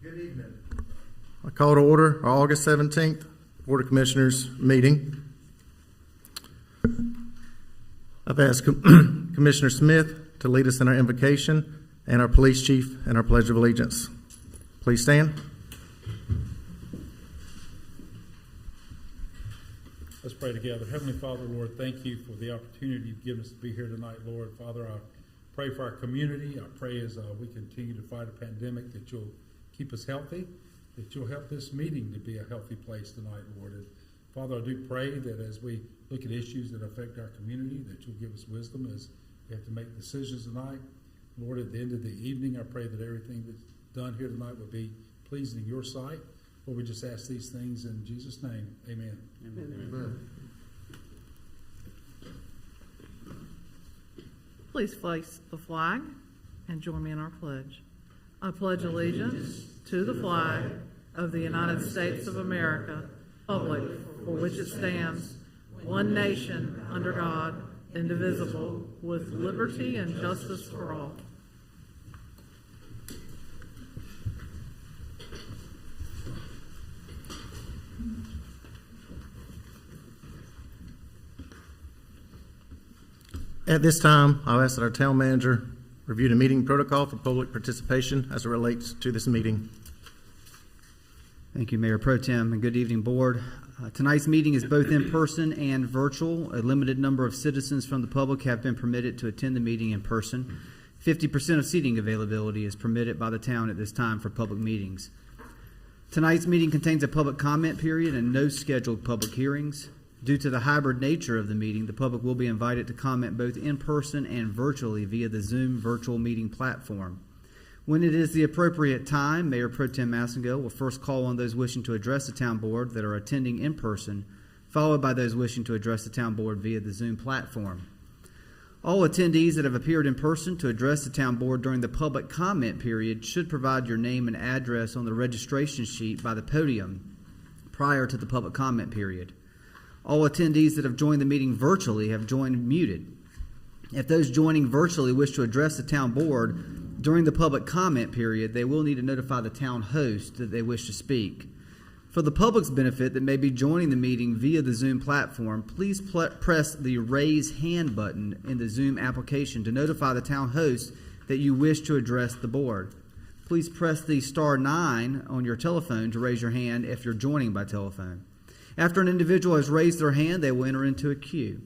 Good evening. I call to order our August 17th Board of Commissioners meeting. I've asked Commissioner Smith to lead us in our invocation and our police chief in our Pledge of Allegiance. Please stand. Let's pray together. Heavenly Father, Lord, thank you for the opportunity you've given us to be here tonight, Lord. Father, I pray for our community. I pray as we continue to fight a pandemic that you'll keep us healthy, that you'll help this meeting to be a healthy place tonight, Lord. And Father, I do pray that as we look at issues that affect our community, that you'll give us wisdom as we have to make decisions tonight. Lord, at the end of the evening, I pray that everything that's done here tonight will be pleasing in your sight. Lord, we just ask these things in Jesus' name. Amen. Amen. Amen. Please place the flag and join me in our pledge. I pledge allegiance to the flag of the United States of America, republic for which it stands, one nation, under God, indivisible, with liberty and justice for all. At this time, I'll ask that our town manager review the meeting protocol for public participation as it relates to this meeting. Thank you, Mayor Pro Tem, and good evening, Board. Tonight's meeting is both in person and virtual. A limited number of citizens from the public have been permitted to attend the meeting in person. 50% of seating availability is permitted by the town at this time for public meetings. Tonight's meeting contains a public comment period and no scheduled public hearings. Due to the hybrid nature of the meeting, the public will be invited to comment both in person and virtually via the Zoom virtual meeting platform. When it is the appropriate time, Mayor Pro Tem Massengill will first call on those wishing to address the town board that are attending in person, followed by those wishing to address the town board via the Zoom platform. All attendees that have appeared in person to address the town board during the public comment period should provide your name and address on the registration sheet by the podium prior to the public comment period. All attendees that have joined the meeting virtually have joined muted. If those joining virtually wish to address the town board during the public comment period, they will need to notify the town host that they wish to speak. For the public's benefit that may be joining the meeting via the Zoom platform, please press the raise hand button in the Zoom application to notify the town host that you wish to address the board. Please press the *9 on your telephone to raise your hand if you're joining by telephone. After an individual has raised their hand, they will enter into a queue.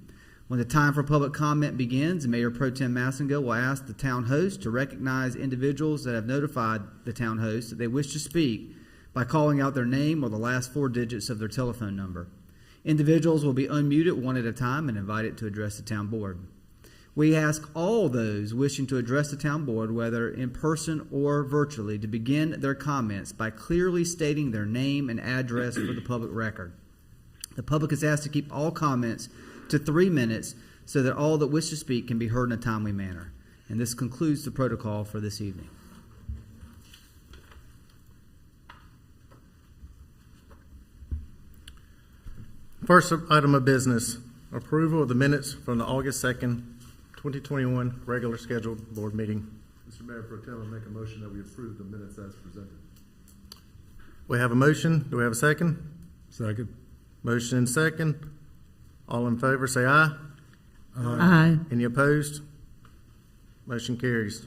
When the time for public comment begins, Mayor Pro Tem Massengill will ask the town host to recognize individuals that have notified the town host that they wish to speak by calling out their name or the last 4 digits of their telephone number. Individuals will be unmuted one at a time and invited to address the town board. We ask all those wishing to address the town board, whether in person or virtually, to begin their comments by clearly stating their name and address for the public record. The public is asked to keep all comments to 3 minutes so that all that wish to speak can be heard in a timely manner. And this concludes the protocol for this evening. First item of business, approval of the minutes from the August 2nd, 2021 regular scheduled board meeting. Mr. Mayor Pro Tem, I make a motion that we approve the minutes as presented. We have a motion. Do we have a second? Second. Motion and second. All in favor say aye. Aye. Any opposed? Motion carries.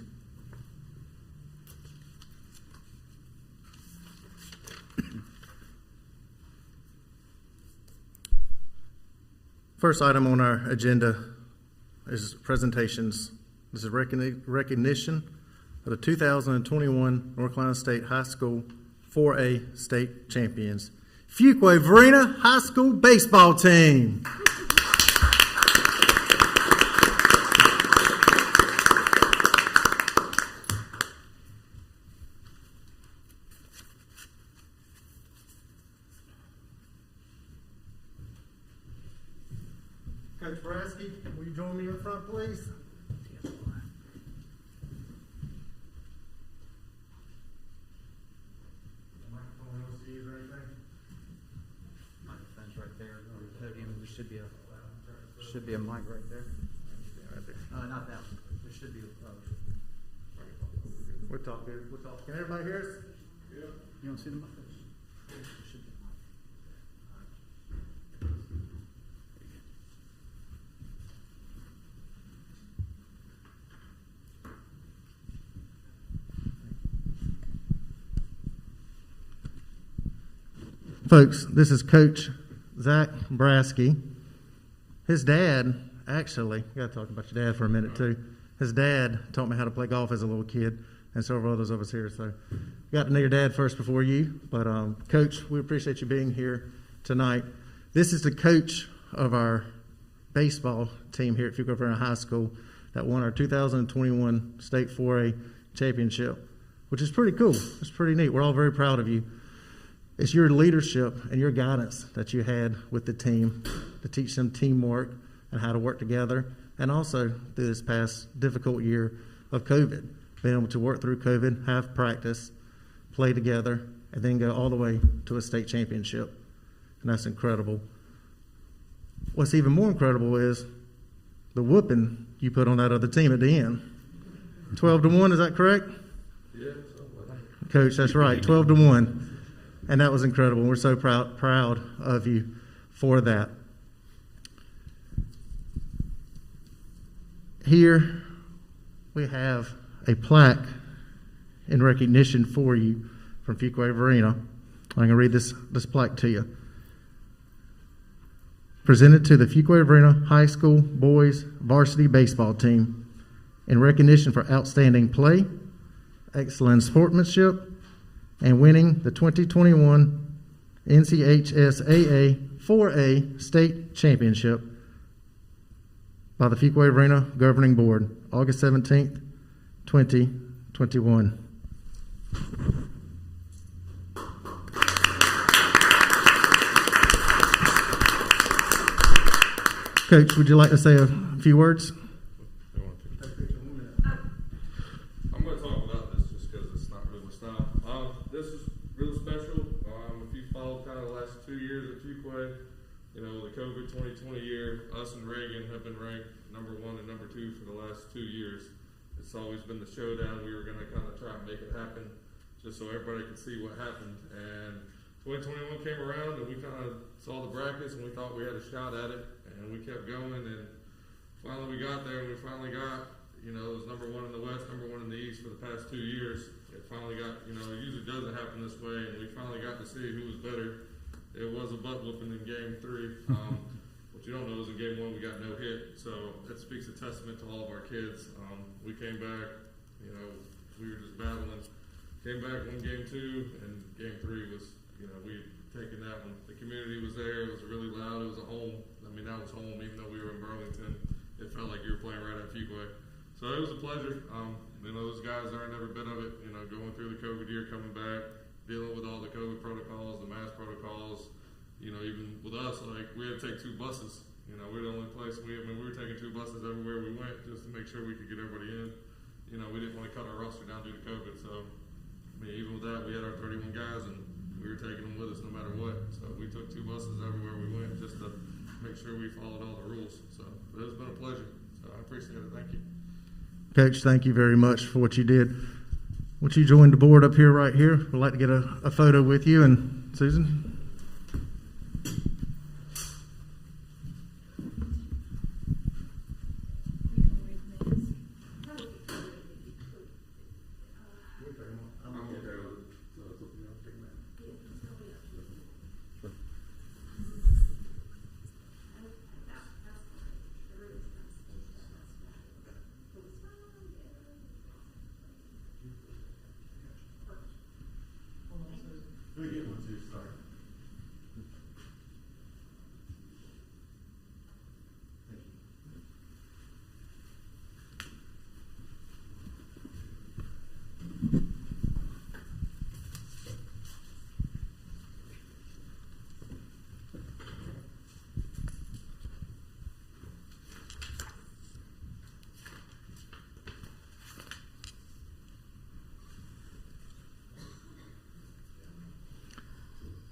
First item on our agenda is presentations. This is recognition of the 2021 North Carolina State High School 4A state champions, Fuquay-Varina High School baseball team. Coach Braskey, will you join me in front, please? Should be a mic right there. Not that one. There should be We're talking. Can everybody hear us? You don't see them? Folks, this is Coach Zach Braskey. His dad, actually, got to talk about your dad for a minute too. His dad taught me how to play golf as a little kid, and several others of us here. So, got to know your dad first before you. But, Coach, we appreciate you being here tonight. This is the coach of our baseball team here at Fuquay-Varina High School that won our 2021 State 4A championship, which is pretty cool. It's pretty neat. We're all very proud of you. It's your leadership and your guidance that you had with the team to teach them teamwork and how to work together, and also through this past difficult year of COVID, being able to work through COVID, have practice, play together, and then go all the way to a state championship. And that's incredible. What's even more incredible is the whooping you put on that other team at the end. 12-1, is that correct? Yeah. Coach, that's right, 12-1. And that was incredible. We're so proud of you for that. Here we have a plaque in recognition for you from Fuquay-Varina. I'm going to read this plaque to you. Presented to the Fuquay-Varina High School Boys Varsity Baseball Team in recognition for outstanding play, excellent sportsmanship, and winning the 2021 NCHSAA 4A State Championship by the Fuquay-Varina Governing Board, August 17th, 2021. Coach, would you like to say a few words? I'm going to talk about this just because it's not really my style. This is really special. If you followed kind of the last 2 years at Fuquay, the COVID 2020 year, us and Reagan have been ranked number 1 and number 2 for the last 2 years. It's always been the showdown. We were going to kind of try and make it happen just so everybody could see what happened. And 2021 came around and we kind of saw the brackets and we thought we had a shot at it. And we kept going, and finally we got there, and we finally got, it was number 1 in the West, number 1 in the East for the past 2 years. It finally got, it usually doesn't happen this way, and we finally got to see who was better. It was a butt whooping in Game 3. What you don't know is in Game 1 we got no hit, so it speaks a testament to all of our kids. We came back, we were just battling. Came back, won Game 2, and Game 3 was, we had taken that one. The community was there. It was really loud. It was a home. That was home, even though we were in Burlington. It felt like you were playing right at Fuquay. So it was a pleasure. Those guys earned every bit of it. Going through the COVID year, coming back, dealing with all the COVID protocols, the mask protocols. Even with us, we had to take 2 buses. We're the only place we were taking 2 buses everywhere we went just to make sure we could get everybody in. We didn't want to cut our roster down due to COVID. So, even with that, we had our 31 guys, and we were taking them with us no matter what. So we took 2 buses everywhere we went just to make sure we followed all the rules. So it's been a pleasure. So I appreciate it. Thank you. Coach, thank you very much for what you did. Once you joined the board up here, right here, we'd like to get a photo with you and Susan.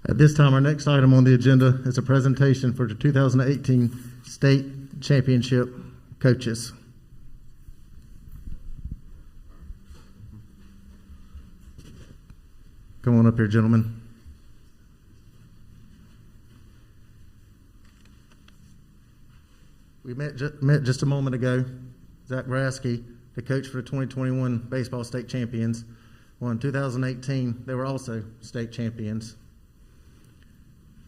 At this time, our next item on the agenda is a presentation for the 2018 State Championship coaches. Come on up here, gentlemen. We met just a moment ago. Zach Braskey, the coach for the 2021 baseball state champions. Well, in 2018, they were also state champions.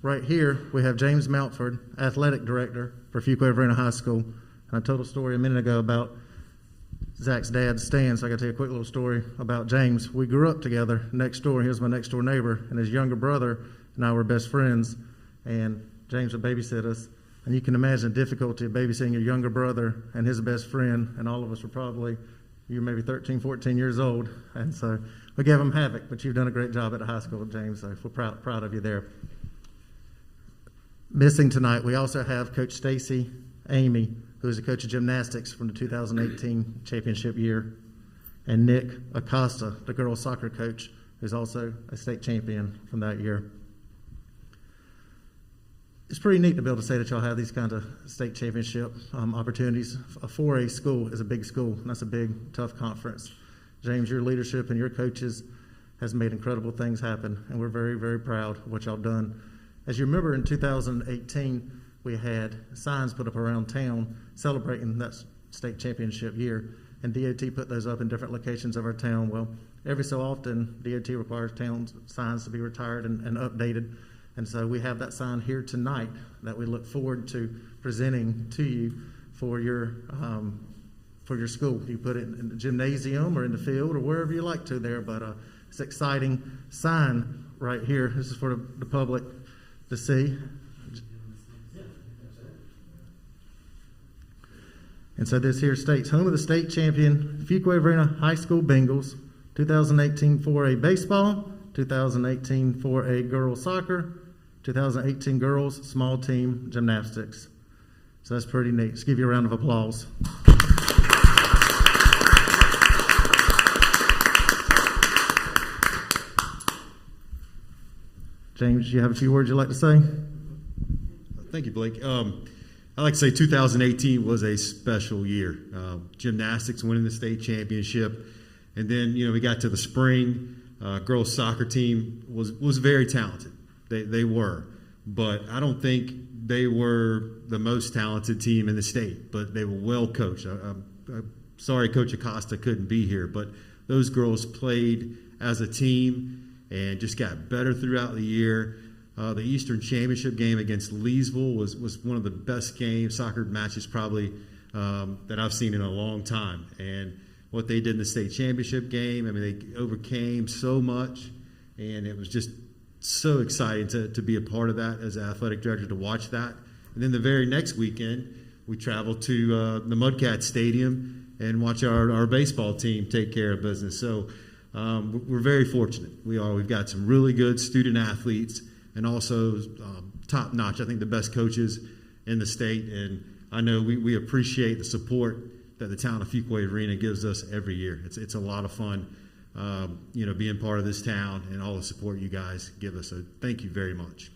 Right here, we have James Malford, athletic director for Fuquay-Varina High School. And I told a story a minute ago about Zach's dad, Stan, so I got to tell you a quick little story about James. We grew up together next door. He was my next door neighbor, and his younger brother and I were best friends. And James would babysit us. And you can imagine the difficulty of babysitting your younger brother and his best friend, and all of us were probably, you were maybe 13, 14 years old. And so we gave him havoc, but you've done a great job at the high school, James, so we're proud of you there. Missing tonight, we also have Coach Stacy Amy, who is the coach of gymnastics from the 2018 championship year, and Nick Acosta, the girls soccer coach, who's also a state champion from that year. It's pretty neat to be able to say that y'all have these kinds of state championship opportunities. A 4A school is a big school, and that's a big, tough conference. James, your leadership and your coaches has made incredible things happen, and we're very, very proud of what y'all done. As you remember, in 2018, we had signs put up around town celebrating that state championship year, and DOT put those up in different locations of our town. Well, every so often, DOT requires town signs to be retired and updated. And so we have that sign here tonight that we look forward to presenting to you for your school. You put it in the gymnasium or in the field or wherever you like to there, but it's an exciting sign right here. This is for the public to see. And so this here states, home of the state champion Fuquay-Varina High School Bengals, 2018 4A baseball, 2018 4A girls soccer, 2018 girls small team gymnastics. So that's pretty neat. Let's give you a round of applause. James, do you have a few words you'd like to say? Thank you, Blake. I'd like to say 2018 was a special year. Gymnastics winning the state championship. And then, we got to the spring. Girls soccer team was very talented. They were. But I don't think they were the most talented team in the state, but they were well coached. I'm sorry Coach Acosta couldn't be here, but those girls played as a team and just got better throughout the year. The Eastern Championship game against Leesville was one of the best soccer matches probably that I've seen in a long time. And what they did in the state championship game, they overcame so much, and it was just so exciting to be a part of that as an athletic director, to watch that. And then the very next weekend, we traveled to the Mudcat Stadium and watch our baseball team take care of business. So we're very fortunate. We've got some really good student athletes and also top-notch, I think the best coaches in the state. And I know we appreciate the support that the town of Fuquay-Varina gives us every year. It's a lot of fun, being part of this town and all the support you guys give us. So thank you very much.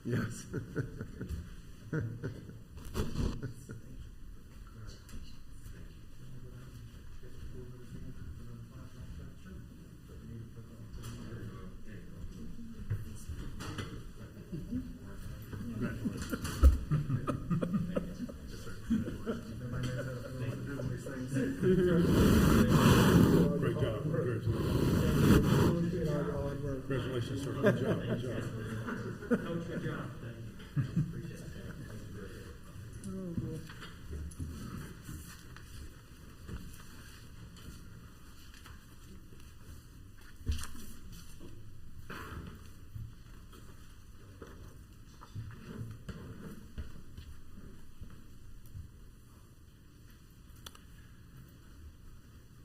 Yes. Great job. Congratulations, sir. Good job. Good job.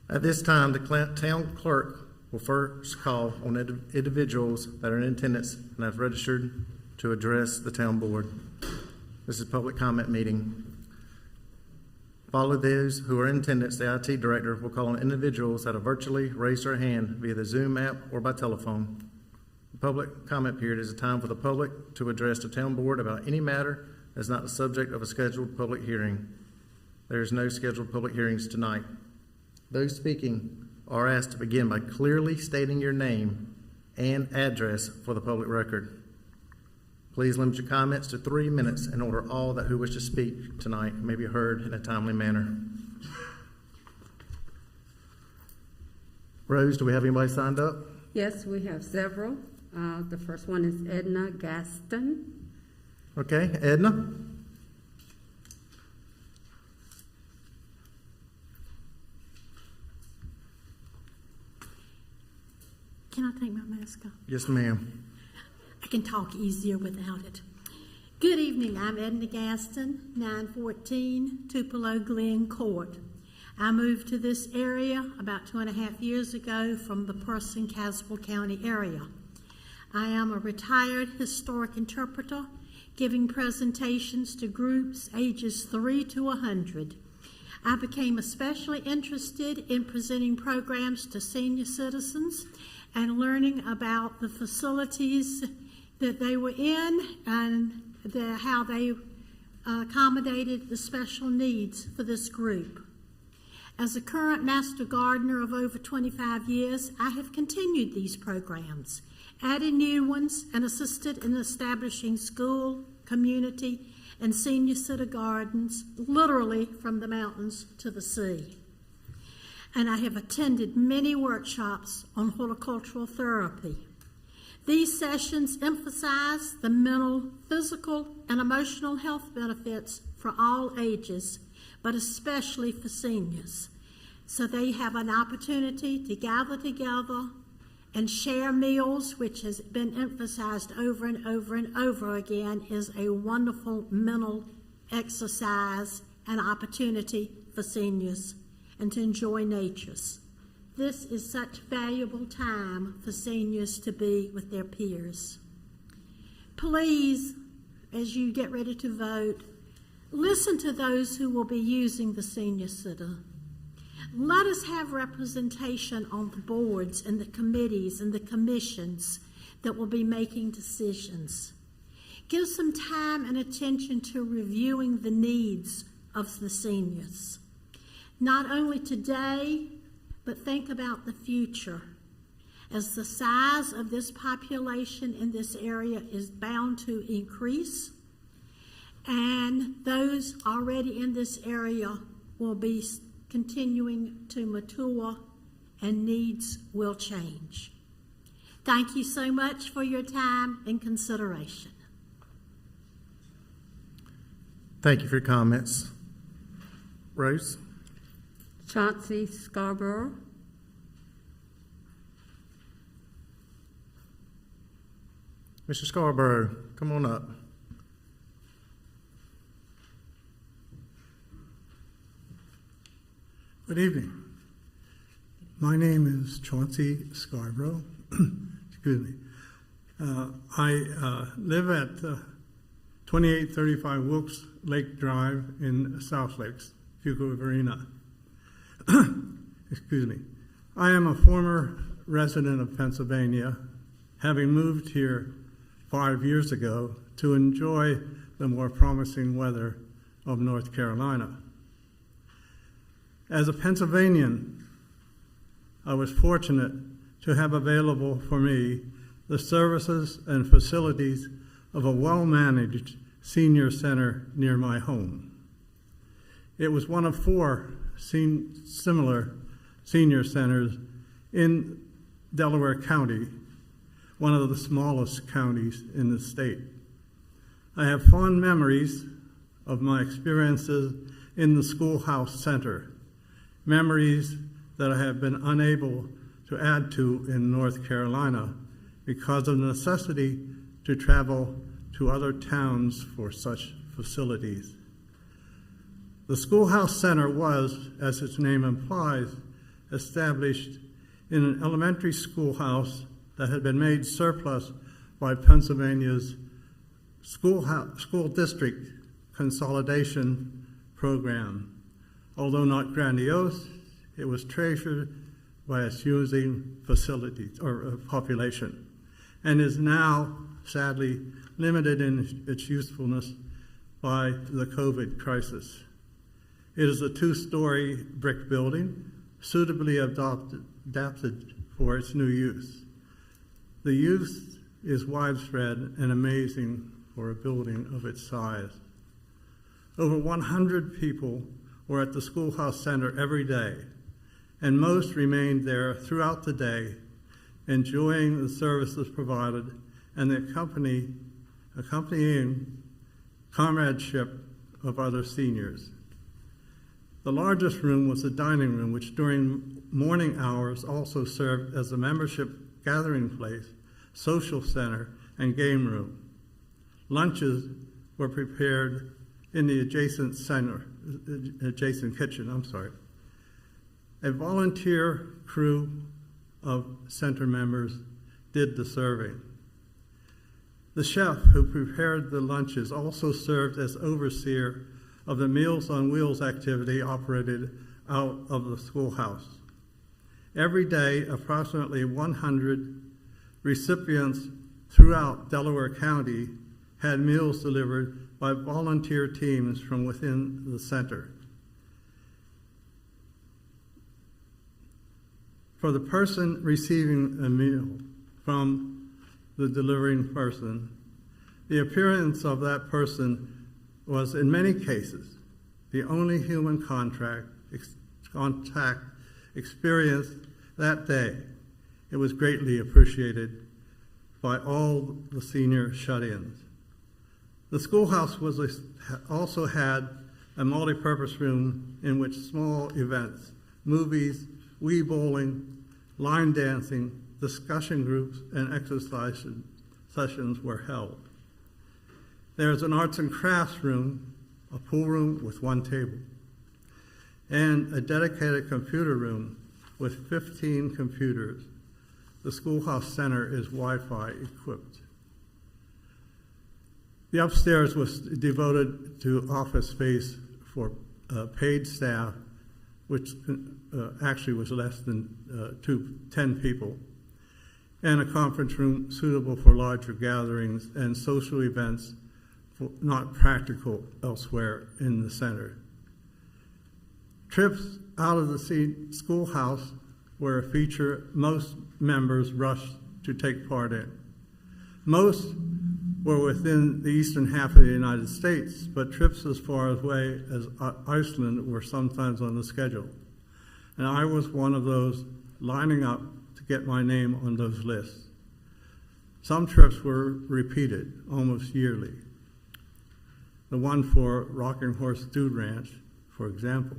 At this time, the town clerk will first call on individuals that are in attendance and have registered to address the town board. This is a public comment meeting. Following those who are in attendance, the IT director will call on individuals that have virtually raised their hand via the Zoom app or by telephone. The public comment period is a time for the public to address the town board about any matter that is not the subject of a scheduled public hearing. There is no scheduled public hearings tonight. Those speaking are asked to begin by clearly stating your name and address for the public record. Please limit your comments to 3 minutes in order all that who wish to speak tonight may be heard in a timely manner. Rose, do we have anybody signed up? Yes, we have several. The first one is Edna Gaston. Okay, Edna? Can I take my mask off? Yes, ma'am. I can talk easier without it. Good evening. I'm Edna Gaston, 914 Tupelo Glen Court. I moved to this area about 2.5 years ago from the Person-Caswell County area. I am a retired historic interpreter, giving presentations to groups ages 3 to 100. I became especially interested in presenting programs to senior citizens and learning about the facilities that they were in and how they accommodated the special needs for this group. As a current master gardener of over 25 years, I have continued these programs, added new ones, and assisted in establishing school, community, and senior center gardens, literally from the mountains to the sea. And I have attended many workshops on horticultural therapy. These sessions emphasize the mental, physical, and emotional health benefits for all ages, but especially for seniors. So they have an opportunity to gather together and share meals, which has been emphasized over and over and over again, is a wonderful mental exercise and opportunity for seniors, and to enjoy natures. This is such valuable time for seniors to be with their peers. Please, as you get ready to vote, listen to those who will be using the senior center. Let us have representation on the boards and the committees and the commissions that will be making decisions. Give some time and attention to reviewing the needs of the seniors. Not only today, but think about the future. As the size of this population in this area is bound to increase, and those already in this area will be continuing to mature, and needs will change. Thank you so much for your time and consideration. Thank you for your comments. Rose? Chadwick Scarbro. Mr. Scarborough, come on up. Good evening. My name is Chauncey Scarbro. Excuse me. I live at 2835 Wilkes Lake Drive in South Lakes, Fuquay-Varina. Excuse me. I am a former resident of Pennsylvania, having moved here 5 years ago to enjoy the more promising weather of North Carolina. As a Pennsylvanian, I was fortunate to have available for me the services and facilities of a well-managed senior center near my home. It was one of 4 similar senior centers in Delaware County, one of the smallest counties in the state. I have fond memories of my experiences in the Schoolhouse Center, memories that I have been unable to add to in North Carolina because of the necessity to travel to other towns for such facilities. The Schoolhouse Center was, as its name implies, established in an elementary schoolhouse that had been made surplus by Pennsylvania's school district consolidation program. Although not grandiose, it was treasured by its using facilities or population, and is now sadly limited in its usefulness by the COVID crisis. It is a 2-story brick building, suitably adapted for its new use. The use is widespread and amazing for a building of its size. Over 100 people were at the Schoolhouse Center every day, and most remained there throughout the day, enjoying the services provided and the accompanying comradeship of other seniors. The largest room was the dining room, which during morning hours also served as a membership gathering place, social center, and game room. Lunches were prepared in the adjacent kitchen. A volunteer crew of center members did the serving. The chef who prepared the lunches also served as overseer of the Meals on Wheels activity operated out of the schoolhouse. Every day, approximately 100 recipients throughout Delaware County had meals delivered by volunteer teams from within the center. For the person receiving a meal from the delivering person, the appearance of that person was in many cases the only human contact experienced that day. It was greatly appreciated by all the senior shut-ins. The schoolhouse also had a multi-purpose room in which small events, movies, Wii bowling, line dancing, discussion groups, and exercise sessions were held. There is an arts and crafts room, a pool room with 1 table, and a dedicated computer room with 15 computers. The Schoolhouse Center is Wi-Fi equipped. The upstairs was devoted to office space for paid staff, which actually was less than 10 people, and a conference room suitable for larger gatherings and social events not practical elsewhere in the center. Trips out of the schoolhouse were a feature most members rushed to take part in. Most were within the eastern half of the United States, but trips as far away as Iceland were sometimes on the schedule. And I was one of those lining up to get my name on those lists. Some trips were repeated almost yearly. The one for Rocking Horse Dude Ranch, for example.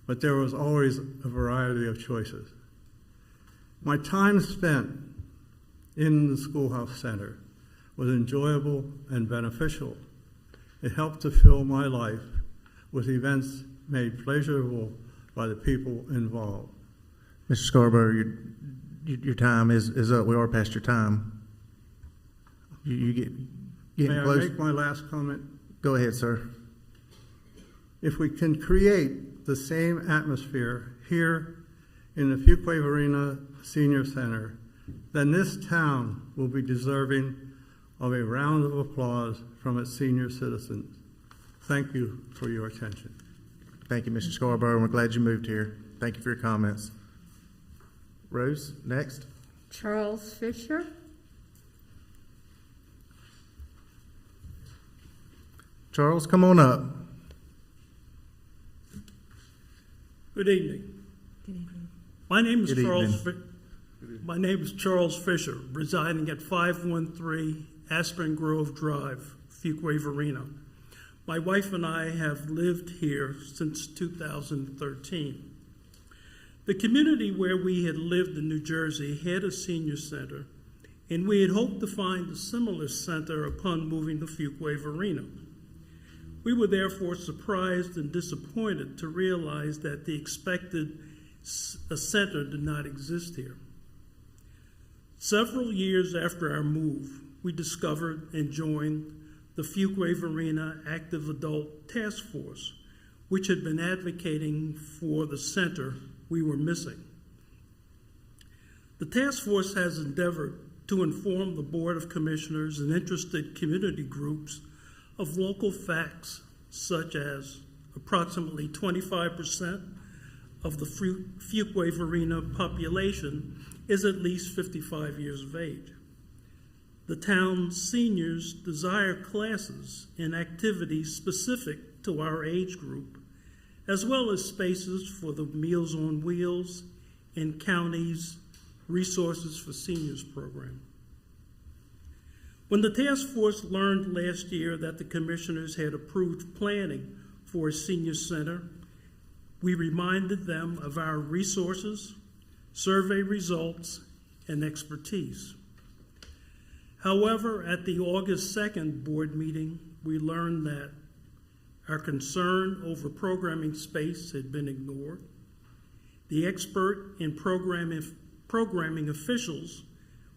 But there was always a variety of choices. My time spent in the Schoolhouse Center was enjoyable and beneficial. It helped to fill my life with events made pleasurable by the people involved. Mr. Scarbro, your time is up. We are past your time. You getting May close? I make my last comment? Go ahead, sir. If we can create the same atmosphere here in the Fuquay-Varina Senior Center, then this town will be deserving of a round of applause from its senior citizens. Thank you for your attention. Thank you, Mr. Scarborough, and we're glad you moved here. Thank you for your comments. Rose, next. Charles Fisher. Charles, come on up. Good evening. My name is Good Charles. evening. My name is Charles Fisher, residing at 513 Aspen Grove Drive, Fuquay-Varina. My wife and I have lived here since 2013. The community where we had lived in New Jersey had a senior center, and we had hoped to find a similar center upon moving to Fuquay-Varina. We were therefore surprised and disappointed to realize that the expected center did not exist here. Several years after our move, we discovered and joined the Fuquay-Varina Active Adult Task Force, which had been advocating for the center we were missing. The task force has endeavored to inform the Board of Commissioners and interested community groups of local facts, such as approximately 25% of the Fuquay-Varina population is at least 55 years of age. The town's seniors desire classes and activities specific to our age group, as well as spaces for the Meals on Wheels and county's Resources for Seniors program. When the task force learned last year that the commissioners had approved planning for a senior center, we reminded them of our resources, survey results, and expertise. However, at the August 2nd board meeting, we learned that our concern over programming space had been ignored. The expert and programming officials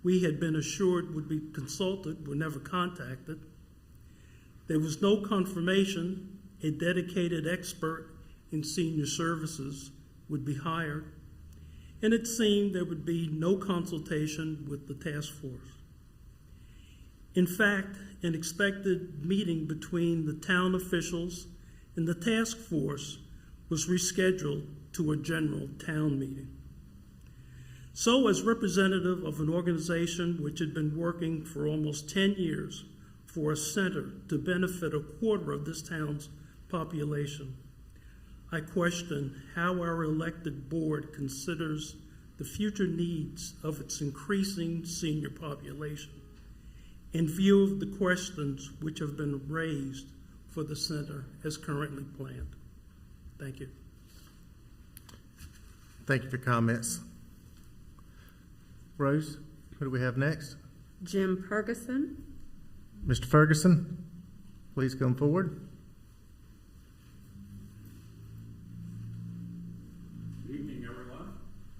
we had been assured would be consulted were never contacted. There was no confirmation a dedicated expert in senior services would be hired, and it seemed there would be no consultation with the task force. In fact, an expected meeting between the town officials and the task force was rescheduled to a general town meeting. So, as representative of an organization which had been working for almost 10 years for a center to benefit a quarter of this town's population, I question how our elected board considers the future needs of its increasing senior population in view of the questions which have been raised for the center as currently planned. Thank you. Thank you for your comments. Rose, who do we have next? Jim Ferguson. Mr. Ferguson, please come forward. Good evening, everyone.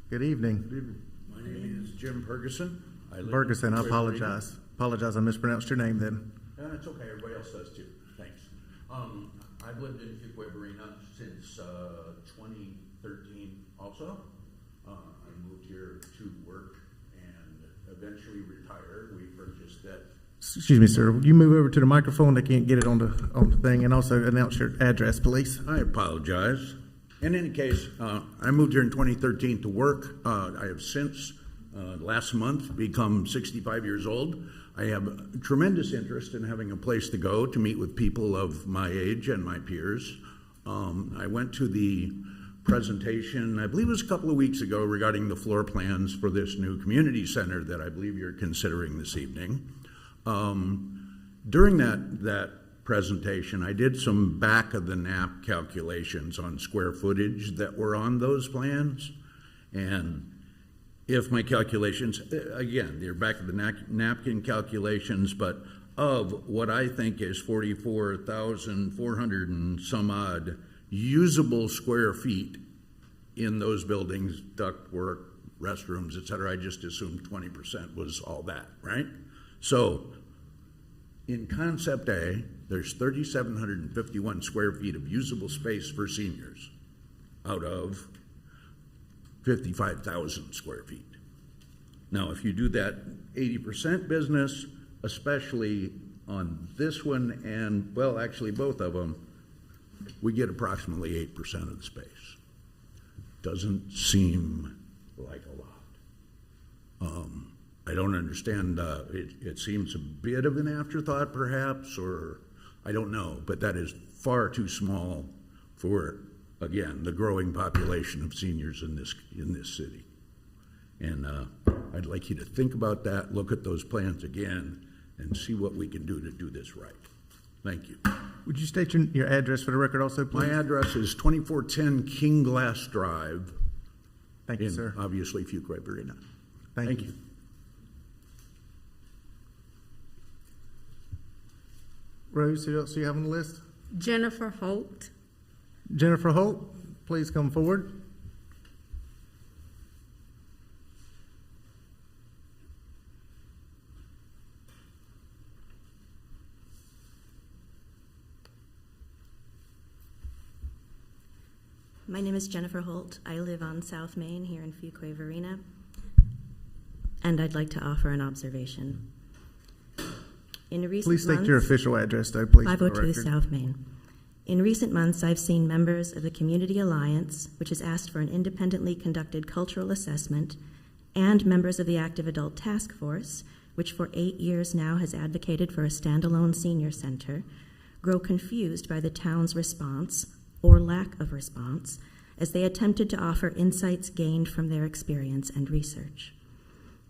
Good evening. My name is Jim Ferguson. I live Ferguson, in I Fuquay-Varina. apologize. Apologize, I mispronounced your name then. It's okay, everybody else does too. Thanks. I've lived in Fuquay-Varina since 2013 also. I moved here to work and eventually retired. We purchased that. Excuse me, sir. Will you move over to the microphone? They can't get it on the thing. And also announce your address, please. I apologize. In any case, I moved here in 2013 to work. I have since last month become 65 years old. I have a tremendous interest in having a place to go to meet with people of my age and my peers. I went to the presentation, I believe it was a couple of weeks ago, regarding the floor plans for this new community center that I believe you're considering this evening. During that presentation, I did some back of the nap calculations on square footage that were on those plans. And if my calculations, again, they're back of the napkin calculations, but of what I think is 44,400 and some odd usable square feet in those buildings, ductwork, restrooms, et cetera, I just assumed 20% was all that, right? So in concept A, there's 3,751 square feet of usable space for seniors out of 55,000 square feet. Now, if you do that 80% business, especially on this one and, well, actually both of them, we get approximately 8% of the space. Doesn't seem like a lot. I don't understand, it seems a bit of an afterthought perhaps, or I don't know, but that is far too small for again, the growing population of seniors in this city. And I'd like you to think about that, look at those plans again, and see what we can do to do this right. Thank you. Would you state your address for the record also, My please? address is 2410 King Glass Drive. Thank you, in, sir. Obviously, Fuquay-Varina. Thank you. Rose, who else do you have on the list? Jennifer Holt. Jennifer Holt, please come forward. My name is Jennifer Holt. I live on South Main here in Fuquay-Varina, and I'd like to offer an observation. In recent Please state months, your official address, though, please. for the 502 record. South Main. In recent months, I've seen members of the Community Alliance, which has asked for an independently conducted cultural assessment, and members of the Active Adult Task Force, which for 8 years now has advocated for a standalone senior center, grow confused by the town's response, or lack of response, as they attempted to offer insights gained from their experience and research.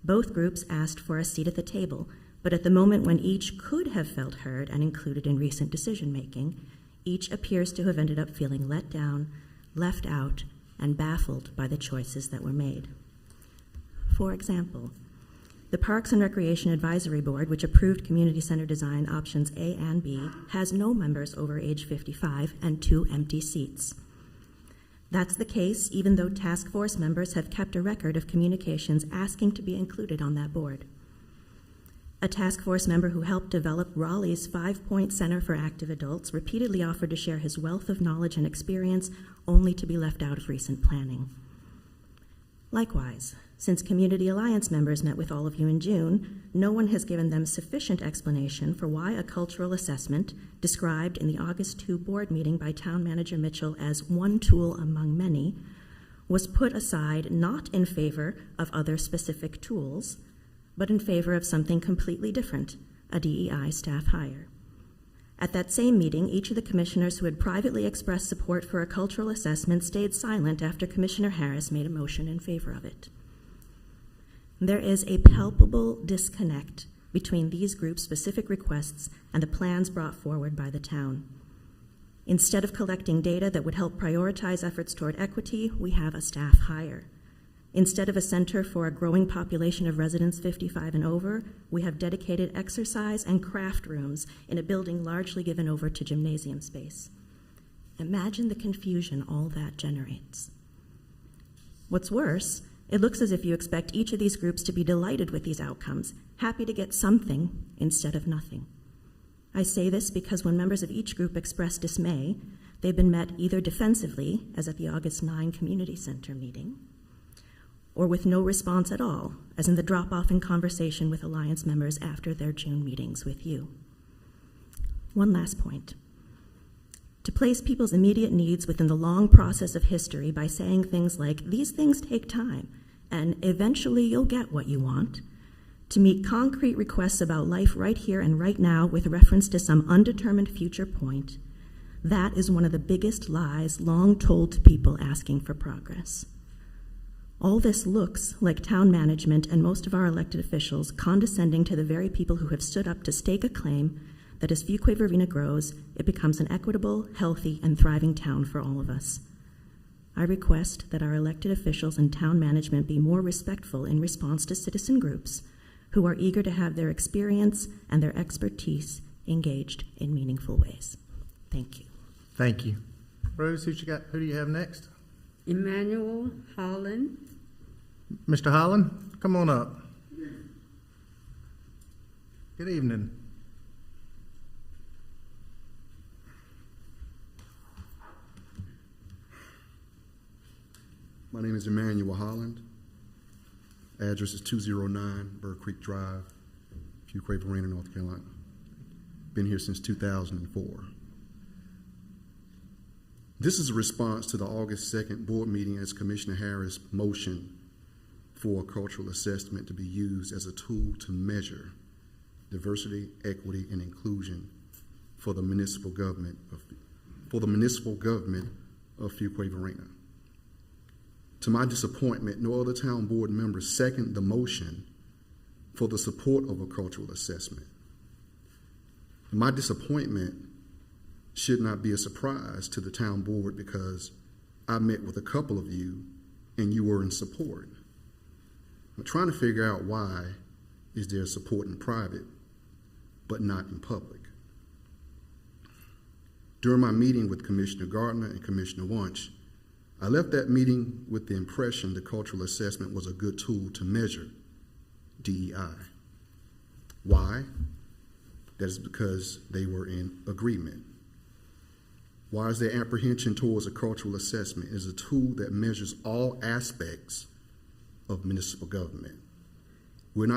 Both groups asked for a seat at the table, but at the moment when each could have felt heard and included in recent decision-making, each appears to have ended up feeling let down, left out, and baffled by the choices that were made. For example, the Parks and Recreation Advisory Board, which approved community center design options A and B, has no members over age 55 and 2 empty seats. That's the case even though task force members have kept a record of communications asking to be included on that board. A task force member who helped develop Raleigh's 5-point Center for Active Adults repeatedly offered to share his wealth of knowledge and experience, only to be left out of recent planning. Likewise, since Community Alliance members met with all of you in June, no one has given them sufficient explanation for why a cultural assessment, described in the August 2 board meeting by Town Manager Mitchell as one tool among many, was put aside not in favor of other specific tools, but in favor of something completely different, a DEI staff hire. At that same meeting, each of the commissioners who had privately expressed support for a cultural assessment stayed silent after Commissioner Harris made a motion in favor of it. There is a palpable disconnect between these groups' specific requests and the plans brought forward by the town. Instead of collecting data that would help prioritize efforts toward equity, we have a staff hire. Instead of a center for a growing population of residents 55 and over, we have dedicated exercise and craft rooms in a building largely given over to gymnasium space. Imagine the confusion all that generates. What's worse, it looks as if you expect each of these groups to be delighted with these outcomes, happy to get something instead of nothing. I say this because when members of each group express dismay, they've been met either defensively, as at the August 9 Community Center meeting, or with no response at all, as in the drop-off in conversation with Alliance members after their June meetings with you. One last point. To place people's immediate needs within the long process of history by saying things like, these things take time, and eventually you'll get what you want, to meet concrete requests about life right here and right now with reference to some undetermined future point, that is one of the biggest lies long told to people asking for progress. All this looks like town management and most of our elected officials condescending to the very people who have stood up to stake a claim that as Fuquay-Varina grows, it becomes an equitable, healthy, and thriving town for all of us. I request that our elected officials and town management be more respectful in response to citizen groups who are eager to have their experience and their expertise engaged in meaningful ways. Thank you. Thank you. Rose, who do you have next? Emmanuel Holland. Mr. Holland, come on up. Good evening. My name is Emmanuel Holland. Address is 209 Burr Creek Drive, Fuquay-Varina, North Carolina. Been here since 2004. This is a response to the August 2nd board meeting as Commissioner Harris motioned for a cultural assessment to be used as a tool to measure diversity, equity, and inclusion for the municipal government of Fuquay-Varina. To my disappointment, no other town board members seconded the motion for the support of a cultural assessment. My disappointment should not be a surprise to the town board because I met with a couple of you and you were in support. I'm trying to figure out why is there support in private but not in public. During my meeting with Commissioner Gardner and Commissioner Wunsch, I left that meeting with the impression the cultural assessment was a good tool to measure DEI. Why? That is because they were in agreement. Why is their apprehension towards a cultural assessment? It is a tool that measures all aspects of municipal government. We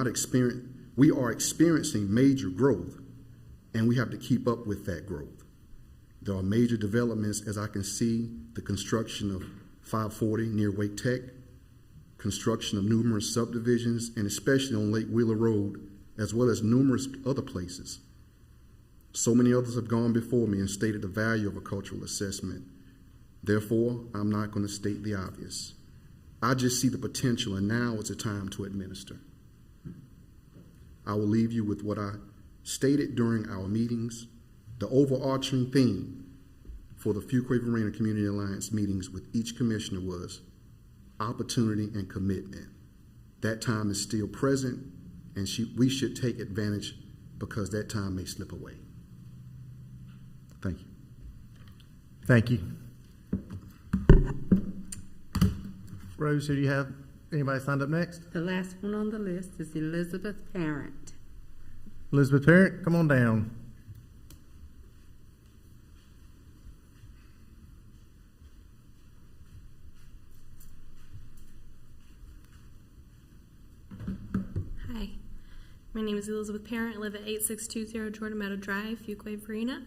are experiencing major growth, and we have to keep up with that growth. There are major developments, as I can see, the construction of 540 near Wake Tech, construction of numerous subdivisions, and especially on Lake Wheeler Road, as well as numerous other places. So many others have gone before me and stated the value of a cultural assessment. Therefore, I'm not going to state the obvious. I just see the potential, and now is the time to administer. I will leave you with what I stated during our meetings. The overarching theme for the Fuquay-Varina Community Alliance meetings with each commissioner was opportunity and commitment. That time is still present, and we should take advantage because that time may slip away. Thank you. Thank you. Rose, who do you have? Anybody signed up next? The last one on the list is Elizabeth Parent. Elizabeth Parent, come on down. Hi, my name is Elizabeth Parent. I live at 8620 Jordan Meadow Drive, Fuquay-Varina.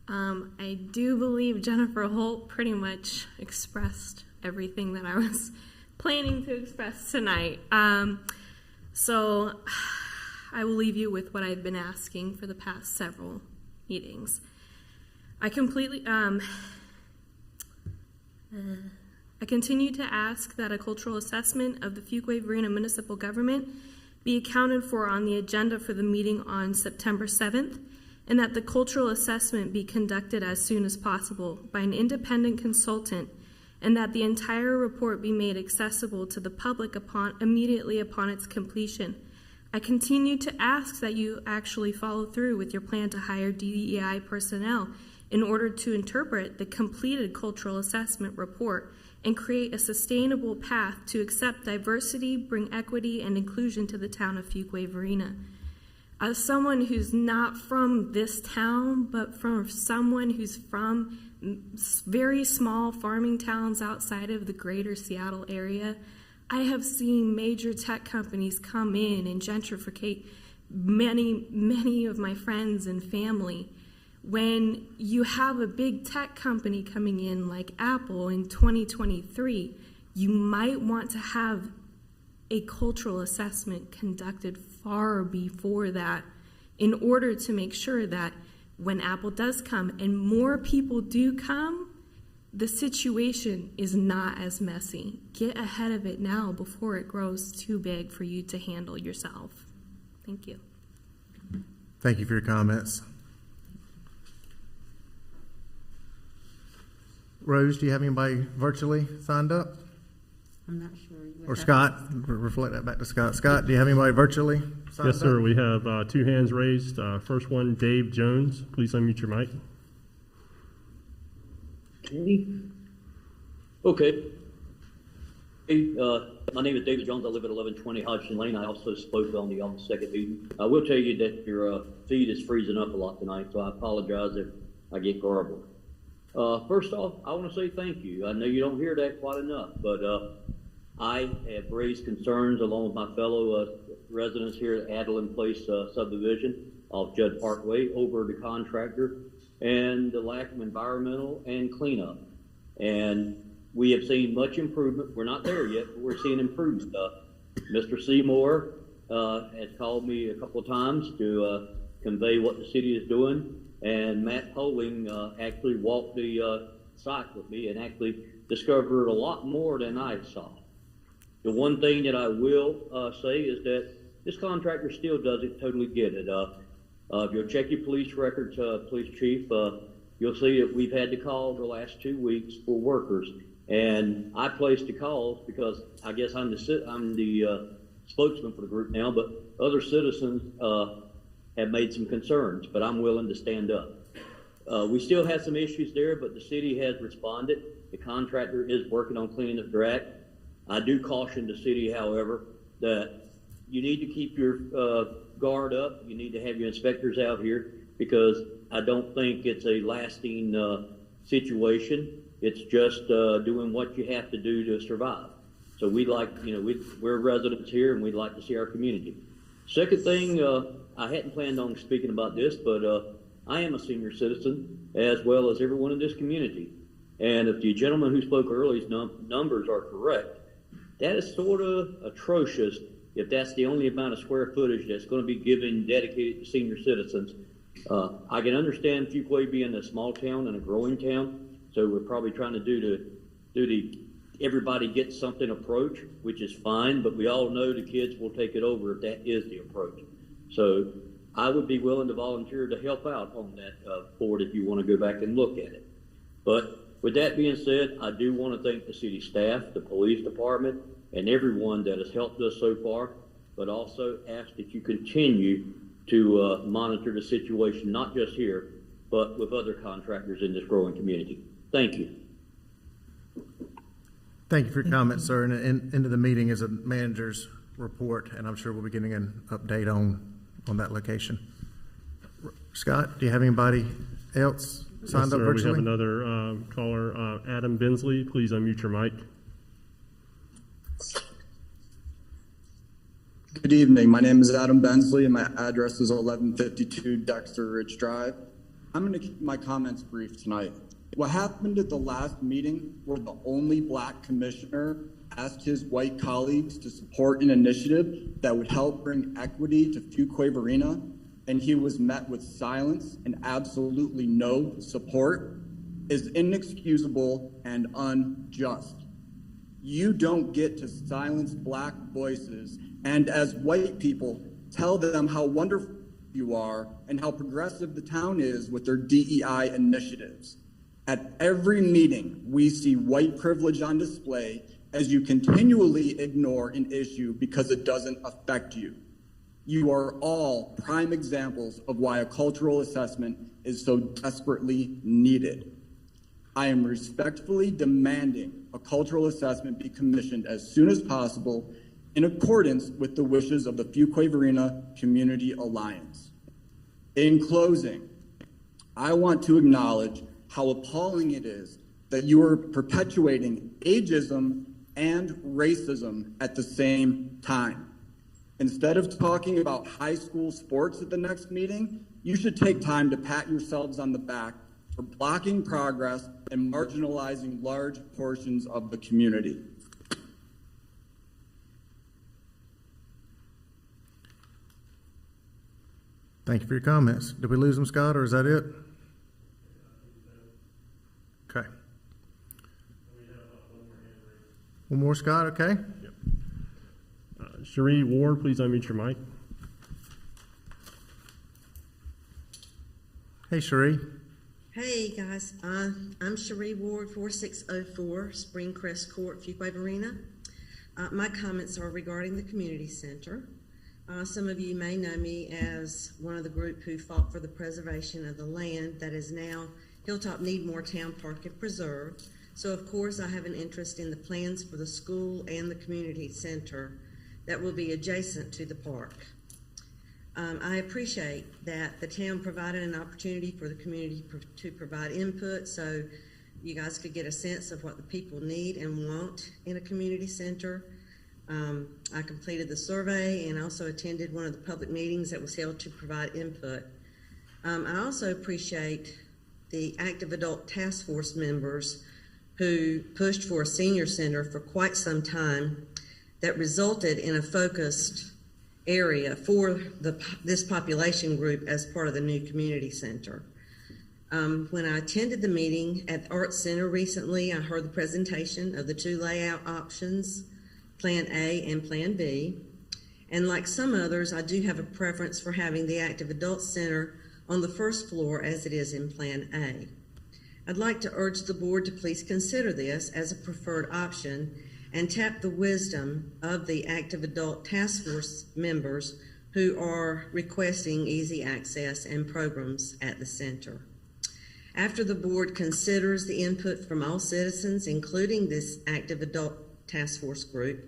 I do believe Jennifer Holt pretty much expressed everything that I was planning to express tonight. So I will leave you with what I've been asking for the past several meetings. I continue to ask that a cultural assessment of the Fuquay-Varina municipal government be accounted for on the agenda for the meeting on September 7th, and that the cultural assessment be conducted as soon as possible by an independent consultant, and that the entire report be made accessible to the public immediately upon its completion. I continue to ask that you actually follow through with your plan to hire DEI personnel in order to interpret the completed cultural assessment report and create a sustainable path to accept diversity, bring equity and inclusion to the town of Fuquay-Varina. As someone who's not from this town, but from someone who's from very small farming towns outside of the greater Seattle area, I have seen major tech companies come in and gentrificate many of my friends and family. When you have a big tech company coming in like Apple in 2023, you might want to have a cultural assessment conducted far before that in order to make sure that when Apple does come and more people do come, the situation is not as messy. Get ahead of it now before it grows too big for you to handle yourself. Thank you. Thank you for your comments. Rose, do you have anybody virtually signed up? I'm not sure. Or Scott? Reflect that back to Scott. Scott, do you have anybody virtually signed up? Yes, sir. We have two hands raised. First one, Dave Jones. Please unmute your mic. Okay. Hey, my name is David Jones. I live at 1120 Hodgson Lane. I also spoke on the second meeting. I will tell you that your feed is freezing up a lot tonight, so I apologize if I get garbled. First off, I want to say thank you. I know you don't hear that quite enough, but I have raised concerns along with my fellow residents here at Adeline Place subdivision off Judd Parkway over the contractor and the lack of environmental and cleanup. And we have seen much improvement. We're not there yet, but we're seeing improvement. Mr. Seymour has called me a couple of times to convey what the city is doing. And Matt Poling actually walked the site with me and actually discovered a lot more than I saw. The one thing that I will say is that this contractor still doesn't totally get it. If you'll check your police records, police chief, you'll see that we've had to call the last 2 weeks for workers. And I placed the calls because I guess I'm the spokesman for the group now, but other citizens have made some concerns, but I'm willing to stand up. We still have some issues there, but the city has responded. The contractor is working on cleaning the track. I do caution the city, however, that you need to keep your guard up. You need to have your inspectors out here because I don't think it's a lasting situation. It's just doing what you have to do to survive. So we'd like, we're residents here and we'd like to see our community. Second thing, I hadn't planned on speaking about this, but I am a senior citizen as well as everyone in this community. And if the gentleman who spoke earlier's numbers are correct, that is sort of atrocious if that's the only amount of square footage that's going to be given dedicated to senior citizens. I can understand Fuquay being a small town and a growing town, so we're probably trying to do the everybody gets something approach, which is fine, but we all know the kids will take it over if that is the approach. So I would be willing to volunteer to help out on that board if you want to go back and look at it. But with that being said, I do want to thank the city staff, the police department, and everyone that has helped us so far, but also ask that you continue to monitor the situation, not just here, but with other contractors in this growing community. Thank you. Thank you for your comments, sir. And into the meeting is a manager's report, and I'm sure we'll be getting an update on that location. Scott, do you have anybody else signed up virtually? We have another caller, Adam Bensley. Please unmute your mic. Good evening. My name is Adam Bensley, and my address is 1152 Dexter Ridge Drive. I'm going to keep my comments brief tonight. What happened at the last meeting where the only black commissioner asked his white colleagues to support an initiative that would help bring equity to Fuquay-Varina, and he was met with silence and absolutely no support, is inexcusable and unjust. You don't get to silence black voices and, as white people, tell them how wonderful you are and how progressive the town is with their DEI initiatives. At every meeting, we see white privilege on display as you continually ignore an issue because it doesn't affect you. You are all prime examples of why a cultural assessment is so desperately needed. I am respectfully demanding a cultural assessment be commissioned as soon as possible in accordance with the wishes of the Fuquay-Varina Community Alliance. In closing, I want to acknowledge how appalling it is that you are perpetuating ageism and racism at the same time. Instead of talking about high school sports at the next meeting, you should take time to pat yourselves on the back for blocking progress and marginalizing large portions of the community. Thank you for your comments. Did we lose them, Scott, or is that it? Okay. One more, Scott, okay? Yep. Cherie Ward, please unmute your mic. Hey, Cherie. Hey, guys. I'm Cherie Ward, 4604 Springcrest Court, Fuquay-Varina. My comments are regarding the community center. Some of you may know me as one of the group who fought for the preservation of the land that is now Hilltop Needmore Town Park and Preserve. So, of course, I have an interest in the plans for the school and the community center that will be adjacent to the park. I appreciate that the town provided an opportunity for the community to provide input so you guys could get a sense of what the people need and want in a community center. I completed the survey and also attended one of the public meetings that was held to provide input. I also appreciate the active adult task force members who pushed for a senior center for quite some time that resulted in a focused area for this population group as part of the new community center. When I attended the meeting at the Arts Center recently, I heard the presentation of the two layout options, Plan A and Plan B. And like some others, I do have a preference for having the Active Adult Center on the first floor as it is in Plan A. I'd like to urge the board to please consider this as a preferred option and tap the wisdom of the Active Adult Task Force members who are requesting easy access and programs at the center. After the board considers the input from all citizens, including this Active Adult Task Force group,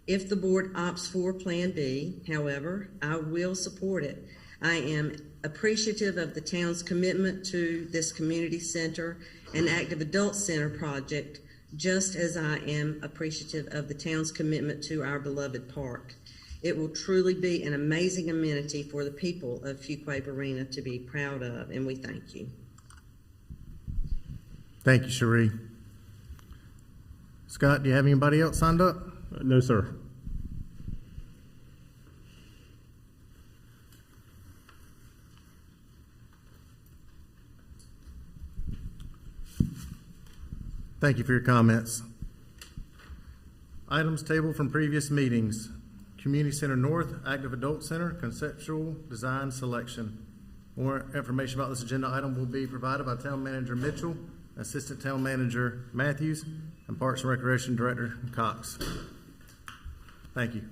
if the board opts for Plan B, however, I will support it. I am appreciative of the town's commitment to this community center and Active Adult Center project, just as I am appreciative of the town's commitment to our beloved park. It will truly be an amazing amenity for the people of Fuquay-Varina to be proud of, and we thank you. Thank you, Cherie. Scott, do you have anybody else signed up? No, sir. Thank you for your comments. Items tabled from previous meetings. Community Center North, Active Adult Center, Conceptual Design Selection. More information about this agenda item will be provided by Town Manager Mitchell, Assistant Town Manager Matthews, and Parks and Recreation Director Cox. Thank you.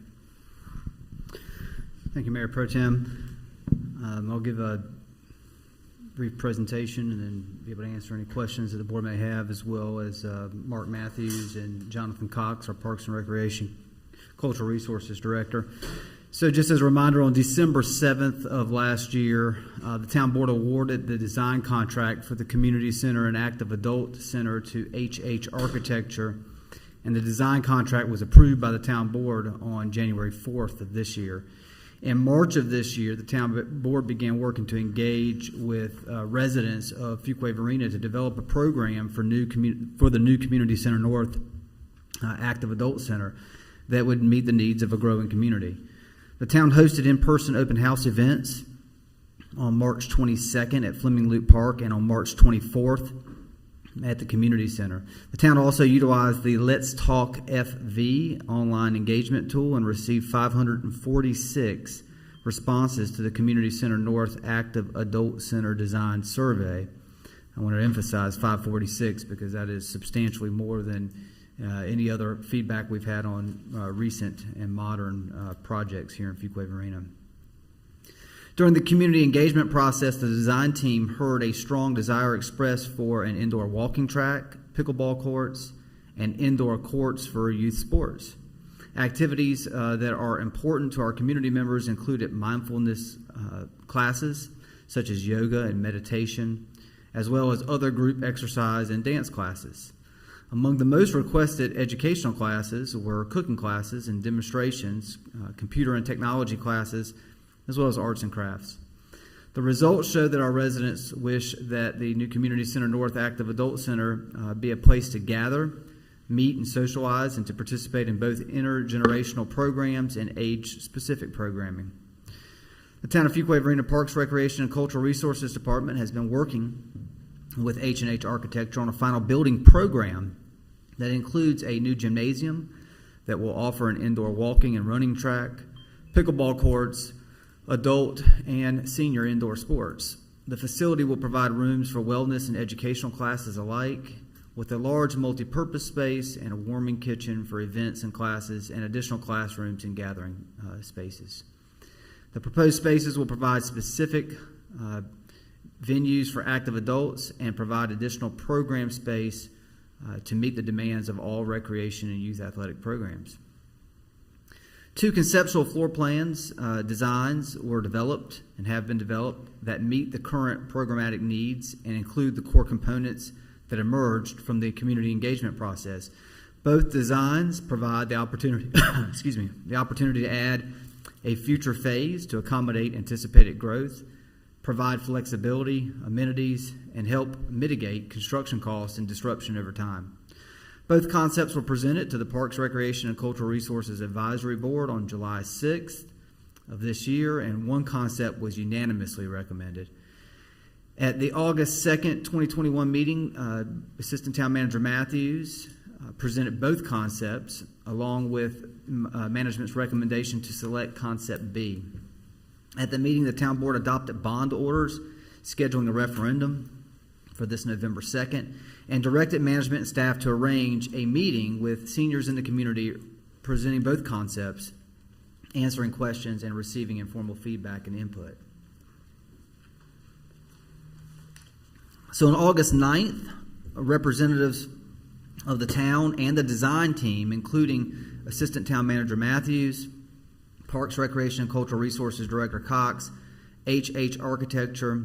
Thank you, Mayor Pro Tem. I'll give a brief presentation and then be able to answer any questions that the board may have, as well as Mark Matthews and Jonathan Cox, our Parks and Recreation Cultural Resources Director. So just as a reminder, on December 7th of last year, the town board awarded the design contract for the Community Center and Active Adult Center to HH Architecture, and the design contract was approved by the town board on January 4th of this year. In March of this year, the town board began working to engage with residents of Fuquay-Varina to develop a program for the new Community Center North Active Adult Center that would meet the needs of a growing community. The town hosted in-person open house events on March 22nd at Fleming Loop Park and on March 24th at the Community Center. The town also utilized the Let's Talk FV online engagement tool and received 546 responses to the Community Center North Active Adult Center Design Survey. I want to emphasize 546 because that is substantially more than any other feedback we've had on recent and modern projects here in Fuquay-Varina. During the community engagement process, the design team heard a strong desire expressed for an indoor walking track, pickleball courts, and indoor courts for youth sports. Activities that are important to our community members included mindfulness classes, such as yoga and meditation, as well as other group exercise and dance classes. Among the most requested educational classes were cooking classes and demonstrations, computer and technology classes, as well as arts and crafts. The results show that our residents wish that the new Community Center North Active Adult Center be a place to gather, meet, and socialize, and to participate in both intergenerational programs and age-specific programming. The Town of Fuquay-Varina Parks, Recreation, and Cultural Resources Department has been working with H&H Architecture on a final building program that includes a new gymnasium that will offer an indoor walking and running track, pickleball courts, adult and senior indoor sports. The facility will provide rooms for wellness and educational classes alike, with a large multi-purpose space and a warming kitchen for events and classes, and additional classrooms and gathering spaces. The proposed spaces will provide specific venues for active adults and provide additional program space to meet the demands of all recreation and youth athletic programs. 2 conceptual floor plans designs were developed and have been developed that meet the current programmatic needs and include the core components that emerged from the community engagement process. Both designs provide the opportunity, the opportunity to add a future phase to accommodate anticipated growth, provide flexibility, amenities, and help mitigate construction costs and disruption over time. Both concepts were presented to the Parks, Recreation, and Cultural Resources Advisory Board on July 6th of this year, and one concept was unanimously recommended. At the August 2nd, 2021 meeting, Assistant Town Manager Matthews presented both concepts along with management's recommendation to select Concept B. At the meeting, the Town Board adopted bond orders scheduling a referendum for this November 2nd and directed management and staff to arrange a meeting with seniors in the community presenting both concepts, answering questions, and receiving informal feedback and input. So on August 9th, representatives of the town and the design team, including Assistant Town Manager Matthews, Parks, Recreation, and Cultural Resources Director Cox, HH Architecture,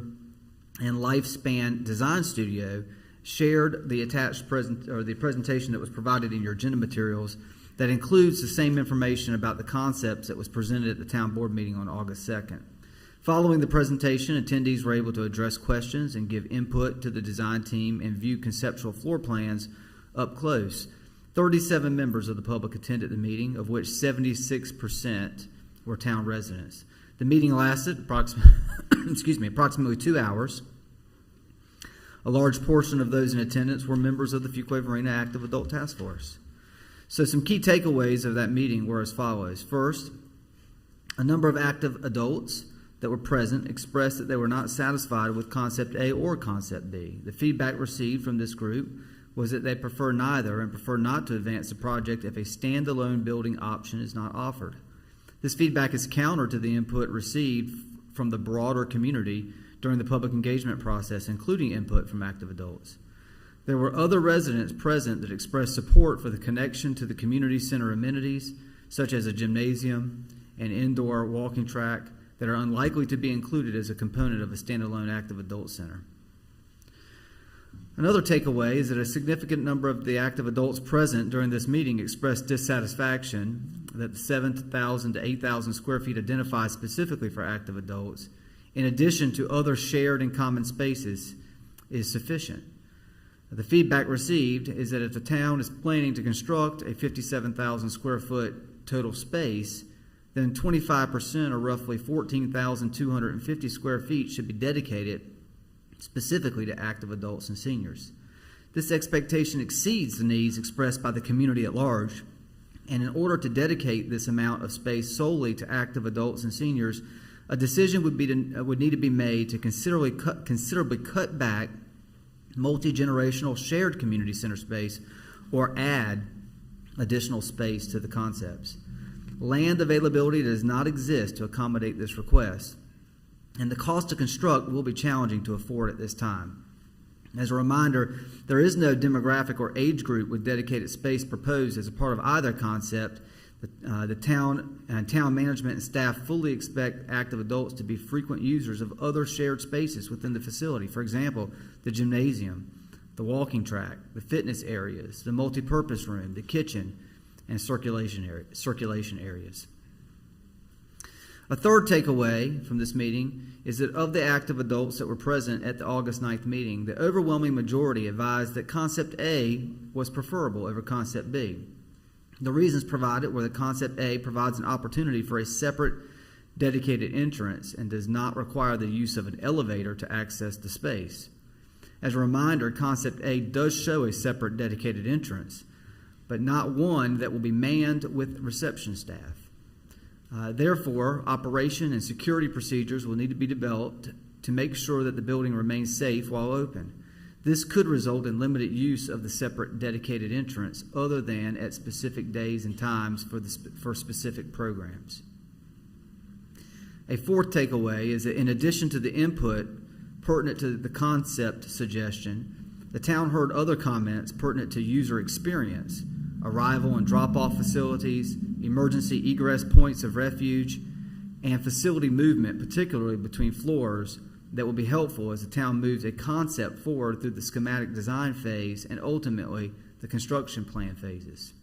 and Lifespan Design Studio, shared the attached the presentation that was provided in your agenda materials that includes the same information about the concepts that was presented at the town board meeting on August 2nd. Following the presentation, attendees were able to address questions and give input to the design team and view conceptual floor plans up close. 37 members of the public attended the meeting, of which 76% were town residents. The meeting lasted approximately 2 hours. A large portion of those in attendance were members of the Fuquay-Varina Active Adult Task Force. So some key takeaways of that meeting were as follows. First, a number of active adults that were present expressed that they were not satisfied with Concept A or Concept B. The feedback received from this group was that they prefer neither and prefer not to advance the project if a standalone building option is not offered. This feedback is counter to the input received from the broader community during the public engagement process, including input from active adults. There were other residents present that expressed support for the connection to the community center amenities, such as a gymnasium and indoor walking track, that are unlikely to be included as a component of a standalone active adult center. Another takeaway is that a significant number of the active adults present during this meeting expressed dissatisfaction that the 7,000 to 8,000 square feet identified specifically for active adults, in addition to other shared and common spaces, is sufficient. The feedback received is that if the town is planning to construct a 57,000 square foot total space, then 25% or roughly 14,250 square feet should be dedicated specifically to active adults and seniors. This expectation exceeds the needs expressed by the community at large, and in order to dedicate this amount of space solely to active adults and seniors, a decision would need to be made to considerably cut back multi-generational shared community center space or add additional space to the concepts. Land availability does not exist to accommodate this request, and the cost to construct will be challenging to afford at this time. As a reminder, there is no demographic or age group with dedicated space proposed as a part of either concept. The town management and staff fully expect active adults to be frequent users of other shared spaces within the facility. For example, the gymnasium, the walking track, the fitness areas, the multipurpose room, the kitchen, and circulation areas. A third takeaway from this meeting is that of the active adults that were present at the August 9th meeting, the overwhelming majority advised that Concept A was preferable over Concept B. The reasons provided were that Concept A provides an opportunity for a separate dedicated entrance and does not require the use of an elevator to access the space. As a reminder, Concept A does show a separate dedicated entrance, but not one that will be manned with reception staff. Therefore, operation and security procedures will need to be developed to make sure that the building remains safe while open. This could result in limited use of the separate dedicated entrance other than at specific days and times for specific programs. A fourth takeaway is that in addition to the input pertinent to the concept suggestion, the town heard other comments pertinent to user experience, arrival and drop-off facilities, emergency egress points of refuge, and facility movement, particularly between floors, that will be helpful as the town moves a concept forward through the schematic design phase and ultimately the construction plan phases.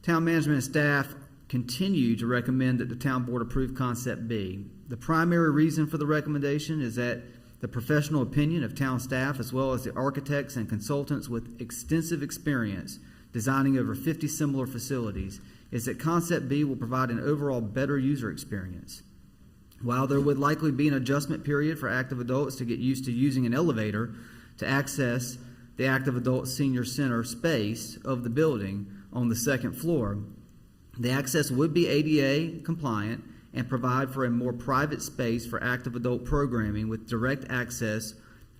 Town management and staff continue to recommend that the town board approve Concept B. The primary reason for the recommendation is that the professional opinion of town staff, as well as the architects and consultants with extensive experience designing over 50 similar facilities, is that Concept B will provide an overall better user experience. While there would likely be an adjustment period for active adults to get used to using an elevator to access the active adult senior center space of the building on the second floor, the access would be ADA compliant and provide for a more private space for active adult programming with direct access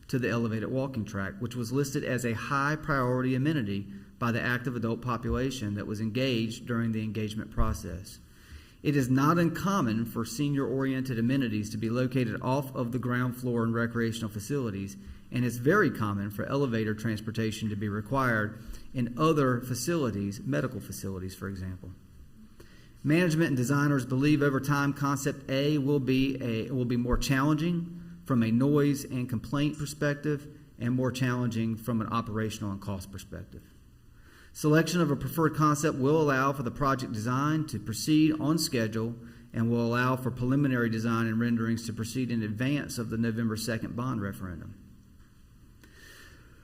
to the elevated walking track, which was listed as a high priority amenity by the active adult population that was engaged during the engagement process. It is not uncommon for senior-oriented amenities to be located off of the ground floor in recreational facilities, and it's very common for elevator transportation to be required in other facilities, medical facilities, for example. Management and designers believe over time Concept A will be more challenging from a noise and complaint perspective and more challenging from an operational and cost perspective. Selection of a preferred concept will allow for the project design to proceed on schedule and will allow for preliminary design and renderings to proceed in advance of the November 2nd bond referendum.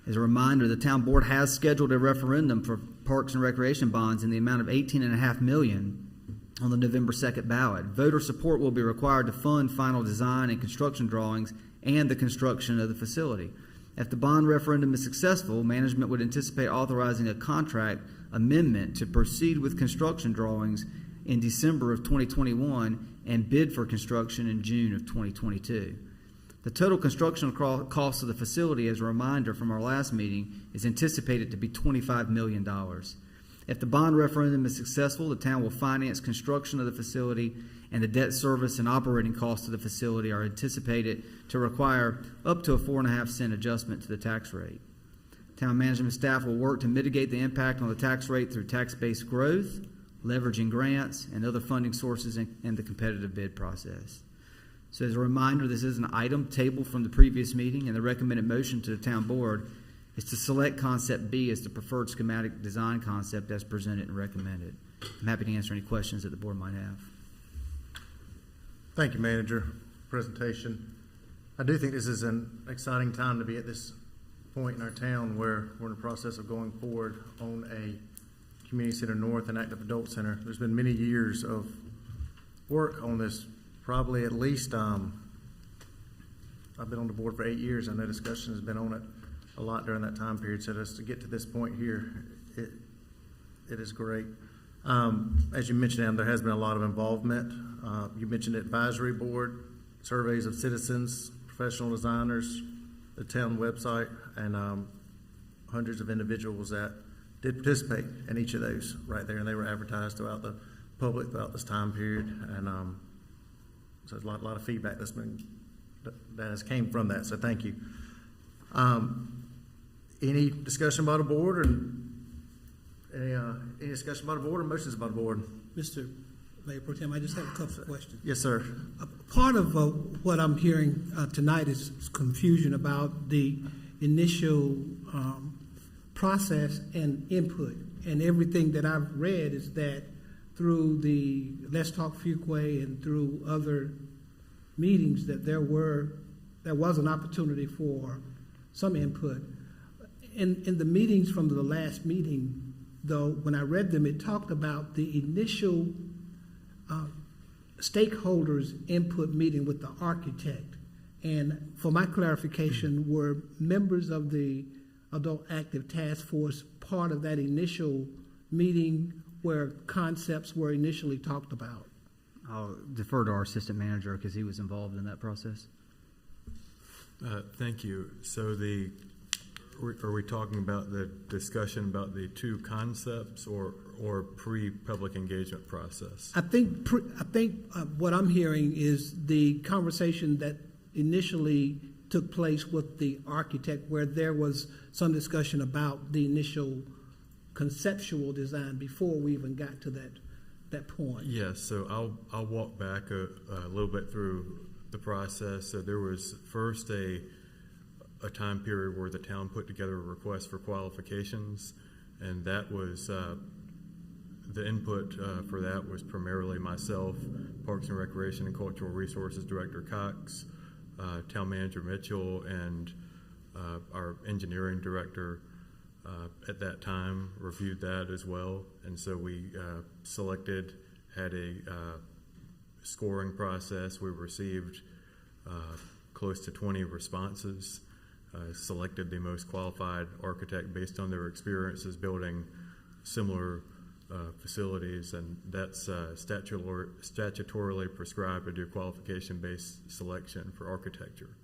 As a reminder, the town board has scheduled a referendum for parks and recreation bonds in the amount of $18.5 million on the November 2nd ballot. Voter support will be required to fund final design and construction drawings and the construction of the facility. If the bond referendum is successful, management would anticipate authorizing a contract amendment to proceed with construction drawings in December of 2021 and bid for construction in June of 2022. The total construction cost of the facility, as a reminder from our last meeting, is anticipated to be $25 million. If the bond referendum is successful, the town will finance construction of the facility, and the debt service and operating costs of the facility are anticipated to require up to a 4.5-cent adjustment to the tax rate. Town management staff will work to mitigate the impact on the tax rate through tax-based growth, leveraging grants, and other funding sources in the competitive bid process. So as a reminder, this is an item tabled from the previous meeting, and the recommended motion to the town board is to select Concept B as the preferred schematic design concept as presented and recommended. I'm happy to answer any questions that the board might have. Thank you, Manager. Presentation. I do think this is an exciting time to be at this point in our town where we're in the process of going forward on a community center north and active adult center. There's been many years of work on this, probably at least, I've been on the board for 8 years. I know discussion has been on it a lot during that time period. So just to get to this point here, it is great. As you mentioned, Adam, there has been a lot of involvement. You mentioned the advisory board, surveys of citizens, professional designers, the town website, and hundreds of individuals that did participate in each of those right there, and they were advertised throughout the public throughout this time period. And so there's a lot of feedback that has came from that. So thank you. Any discussion by the board, or any discussion by the board, or motions by the board? Mr. Mayor Pro Tem, I just have a couple of questions. Yes, sir. Part of what I'm hearing tonight is confusion about the initial process and input. And everything that I've read is that through the Let's Talk Fuquay and through other meetings that there was an opportunity for some input. In the meetings from the last meeting, though, when I read them, it talked about the initial stakeholders input meeting with the architect. And for my clarification, were members of the Adult Active Task Force part of that initial meeting where concepts were initially talked about? I'll defer to our assistant manager because he was involved in that process. Thank you. So are we talking about the discussion about the two concepts or pre-public engagement process? I think what I'm hearing is the conversation that initially took place with the architect, where there was some discussion about the initial conceptual design before we even got to that point. Yes. So I'll walk back a little bit through the process. So there was first a time period where the town put together a request for qualifications, and that was the input for that was primarily myself, Parks and Recreation and Cultural Resources Director Cox, Town Manager Mitchell, and our engineering director at that time reviewed that as well. And so we had a scoring process. We received close to 20 responses, selected the most qualified architect based on their experiences building similar facilities, and that's statutorily prescribed to do qualification-based selection for architecture.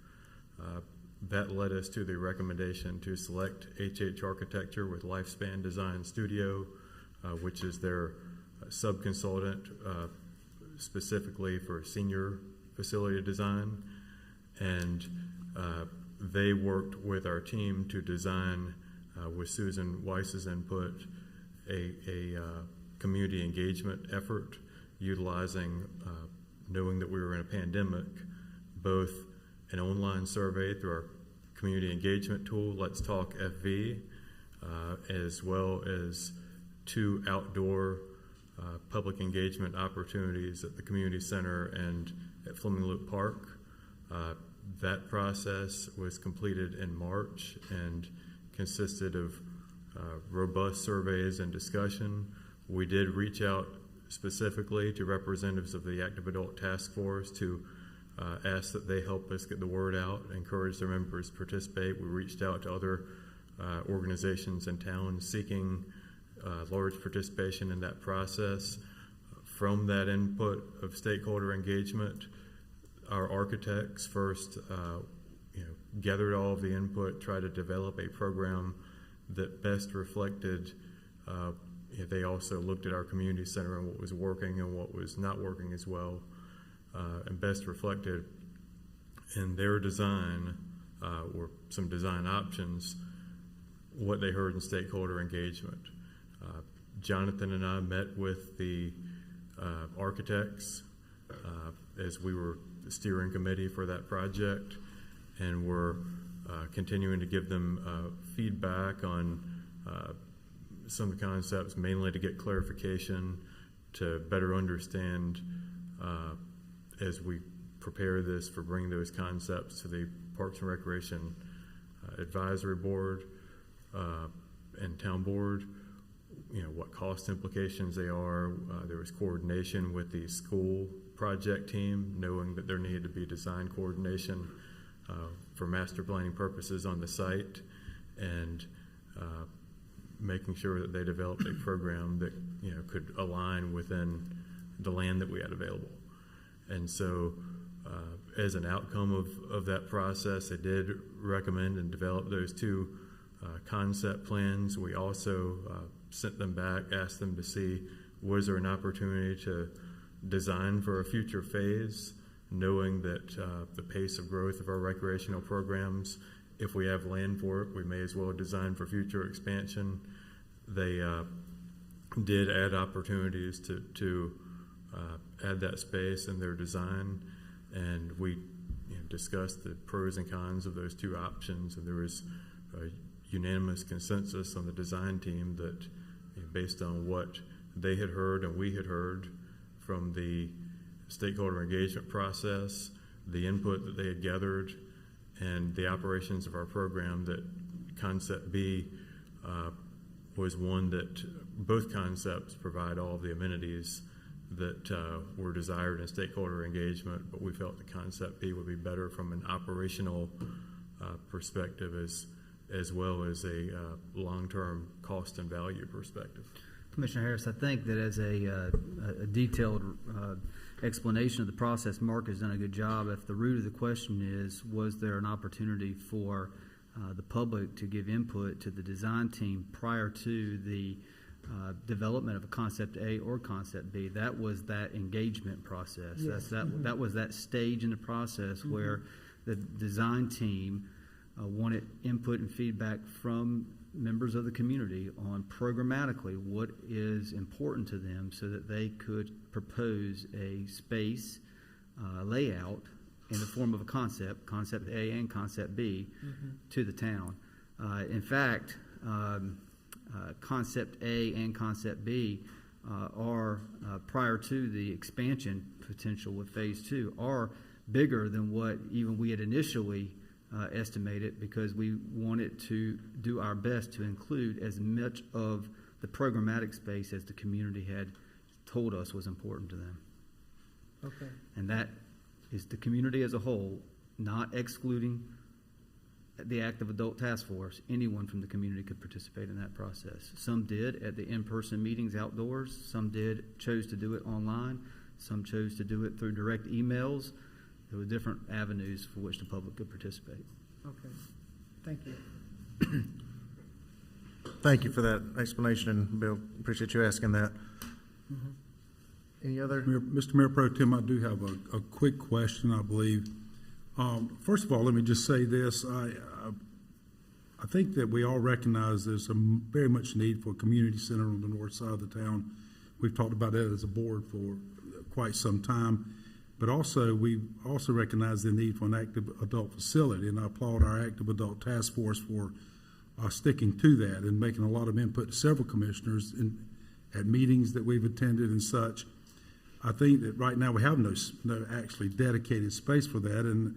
That led us to the recommendation to select HH Architecture with Lifespan Design Studio, which is their sub-consultant specifically for senior facility design. And they worked with our team to design, with Susan Weiss's input, a community engagement effort utilizing, knowing that we were in a pandemic, both an online survey through our community engagement tool, Let's Talk FV, as well as 2 outdoor public engagement opportunities at the community center and at Fleming Loop Park. That process was completed in March and consisted of robust surveys and discussion. We did reach out specifically to representatives of the Active Adult Task Force to ask that they help us get the word out, encourage their members to participate. We reached out to other organizations in town seeking large participation in that process. From that input of stakeholder engagement, our architects first gathered all of the input, tried to develop a program that best reflected. They also looked at our community center and what was working and what was not working as well, and best reflected in their design or some design options what they heard in stakeholder engagement. Jonathan and I met with the architects as we were the steering committee for that project, and we're continuing to give them feedback on some of the concepts, mainly to get clarification, to better understand as we prepare this for bringing those concepts to the Parks and Recreation Advisory Board and Town Board, what cost implications they are. There was coordination with the school project team, knowing that there needed to be design coordination for master planning purposes on the site, and making sure that they developed a program that could align within the land that we had available. And so as an outcome of that process, they did recommend and develop those 2 concept plans. We also sent them back, asked them to see, was there an opportunity to design for a future phase, knowing that the pace of growth of our recreational programs, if we have land for it, we may as well design for future expansion. They did add opportunities to add that space in their design, and we discussed the pros and cons of those 2 options, and there was a unanimous consensus on the design team that based on what they had heard and we had heard from the stakeholder engagement process, the input that they had gathered, and the operations of our program, that concept B was one that both concepts provide all of the amenities that were desired in stakeholder engagement, but we felt the concept B would be better from an operational perspective as well as a long-term cost and value perspective. Commissioner Harris, I think that as a detailed explanation of the process, Mark has done a good job. If the root of the question is, was there an opportunity for the public to give input to the design team prior to the development of a concept A or concept B, that was that engagement process. Yes. That was that stage in the process where the design team wanted input and feedback from members of the community on programmatically what is important to them, so that they could propose a space layout in the form of a concept A and concept B, to the town. In fact, concept A and concept B are prior to the expansion potential with phase 2 are bigger than what even we had initially estimated, because we wanted to do our best to include as much of the programmatic space as the community had told us was important to them. Okay. And that is the community as a whole, not excluding the Active Adult Task Force. Anyone from the community could participate in that process. Some did at the in-person meetings outdoors. Some chose to do it online. Some chose to do it through direct emails. There were different avenues for which the public could participate. Okay. Thank you. Thank you for that explanation, and Bill, appreciate you asking that. Any other? Mr. Mayor Pro Tem, I do have a quick question, I believe. First of all, let me just say this. I think that we all recognize there's very much need for a community center on the north side of the town. We've talked about that as a board for quite some time. But also, we also recognize the need for an active adult facility, and I applaud our active adult task force for sticking to that and making a lot of input to several commissioners at meetings that we've attended and such. I think that right now we have no actually dedicated space for that, and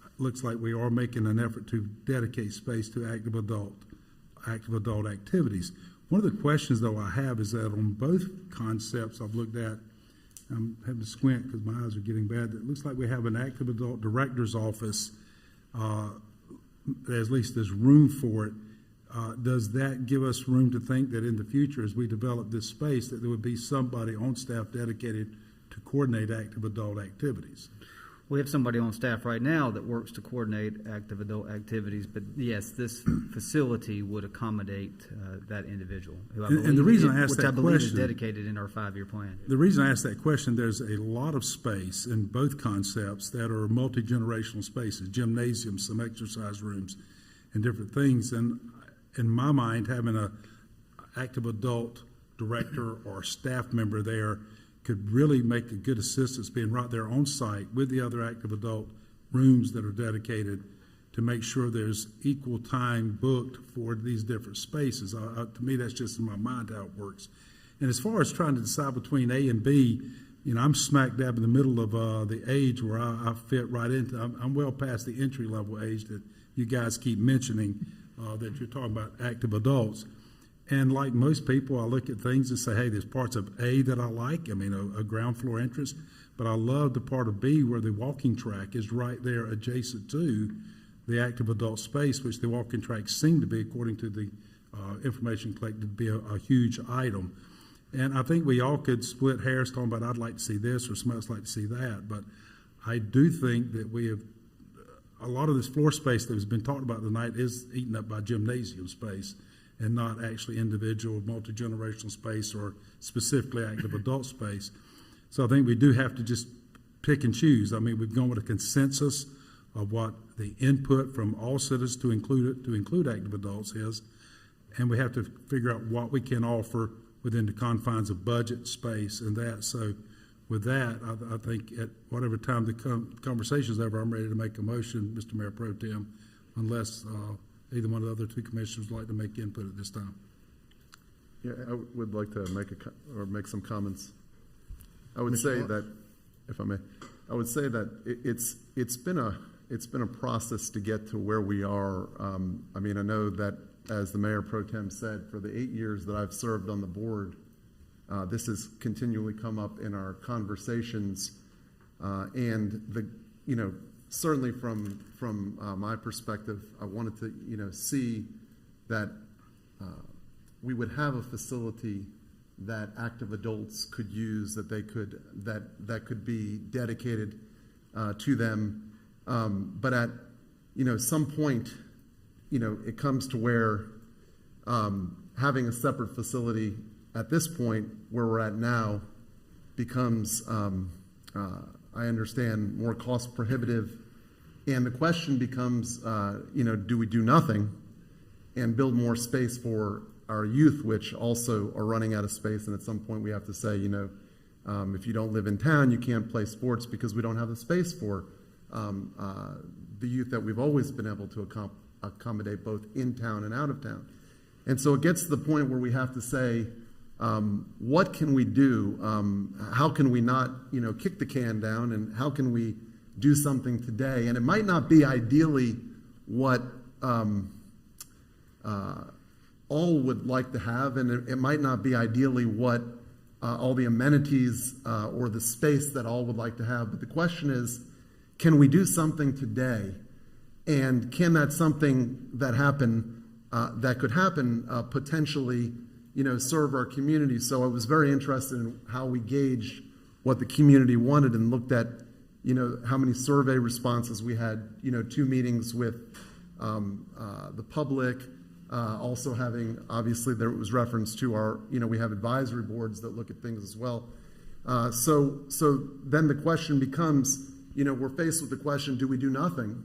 it looks like we are making an effort to dedicate space to active adult activities. One of the questions, though, I have is that on both concepts I've looked at, I'm having to squint because my eyes are getting bad. It looks like we have an active adult director's office. At least there's room for it. Does that give us room to think that in the future, as we develop this space, that there would be somebody on staff dedicated to coordinate active adult activities? We have somebody on staff right now that works to coordinate active adult activities, but yes, this facility would accommodate that individual. Who And the reason I asked that which I believe is question, dedicated in our 5-year plan. The reason I asked that question, there's a lot of space in both concepts that are multi-generational spaces, gymnasiums, some exercise rooms, and different things. And in my mind, having an active adult director or staff member there could really make a good assistance, being right there on site with the other active adult rooms that are dedicated to make sure there's equal time booked for these different spaces. To me, that's just in my mind how it works. And as far as trying to decide between A and B, I'm smack dab in the middle of the age where I fit right into. I'm well past the entry level age that you guys keep mentioning, that you're talking about active adults. And like most people, I look at things and say, hey, there's parts of A that I like. A ground floor entrance. But I love the part of B where the walking track is right there adjacent to the active adult space, which the walking tracks seem to be, according to the information collected, to be a huge item. And I think we all could split hairs talking about I'd like to see this or somebody else like to see that. But I do think that we have a lot of this floor space that has been talked about tonight is eaten up by gymnasium space and not actually individual multi-generational space or specifically active adult space. So I think we do have to just pick and choose. We've gone with a consensus of what the input from all citizens to include active adults is, and we have to figure out what we can offer within the confines of budget, space, and that. So with that, I think at whatever time the conversation's over, I'm ready to make a motion, Mr. Mayor Pro Tem, unless either one of the other two commissioners would like to make input at this time. Yeah, I would like to make some comments. I would say that, if I may, I would say that it's been a process to get to where we are. I know that, as the Mayor Pro Tem said, for the 8 years that I've served on the board, this has continually come up in our conversations, and certainly from my perspective, I wanted to see that we would have a facility that active adults could use, that could be dedicated to them. But at some point, it comes to where having a separate facility at this point where we're at now becomes, I understand, more cost prohibitive. And the question becomes, do we do nothing and build more space for our youth, which also are running out of space? And at some point we have to say, if you don't live in town, you can't play sports because we don't have the space for the youth that we've always been able to accommodate both in town and out of town. And so it gets to the point where we have to say, what can we do? How can we not, kick the can down, and how can we do something today? And it might not be ideally what all would like to have, and it might not be ideally what all the amenities or the space that all would like to have. But the question is, can we do something today? And can that something that could happen potentially, serve our community? So I was very interested in how we gauged what the community wanted and looked at, how many survey responses we had, 2 meetings with the public, also having, obviously there was reference to our, we have advisory boards that look at things as well. So then the question becomes, we're faced with the question, do we do nothing?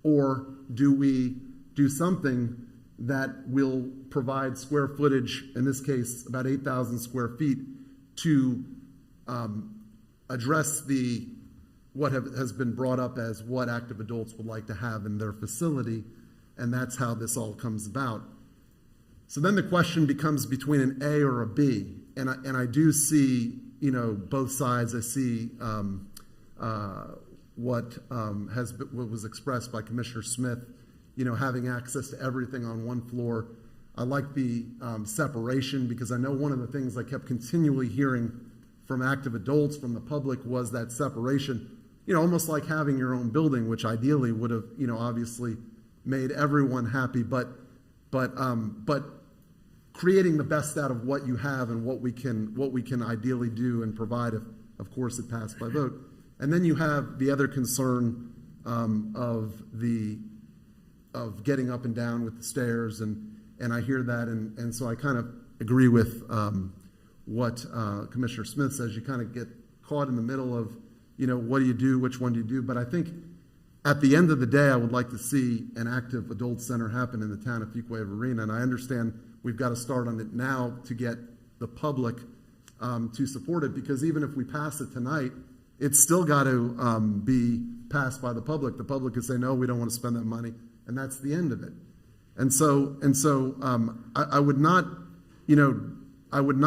Or do we do something that will provide square footage, in this case about 8,000 square feet, to address what has been brought up as what active adults would like to have in their facility, and that's how this all comes about. So then the question becomes between an A or a B, and I do see both sides. I see what was expressed by Commissioner Smith, having access to everything on one floor. I like the separation, because I know one of the things I kept continually hearing from active adults, from the public, was that separation, almost like having your own building, which ideally would have, obviously made everyone happy, but creating the best out of what you have and what we can ideally do and provide if, of course, it passed by vote. And then you have the other concern of getting up and down with the stairs, and I hear that, and so I kind of agree with what Commissioner Smith says. You kind of get caught in the middle of, what do you do, which one do you do? But I think at the end of the day, I would like to see an active adult center happen in the town of Fuquay-Varina, and I understand we've got to start on it now to get the public to support it, because even if we pass it tonight, it's still got to be passed by the public. The public could say, no, we don't want to spend that money, and that's the end of it. And so I would not, I would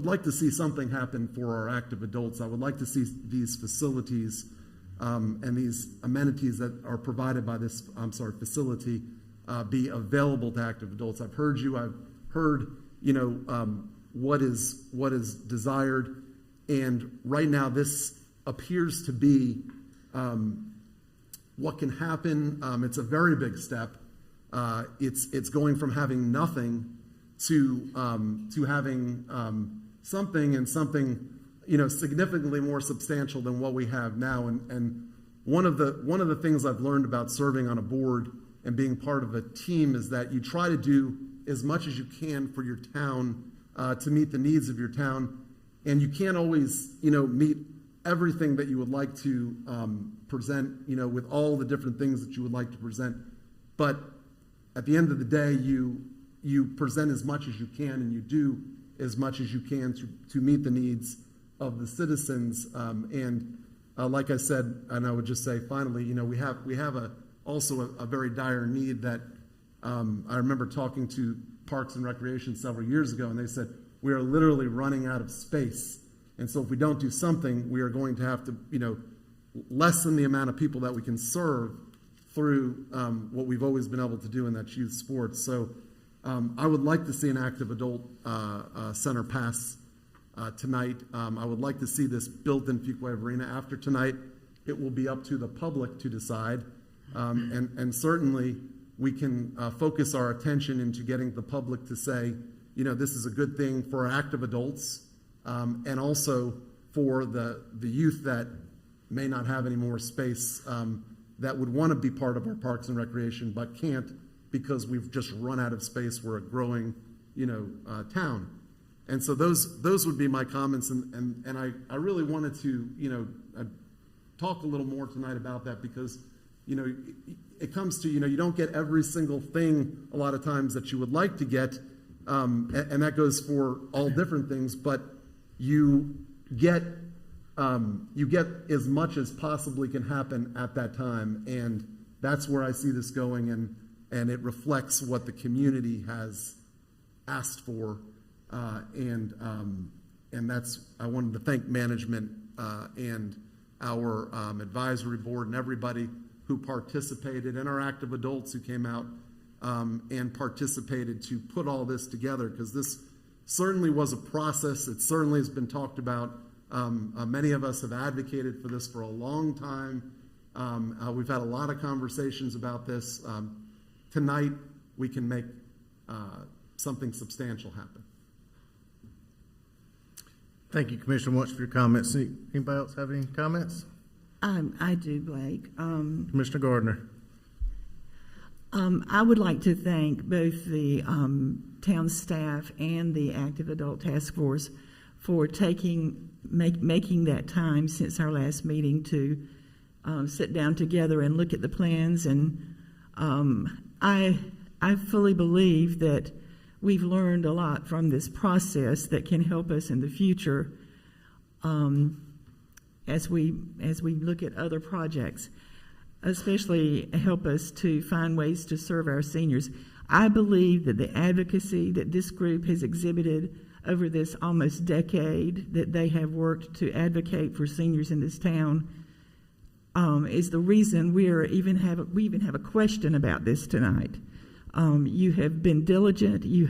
like to see something happen for our active adults. I would like to see these facilities and these amenities that are provided by this, facility be available to active adults. I've heard you. I've heard, what is desired. And right now, this appears to be what can happen. It's a very big step. It's going from having nothing to having something, and something significantly more substantial than what we have now. And one of the things I've learned about serving on a board and being part of a team is that you try to do as much as you can for your town to meet the needs of your town. And you can't always, meet everything that you would like to present, with all the different things that you would like to present. But at the end of the day, you present as much as you can, and you do as much as you can to meet the needs of the citizens. Like I said, and I would just say finally, we have also a very dire need that I remember talking to Parks and Recreation several years ago, and they said, we are literally running out of space. And so if we don't do something, we are going to have to, lessen the amount of people that we can serve through what we've always been able to do, and that's youth sports. So I would like to see an active adult center pass tonight. I would like to see this built in Fuquay-Varina. After tonight, it will be up to the public to decide. And certainly we can focus our attention into getting the public to say, this is a good thing for active adults, and also for the youth that may not have any more space, that would want to be part of our Parks and Recreation but can't because we've just run out of space. We're a growing, town. And so those would be my comments, and I really wanted to, talk a little more tonight about that, because, it comes to, you don't get every single thing a lot of times that you would like to get. And that goes for all different things, but you get as much as possibly can happen at that time, and that's where I see this going, and it reflects what the community has asked for, and that's, I wanted to thank management and our advisory board and everybody who participated, and our active adults who came out and participated to put all this together, because certainly was a process. It certainly has been talked about. Many of us have advocated for this for a long time. We've had a lot of conversations about this. Tonight, we can make something substantial happen. Thank you, Commissioner Watts, for your comments. Anybody else have any comments? I do, Blake. Commissioner Gardner. I would like to thank both the town staff and the Active Adult Task Force for making that time since our last meeting to sit down together and look at the plans. And I fully believe that we've learned a lot from this process that can help us in the future as we look at other projects, especially help us to find ways to serve our seniors. I believe that the advocacy that this group has exhibited over this almost decade that they have worked to advocate for seniors in this town is the reason we even have a question about this tonight. You have been diligent. You've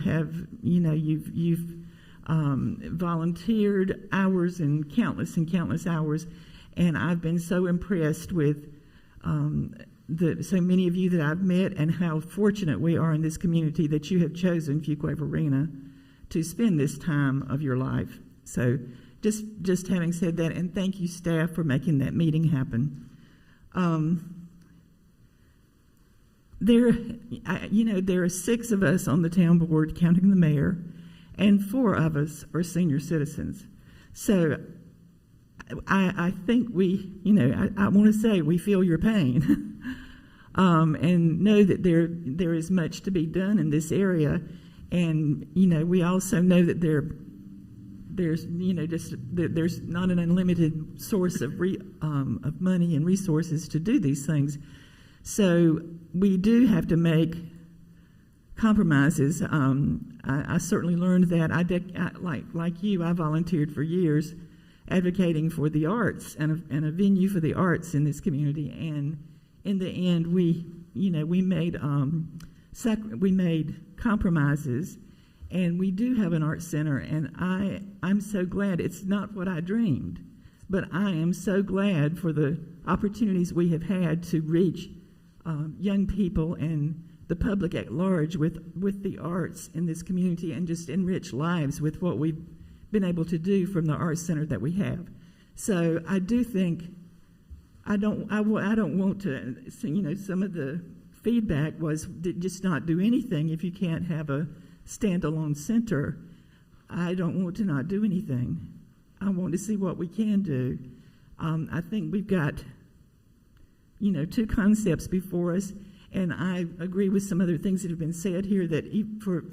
volunteered hours and countless hours, and I've been so impressed with so many of you that I've met and how fortunate we are in this community that you have chosen Fuquay-Varina to spend this time of your life. So just having said that, and thank you, staff, for making that meeting happen. There are 6 of us on the town board, counting the mayor, and 4 of us are senior citizens. So I think I want to say we feel your pain and know that there is much to be done in this area. And, we also know that there's not an unlimited source of money and resources to do these things. So we do have to make compromises. I certainly learned that. Like you, I volunteered for years advocating for the arts and a venue for the arts in this community. And in the end, we made compromises, and we do have an art center. And I'm so glad. It's not what I dreamed, but I am so glad for the opportunities we have had to reach young people and the public at large with the arts in this community, and just enrich lives with what we've been able to do from the arts center that we have. So I do think I don't want to. Some of the feedback was just not do anything if you can't have a standalone center. I don't want to not do anything. I want to see what we can do. I think we've got 2 concepts before us, and I agree with some other things that have been said here that for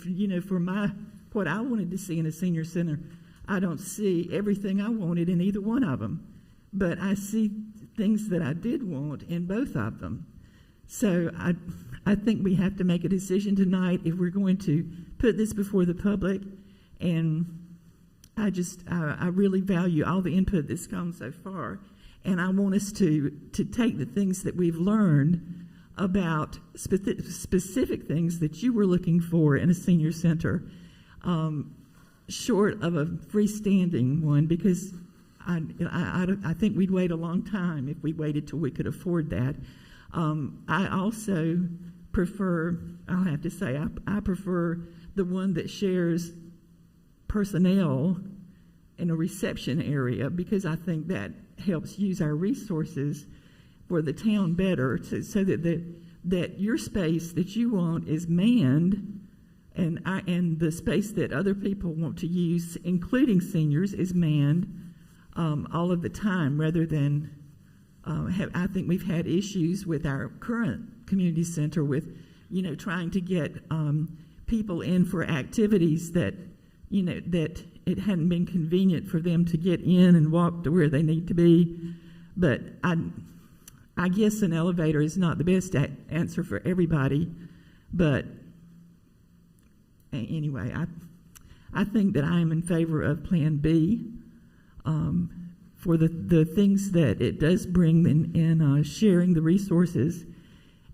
what I wanted to see in a senior center, I don't see everything I wanted in either one of them, but I see things that I did want in both of them. So I think we have to make a decision tonight if we're going to put this before the public, and I really value all the input that's come so far. And I want us to take the things that we've learned about specific things that you were looking for in a senior center, short of a freestanding one, because I think we'd wait a long time if we waited till we could afford that. I also prefer, I'll have to say, I prefer the one that shares personnel in a reception area, because I think that helps use our resources for the town better, so that your space that you want is manned, and the space that other people want to use, including seniors, is manned all of the time, rather than I think we've had issues with our current community center with trying to get people in for activities that that it hadn't been convenient for them to get in and walk to where they need to be. But I guess an elevator is not the best answer for everybody. But anyway, I think that I am in favor of Plan B for the things that it does bring in sharing the resources.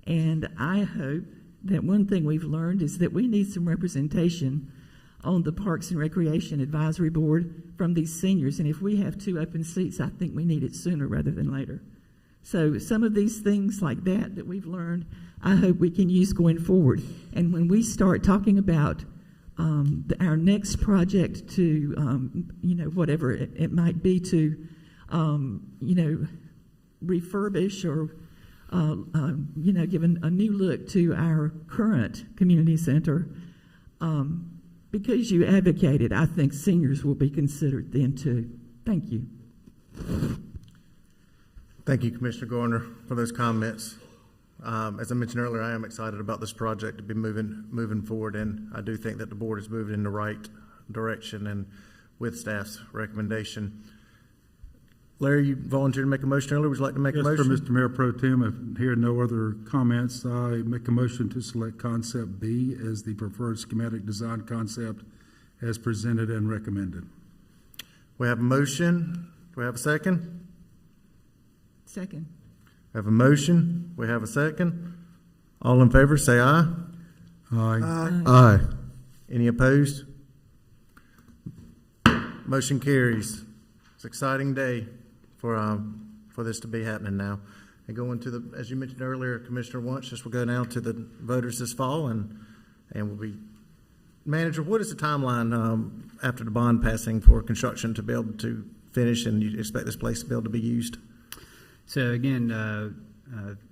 And I hope that one thing we've learned is that we need some representation on the Parks and Recreation Advisory Board from these seniors. And if we have 2 open seats, I think we need it sooner rather than later. So some of these things like that we've learned, I hope we can use going forward. And when we start talking about our next project to, whatever it might be to, refurbish or, give a new look to our current community center, because you advocated, I think seniors will be considered then too. Thank you. Thank you, Commissioner Garner, for those comments. As I mentioned earlier, I am excited about this project to be moving forward, and I do think that the board is moving in the right direction and with staff's recommendation. Larry, you volunteered to make a motion earlier. Would you like to make a motion? Yes, Mr. Mayor Pro Tem, if here no other comments, I make a motion to select concept B as the preferred schematic design concept as presented and recommended. We have a motion. Do we have a second? Second. We have a motion. We have a second. All in favor, say aye. Aye. Aye. Aye. Any opposed? Motion carries. It's an exciting day for this to be happening now. And going to the, as you mentioned earlier, Commissioner Wunsch, this will go now to the voters this fall, and will be. Manager, what is the timeline after the bond passing for construction to be able to finish, and you expect this place to be able to be used? So again,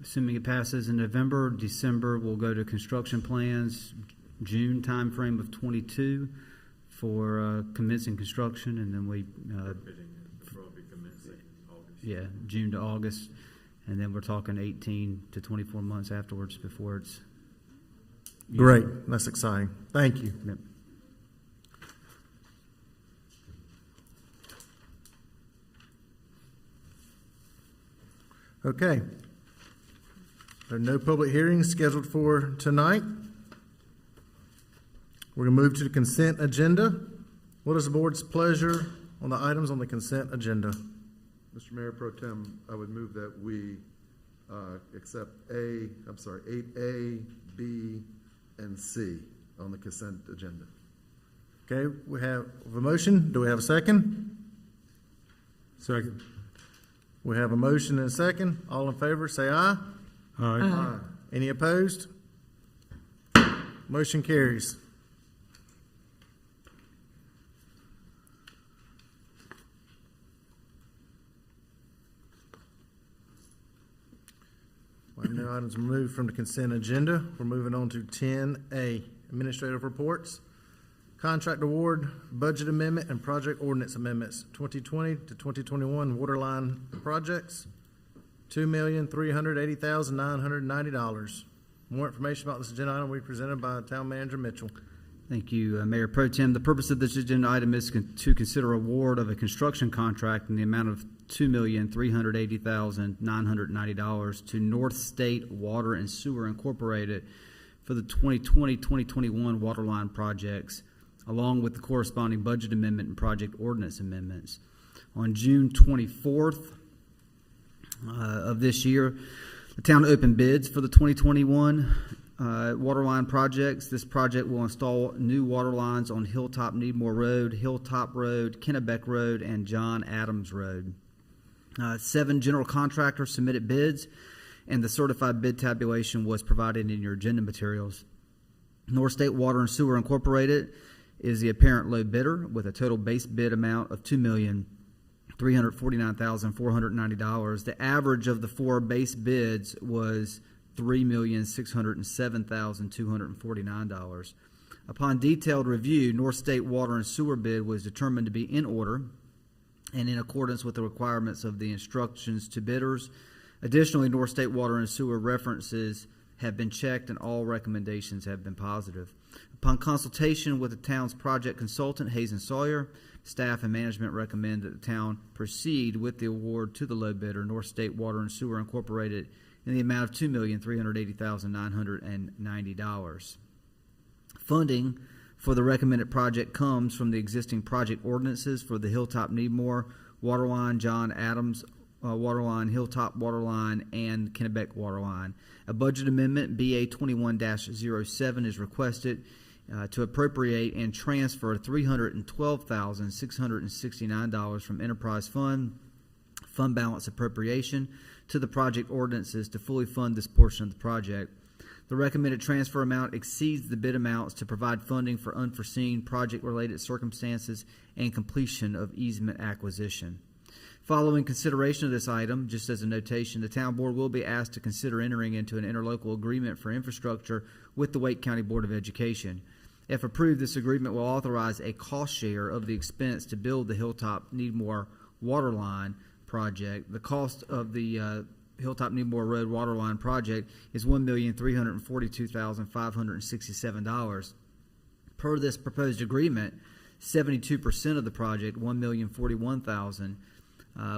assuming it passes in November, December, we'll go to construction plans, June timeframe of 22 for commencing construction, and then we June to August, and then we're talking 18 to 24 months afterwards before it's used. Great. That's exciting. Thank you. Yep. Okay. There are no public hearings scheduled for tonight. We're going to move to the consent agenda. What is the board's pleasure on the items on the consent agenda? Mr. Mayor Pro Tem, I would move that we accept 8A, B, and C on the consent agenda. Okay, we have a motion. Do we have a second? Second. We have a motion and a second. All in favor, say aye. Aye. Aye. Any opposed? Motion carries. No items removed from the consent agenda. We're moving on to 10A, Administrative Reports. Contract award, budget amendment, and project ordinance amendments, 2020 to 2021 waterline projects, $2,380,990. More information about this agenda item will be presented by Town Manager Mitchell. Thank you, Mayor Pro Tem. The purpose of this agenda item is to consider award of a construction contract in the amount of $2,380,990 to North State Water and Sewer Incorporated for the 2020-2021 waterline projects, along with the corresponding budget amendment and project ordinance amendments. On June 24th of this year, the town opened bids for the 2021 waterline projects. This project will install new water lines on Hilltop Needmore Road, Hilltop Road, Kennebec Road, and John Adams Road. 7 general contractors submitted bids, and the certified bid tabulation was provided in your agenda materials. North State Water and Sewer Incorporated is the apparent low bidder with a total base bid amount of $2,349,490. The average of the 4 base bids was $3,607,249. Upon detailed review, North State Water and Sewer bid was determined to be in order and in accordance with the requirements of the instructions to bidders. Additionally, North State Water and Sewer references have been checked and all recommendations have been positive. Upon consultation with the town's project consultant, Hayes & Sawyer, staff and management recommend that the town proceed with the award to the low bidder, North State Water and Sewer Incorporated, in the amount of $2,380,990. Funding for the recommended project comes from the existing project ordinances for the Hilltop Needmore Waterline, John Adams Waterline, Hilltop Waterline, and Kennebec Waterline. A budget amendment, BA 21-07, is requested to appropriate and transfer $312,669 from enterprise fund balance appropriation to the project ordinances to fully fund this portion of the project. The recommended transfer amount exceeds the bid amounts to provide funding for unforeseen project-related circumstances and completion of easement acquisition. Following consideration of this item, just as a notation, the Town Board will be asked to consider entering into an interlocal agreement for infrastructure with the Wake County Board of Education. If approved, this agreement will authorize a cost share of the expense to build the Hilltop Needmore water line project. The cost of the Hilltop Needmore Road water line project is $1,342,567. Per this proposed agreement, 72% of the project, $1,041,000,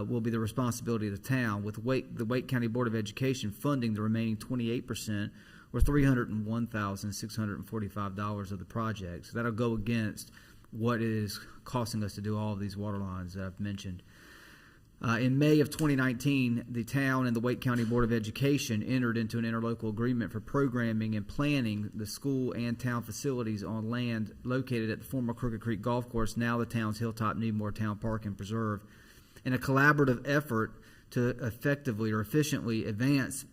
will be the responsibility of the town, with the Wake County Board of Education funding the remaining 28%, or $301,645 of the project. So that'll go against what it is costing us to do all of these water lines that I've mentioned. In May of 2019, the town and the Wake County Board of Education entered into an interlocal agreement for programming and planning the school and town facilities on land located at the former Crooked Creek Golf Course, now the town's Hilltop Needmore Town Park and Preserve. In a collaborative effort to effectively or efficiently advance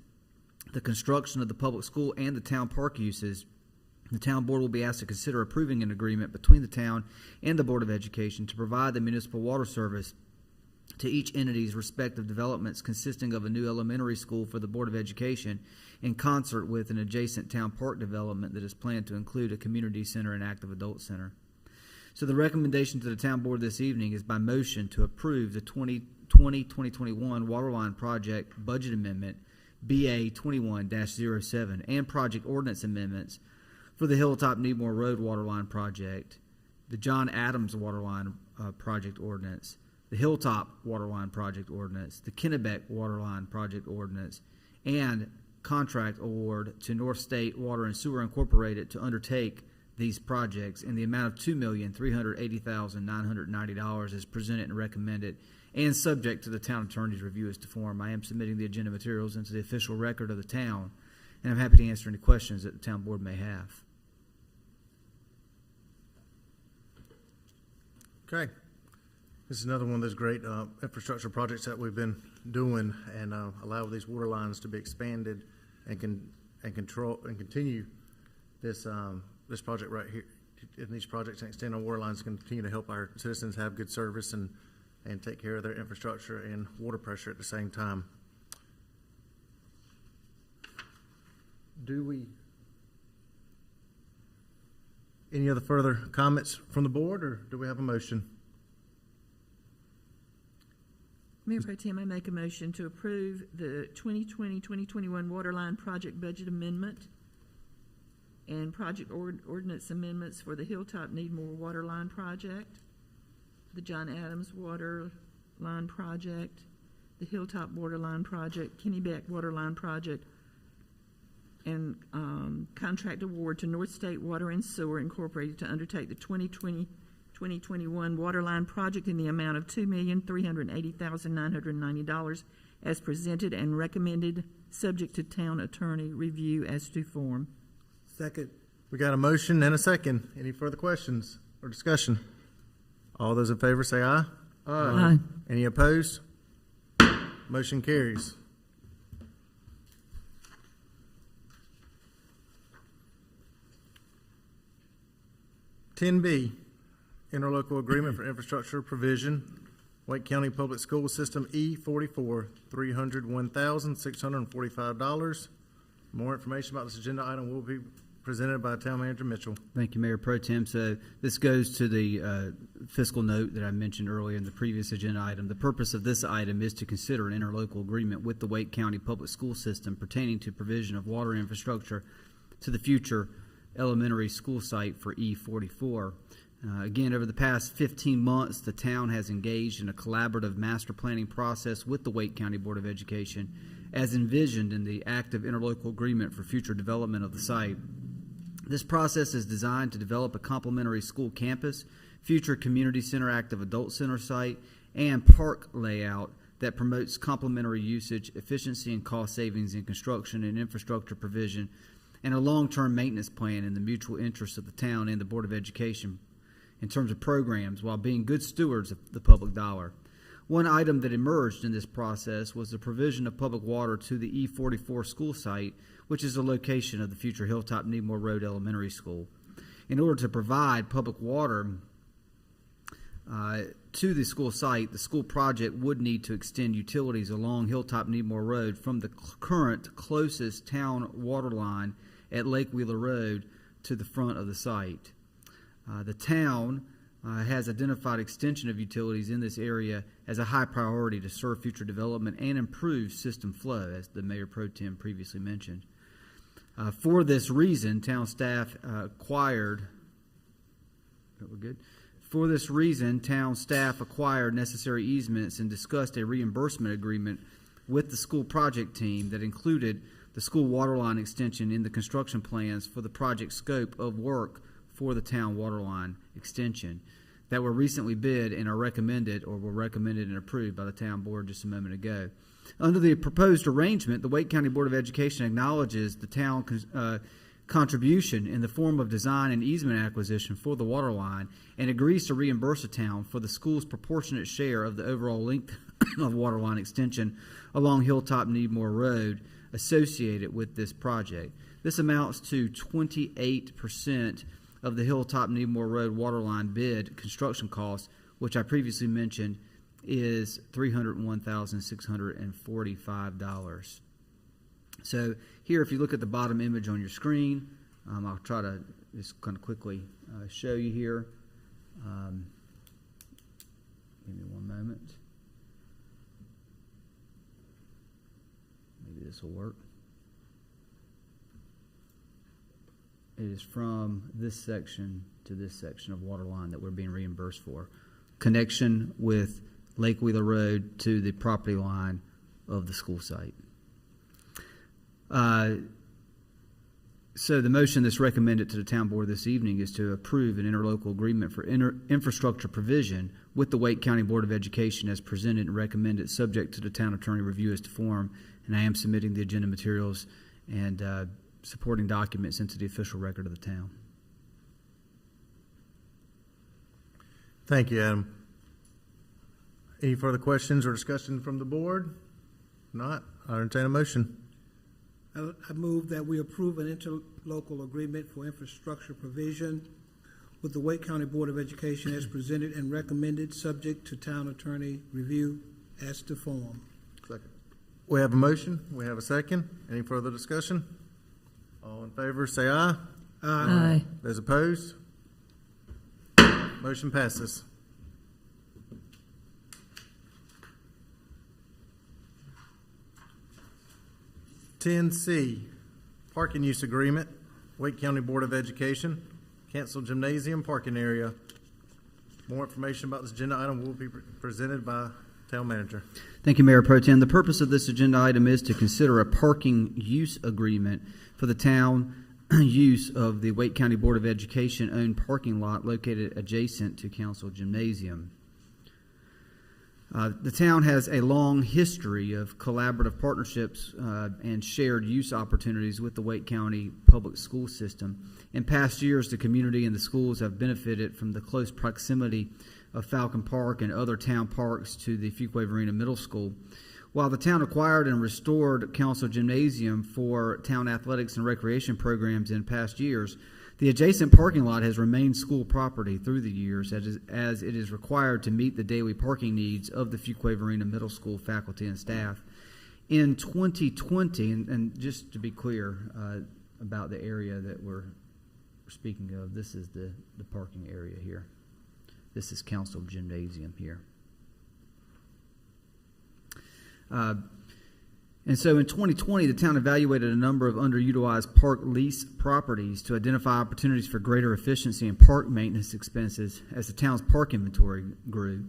the construction of the public school and the town park uses, the town board will be asked to consider approving an agreement between the town and the Board of Education to provide the municipal water service to each entity's respective developments, consisting of a new elementary school for the Board of Education in concert with an adjacent town park development that is planned to include a community center and active adult center. So the recommendation to the town board this evening is by motion to approve the 2020-2021 waterline project budget amendment BA 21-07 and project ordinance amendments for the Hilltop Needmore Road waterline project, the John Adams waterline project ordinance, the Hilltop waterline project ordinance, the Kennebec waterline project ordinance, and contract award to North State Water and Sewer Incorporated to undertake these projects in the amount of $2,380,990 as presented and recommended, and subject to the town attorney's review as to form. I am submitting the agenda materials into the official record of the town, and I'm happy to answer any questions that the town board may have. Okay. This is another one of those great infrastructure projects that we've been doing, and allow these water lines to be expanded and continue this this project right here. And these projects and extend on water lines can continue to help our citizens have good service and take care of their infrastructure and water pressure at the same time. Any other further comments from the board, or do we have a motion? Mayor Pro Tem, I make a motion to approve the 2020-2021 waterline project budget amendment and project ordinance amendments for the Hilltop Needmore waterline project, the John Adams waterline project, the Hilltop waterline project, Kennebec waterline project, and contract award to North State Water and Sewer Incorporated to undertake the 2020-2021 waterline project in the amount of $2,380,990 as presented and recommended, subject to town attorney review as to form. Second. We got a motion and a second. Any further questions or discussion? All those in favor say aye. Aye. Any opposed? Motion carries. (10B) Interlocal Agreement for Infrastructure Provision, Wake County Public School System E44, $301,645. More information about this agenda item will be presented by Town Manager Mitchell. Thank you, Mayor Pro Tem. So this goes to the fiscal note that I mentioned earlier in the previous agenda item. The purpose of this item is to consider an interlocal agreement with the Wake County Public School System pertaining to provision of water infrastructure to the future elementary school site for E44. Again, over the past 15 months, the town has engaged in a collaborative master planning process with the Wake County Board of Education as envisioned in the active interlocal agreement for future development of the site. This process is designed to develop a complementary school campus, future community center, active adult center site, and park layout that promotes complementary usage, efficiency, and cost savings in construction and infrastructure provision, and a long-term maintenance plan in the mutual interest of the town and the Board of Education in terms of programs while being good stewards of the public dollar. One item that emerged in this process was the provision of public water to the E44 school site, which is the location of the future Hilltop Needmore Road Elementary School. In order to provide public water to the school site, the school project would need to extend utilities along Hilltop Needmore Road from the current closest town water line at Lake Wheeler Road to the front of the site. The town has identified extension of utilities in this area as a high priority to serve future development and improve system flow, as the Mayor Pro Tem previously mentioned. For this reason, town staff acquired necessary easements and discussed a reimbursement agreement with the school project team that included the school water line extension in the construction plans for the project scope of work for the town water line extension that were recently bid and were recommended and approved by the town board just a moment ago. Under the proposed arrangement, the Wake County Board of Education acknowledges the town contribution in the form of design and easement acquisition for the water line and agrees to reimburse the town for the school's proportionate share of the overall length of water line extension along Hilltop Needmore Road associated with this project. This amounts to 28% of the Hilltop Needmore Road water line bid construction cost, which I previously mentioned is $301,645. So here, if you look at the bottom image on your screen, I'll try to just kind of quickly show you here. Give me one moment. Maybe this will work. It is from this section to this section of water line that we're being reimbursed for. Connection with Lake Wheeler Road to the property line of the school site. So the motion that's recommended to the town board this evening is to approve an interlocal agreement for infrastructure provision with the Wake County Board of Education as presented and recommended, subject to the town attorney review as to form. And I am submitting the agenda materials and supporting documents into the official record of the town. Thank you, Adam. Any further questions or discussion from the board? If not, I entertain a motion. I move that we approve an interlocal agreement for infrastructure provision with the Wake County Board of Education as presented and recommended, subject to town attorney review as to form. Second. We have a motion. We have a second. Any further discussion? All in favor, say aye. Aye. Those opposed? Motion passes. C, parking use agreement, Wake County Board of Education, cancel gymnasium parking area. More information about this agenda item will be presented by town manager. Thank you, Mayor Pro Tem. The purpose of this agenda item is to consider a parking use agreement for the town use of the Wake County Board of Education owned parking lot located adjacent to Council Gymnasium. The town has a long history of collaborative partnerships and shared use opportunities with the Wake County public school system. In past years, the community and the schools have benefited from the close proximity of Falcon Park and other town parks to the Fuquay-Varina Middle School. While the town acquired and restored Council Gymnasium for town athletics and recreation programs in past years, the adjacent parking lot has remained school property through the years as it is required to meet the daily parking needs of the Fuquay-Varina Middle School faculty and staff. In 2020, and just to be clear about the area that we're speaking of, this is the parking area here. This is Council Gymnasium here. And so in 2020, the town evaluated a number of underutilized park lease properties to identify opportunities for greater efficiency and park maintenance expenses as the town's park inventory grew.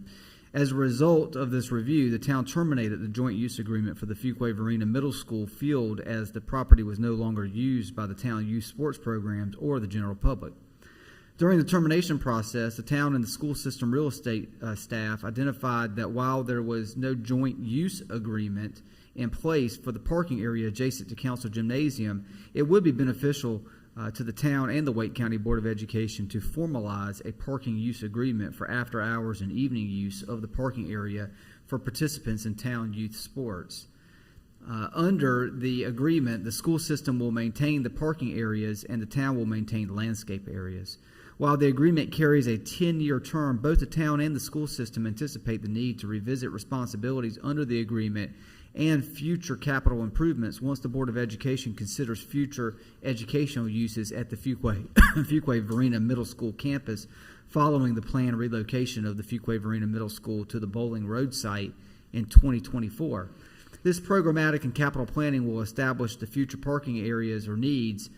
As a result of this review, the town terminated the joint use agreement for the Fuquay-Varina Middle School field as the property was no longer used by the town youth sports programs or the general public. During the termination process, the town and the school system real estate staff identified that while there was no joint use agreement in place for the parking area adjacent to Council Gymnasium, it would be beneficial to the town and the Wake County Board of Education to formalize a parking use agreement for after hours and evening use of the parking area for participants in town youth sports. Under the agreement, the school system will maintain the parking areas and the town will maintain the landscape areas. While the agreement carries a 10-year term, both the town and the school system anticipate the need to revisit responsibilities under the agreement and future capital improvements once the Board of Education considers future educational uses at the Fuquay-Varina Middle School campus following the planned relocation of the Fuquay-Varina Middle School to the Bowling Road site in 2024. This programmatic and capital planning will establish the future parking areas or needs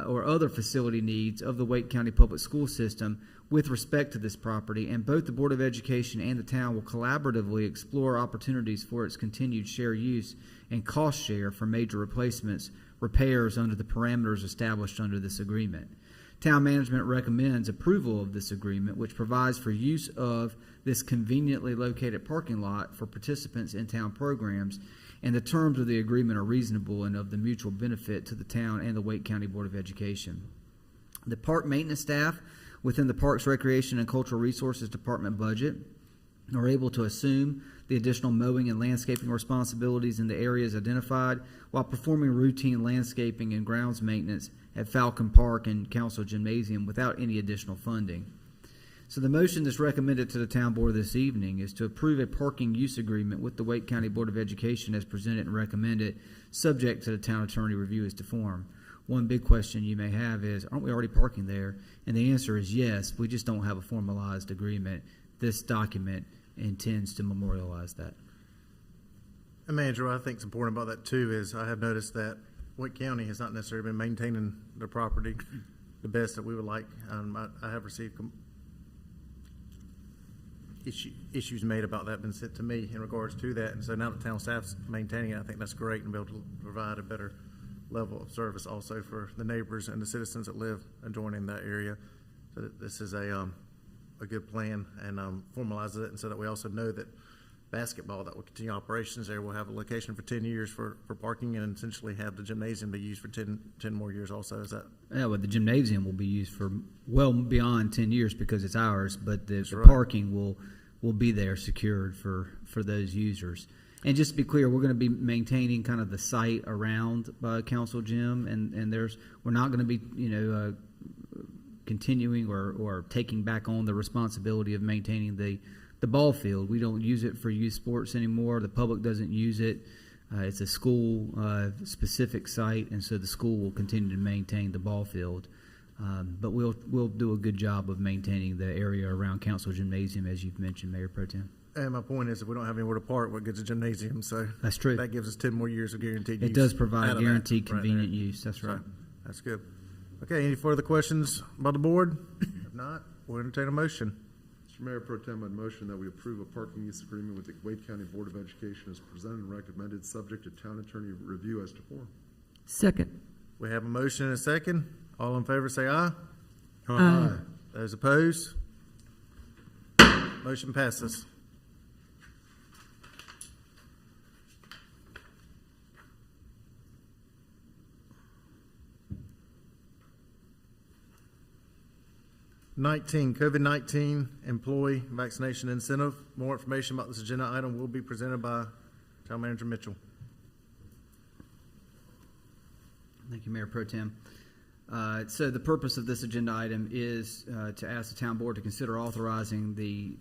or other facility needs of the Wake County Public School System with respect to this property, and both the Board of Education and the town will collaboratively explore opportunities for its continued share use and cost share for major replacements, repairs under the parameters established under this agreement. Town management recommends approval of this agreement, which provides for use of this conveniently located parking lot for participants in town programs, and the terms of the agreement are reasonable and of the mutual benefit to the town and the Wake County Board of Education. The park maintenance staff within the Parks, Recreation, and Cultural Resources Department budget are able to assume the additional mowing and landscaping responsibilities in the areas identified while performing routine landscaping and grounds maintenance at Falcon Park and Council Gymnasium without any additional funding. So the motion that's recommended to the town board this evening is to approve a parking use agreement with the Wake County Board of Education as presented and recommended, subject to the town attorney review as to form. One big question you may have is, aren't we already parking there? And the answer is yes, we just don't have a formalized agreement. This document intends to memorialize that. And Manager, what I think is important about that too is I have noticed that Wake County has not necessarily been maintaining their property the best that we would like. I have received issues made about that been sent to me in regards to that, and so now that town staff's maintaining it, I think that's great and be able to provide a better level of service also for the neighbors and the citizens that live adjoining that area. So that this is a good plan and formalizes it, and so that we also know that basketball that will continue operations there will have a location for 10 years for parking and essentially have the gymnasium be used for 10 more years also. Is that? Yeah, well, the gymnasium will be used for well beyond 10 years because it's ours, but the right. Parking will be there secured for those users. And just to be clear, we're going to be maintaining kind of the site around Council Gym, and we're not going to be continuing or taking back on the responsibility of maintaining the ball field. We don't use it for youth sports anymore. The public doesn't use it. It's a school specific site, and so the school will continue to maintain the ball field. But we'll do a good job of maintaining the area around Council Gymnasium, as you've mentioned, Mayor Pro Tem. And my point is, if we don't have anywhere to park, what gets a gymnasium? So that's true. That gives us 10 more years of guaranteed use. It does provide guaranteed right convenient use. That's right. So, that's good. Okay, any further questions by the board? If not, we'll entertain a motion. Mr. Mayor Pro Tem, I'd motion that we approve a parking use agreement with the Wake County Board of Education as presented and recommended, subject to town attorney review as to form. Second. We have a motion and a second. All in favor say aye. Aye. Those opposed? Motion passes. COVID-19 employee vaccination incentive. More information about this agenda item will be presented by Town Manager Mitchell. Thank you, Mayor Pro Tem. So the purpose of this agenda item is to ask the town board to consider authorizing the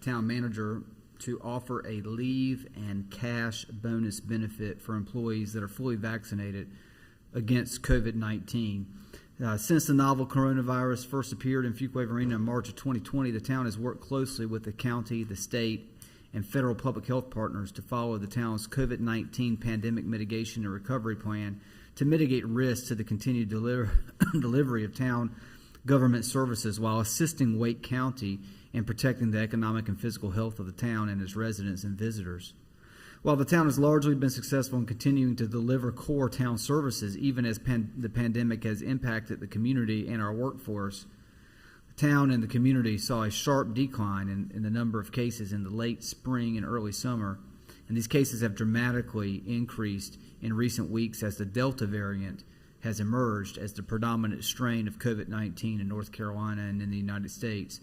town manager to offer a leave and cash bonus benefit for employees that are fully vaccinated against COVID-19. Since the novel coronavirus first appeared in Fuquay-Varina in March of 2020, the town has worked closely with the county, the state, and federal public health partners to follow the town's COVID-19 pandemic mitigation and recovery plan to mitigate risks to the continued delivery of town government services while assisting Wake County in protecting the economic and physical health of the town and its residents and visitors. While the town has largely been successful in continuing to deliver core town services, even as the pandemic has impacted the community and our workforce, town and the community saw a sharp decline in the number of cases in the late spring and early summer, and these cases have dramatically increased in recent weeks as the Delta variant has emerged as the predominant strain of COVID-19 in North Carolina and in the United States.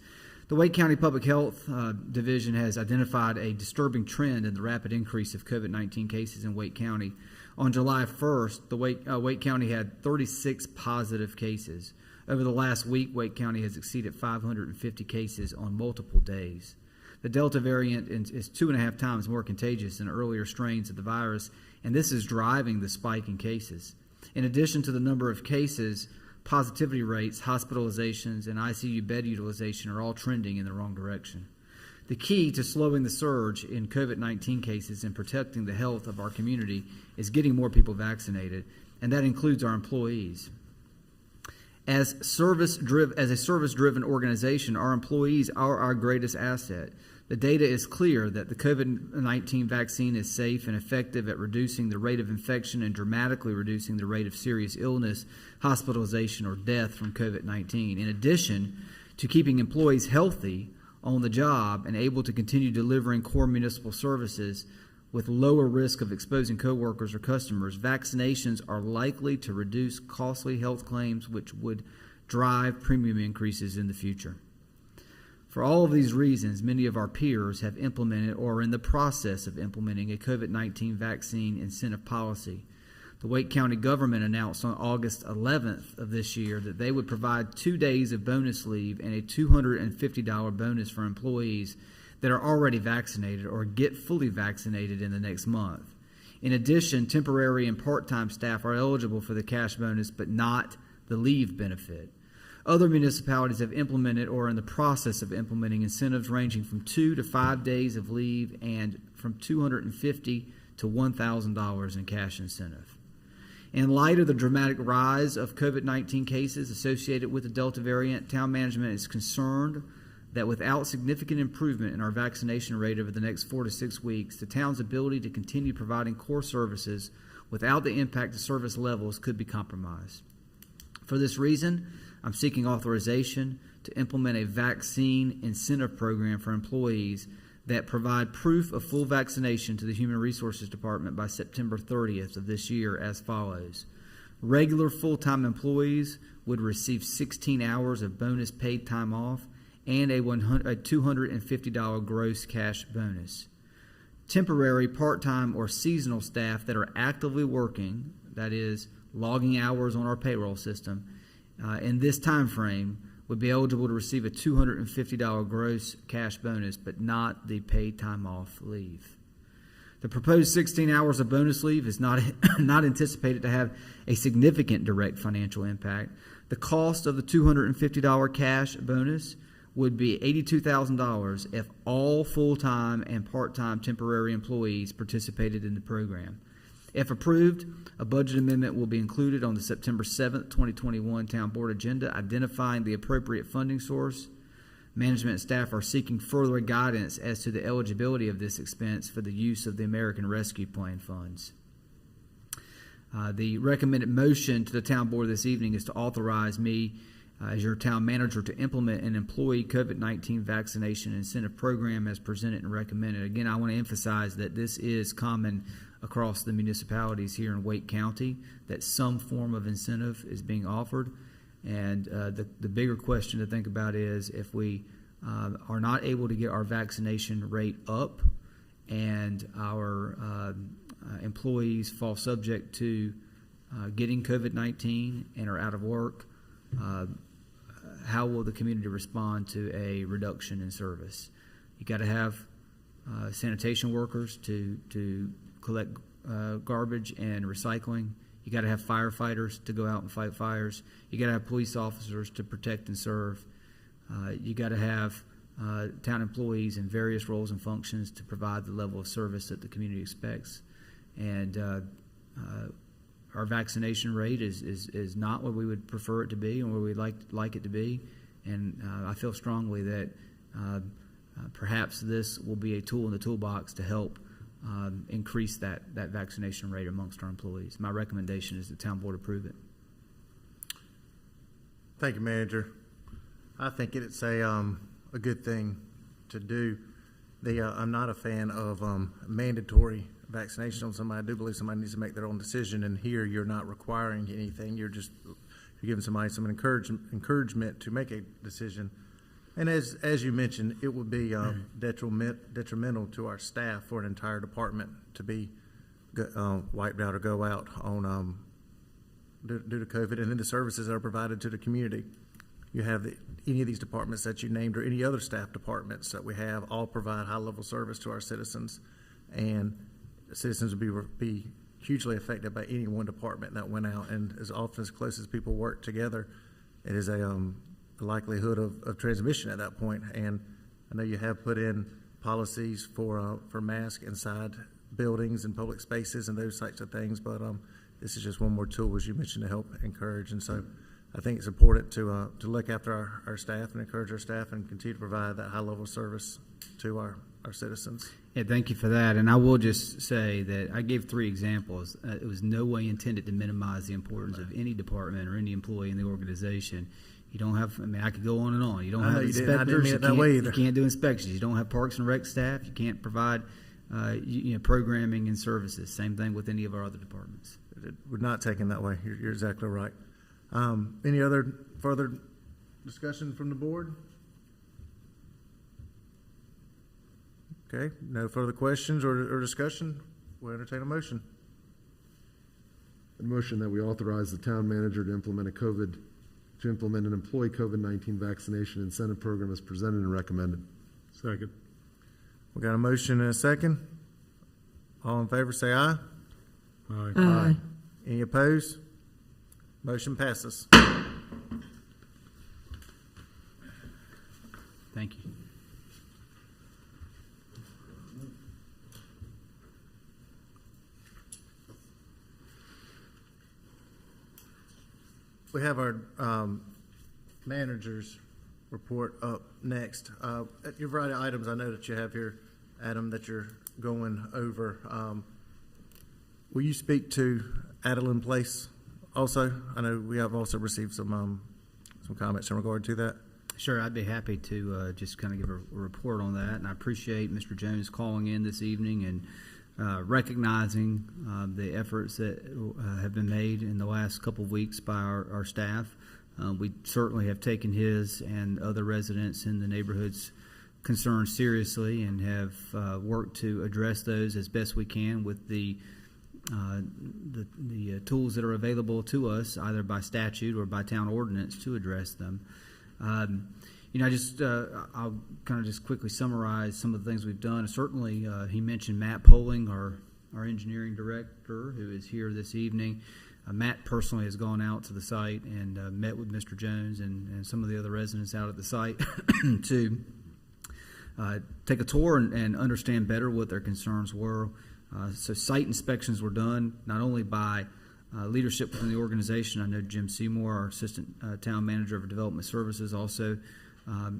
The Wake County Public Health Division has identified a disturbing trend in the rapid increase of COVID-19 cases in Wake County. On July 1st, the Wake County had 36 positive cases. Over the last week, Wake County has exceeded 550 cases on multiple days. The Delta variant is 2.5 times more contagious than earlier strains of the virus, and this is driving the spike in cases. In addition to the number of cases, positivity rates, hospitalizations, and ICU bed utilization are all trending in the wrong direction. The key to slowing the surge in COVID-19 cases and protecting the health of our community is getting more people vaccinated, and that includes our employees. As a service-driven organization, our employees are our greatest asset. The data is clear that the COVID-19 vaccine is safe and effective at reducing the rate of infection and dramatically reducing the rate of serious illness, hospitalization, or death from COVID-19. In addition to keeping employees healthy on the job and able to continue delivering core municipal services with lower risk of exposing coworkers or customers, vaccinations are likely to reduce costly health claims, which would drive premium increases in the future. For all of these reasons, many of our peers have implemented or are in the process of implementing a COVID-19 vaccine incentive policy. The Wake County government announced on August 11th of this year that they would provide 2 days of bonus leave and a $250 bonus for employees that are already vaccinated or get fully vaccinated in the next month. In addition, temporary and part-time staff are eligible for the cash bonus but not the leave benefit. Other municipalities have implemented or are in the process of implementing incentives ranging from 2 to 5 days of leave and from $250 to $1,000 in cash incentive. In light of the dramatic rise of COVID-19 cases associated with the Delta variant, town management is concerned that without significant improvement in our vaccination rate over the next 4 to 6 weeks, the town's ability to continue providing core services without the impact to service levels could be compromised. For this reason, I'm seeking authorization to implement a vaccine incentive program for employees that provide proof of full vaccination to the Human Resources Department by September 30th of this year as follows. Regular full-time employees would receive 16 hours of bonus paid time off and a $250 gross cash bonus. Temporary, part-time, or seasonal staff that are actively working, that is, logging hours on our payroll system, in this time frame would be eligible to receive a $250 gross cash bonus, but not the paid time off leave. The proposed 16 hours of bonus leave is not anticipated to have a significant direct financial impact. The cost of the $250 cash bonus would be $82,000 if all full-time and part-time temporary employees participated in the program. If approved, a budget amendment will be included on the September 7th, 2021 Town Board agenda identifying the appropriate funding source. Management and staff are seeking further guidance as to the eligibility of this expense for the use of the American Rescue Plan funds. The recommended motion to the Town Board this evening is to authorize me as your town manager to implement an employee COVID-19 vaccination incentive program as presented and recommended. Again, I want to emphasize that this is common across the municipalities here in Wake County, that some form of incentive is being offered. And the bigger question to think about is if we are not able to get our vaccination rate up and our employees fall subject to getting COVID-19 and are out of work, how will the community respond to a reduction in service? You got to have sanitation workers to collect garbage and recycling. You got to have firefighters to go out and fight fires. You got to have police officers to protect and serve. You got to have town employees in various roles and functions to provide the level of service that the community expects. And our vaccination rate is not what we would prefer it to be and where we'd like it to be. And I feel strongly that perhaps this will be a tool in the toolbox to help increase that vaccination rate amongst our employees. My recommendation is the town board approve it. Thank you, Manager. I think it's a good thing to do. I'm not a fan of mandatory vaccination on somebody. I do believe somebody needs to make their own decision, and here you're not requiring anything. You're giving somebody some encouragement to make a decision. And as you mentioned, it would be detrimental to our staff for an entire department to be wiped out or go out on due to COVID, and then the services that are provided to the community. You have any of these departments that you named or any other staff departments that we have all provide high-level service to our citizens, and the citizens would be hugely affected by any one department that went out. And as often as close as people work together, it is a likelihood of transmission at that point. And I know you have put in policies for masks inside buildings and public spaces and those types of things, but this is just one more tool, as you mentioned, to help encourage. And so I think it's important to look after our staff and encourage our staff and continue to provide that high-level service to our citizens. Yeah, thank you for that. And I will just say that I gave 3 examples. It was no way intended to minimize the importance of any department or any employee in the organization. You don't have, I mean, I could go on and on. You don't have inspectors. I didn't mean it that way either. You can't do inspections. You don't have Parks and Rec staff. You can't provide programming and services. Same thing with any of our other departments. We're not taking that way. You're exactly right. Any other further discussion from the board? Okay, no further questions or discussion. We'll entertain a motion. A motion that we authorize the town manager to implement an employee COVID-19 vaccination incentive program as presented and recommended. Second. We got a motion and a second. All in favor, say aye. Aye. Aye. Any opposed? Motion passes. Thank you. We have our manager's report up next. Your variety of items I know that you have here, Adam, that you're going over. Will you speak to Adeline Place also? I know we have also received some comments in regard to that. Sure, I'd be happy to just kind of give a report on that. And I appreciate Mr. Jones calling in this evening and recognizing the efforts that have been made in the last couple of weeks by our staff. We certainly have taken his and other residents in the neighborhood's concerns seriously and have worked to address those as best we can with the tools that are available to us, either by statute or by town ordinance, to address them. I'll kind of just quickly summarize some of the things we've done. Certainly, he mentioned Matt Poling, our engineering director, who is here this evening. Matt personally has gone out to the site and met with Mr. Jones and some of the other residents out at the site to take a tour and understand better what their concerns were. So site inspections were done not only by leadership within the organization. I know Jim Seymour, our assistant town manager of development services, also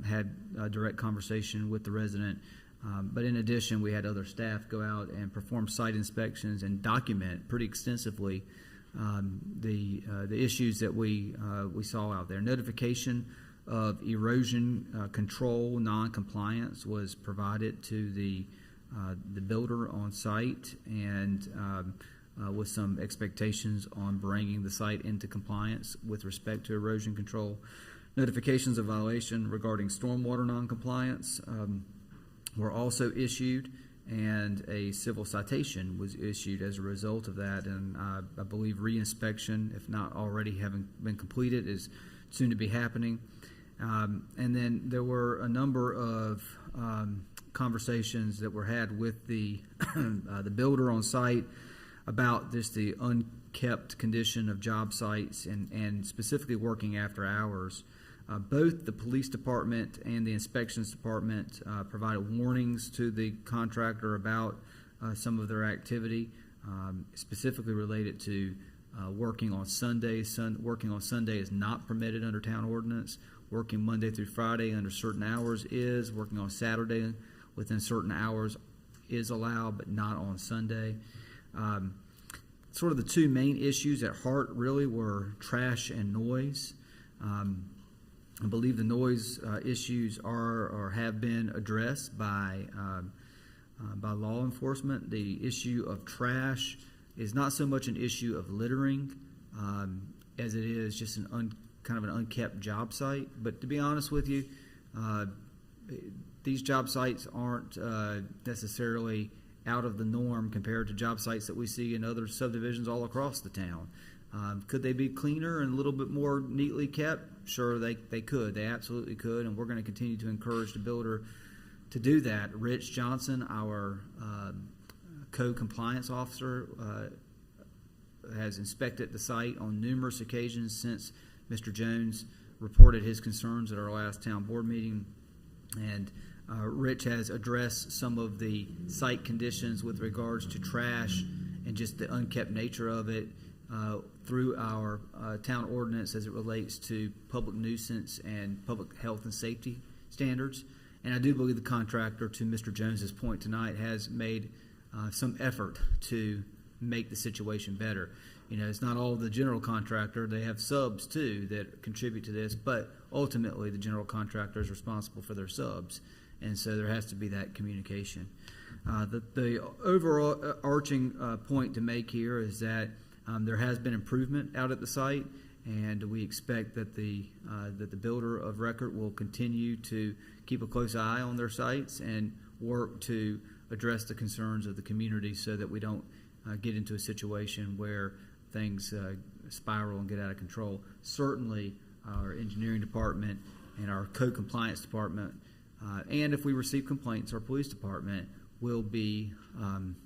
had a direct conversation with the resident. But in addition, we had other staff go out and perform site inspections and document pretty extensively the issues that we saw out there. Notification of erosion control non-compliance was provided to the builder on site, and with some expectations on bringing the site into compliance with respect to erosion control. Notifications of violation regarding stormwater noncompliance were also issued, and a civil citation was issued as a result of that. And I believe reinspection, if not already having been completed, is soon to be happening. And then there were a number of conversations that were had with the builder on site about just the unkept condition of job sites and specifically working after hours. Both the police department and the inspections department provided warnings to the contractor about some of their activity, specifically related to working on Sundays. Working on Sunday is not permitted under town ordinance. Working Monday through Friday under certain hours is. Working on Saturday within certain hours is allowed, but not on Sunday. Sort of the two main issues at heart really were trash and noise. I believe the noise issues are or have been addressed by law enforcement. The issue of trash is not so much an issue of littering as it is just kind of an unkept job site. But to be honest with you, these job sites aren't necessarily out of the norm compared to job sites that we see in other subdivisions all across the town. Could they be cleaner and a little bit more neatly kept? Sure, they could. They absolutely could, and we're going to continue to encourage the builder to do that. Rich Johnson, our code compliance officer, has inspected the site on numerous occasions since Mr. Jones reported his concerns at our last town board meeting, and Rich has addressed some of the site conditions with regards to trash and just the unkept nature of it through our town ordinance as it relates to public nuisance and public health and safety standards. And I do believe the contractor, to Mr. Jones's point tonight, has made some effort to make the situation better. You know, it's not all the general contractor. They have subs, too, that contribute to this, but ultimately the general contractor is responsible for their subs, and so there has to be that communication. The overall arching point to make here is that there has been improvement out at the site, and we expect that the builder of record will continue to keep a close eye on their sites and work to address the concerns of the community so that we don't get into a situation where things spiral and get out of control. Certainly our engineering department and our code compliance department, and if we receive complaints, our police department will be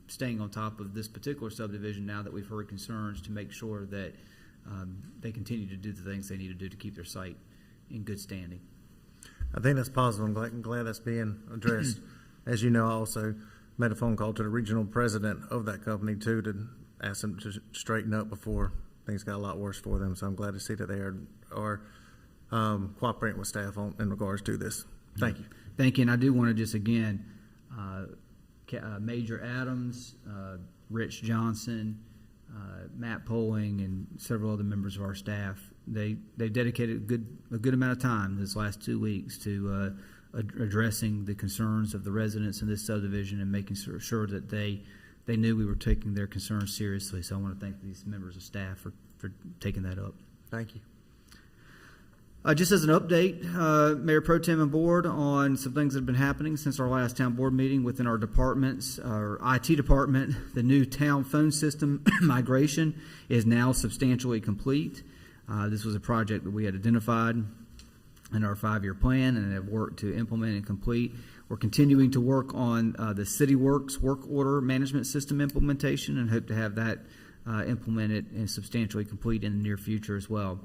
staying on top of this particular subdivision now that we've heard concerns to make sure that they continue to do the things they need to do to keep their site in good standing. I think that's positive. I'm glad that's being addressed. As you know, I also made a phone call to the regional president of that company, too, to ask them to straighten up before things got a lot worse for them. So I'm glad to see that they are cooperating with staff in regards to this. Thank you. Thank you. And I do want to just, again, Major Adams, Rich Johnson, Matt Poling, and several other members of our staff. They've dedicated a good amount of time this last 2 weeks to addressing the concerns of the residents in this subdivision and making sure that they knew we were taking their concerns seriously. So I want to thank these members of staff for taking that up. Thank you. Just as an update, Mayor Pro Tem and Board, on some things that have been happening since our last town board meeting within our departments. Our IT department, the new town phone system migration is now substantially complete. This was a project that we had identified in our 5-year plan and have worked to implement and complete. We're continuing to work on the CityWorks work order management system implementation and hope to have that implemented and substantially complete in the near future as well.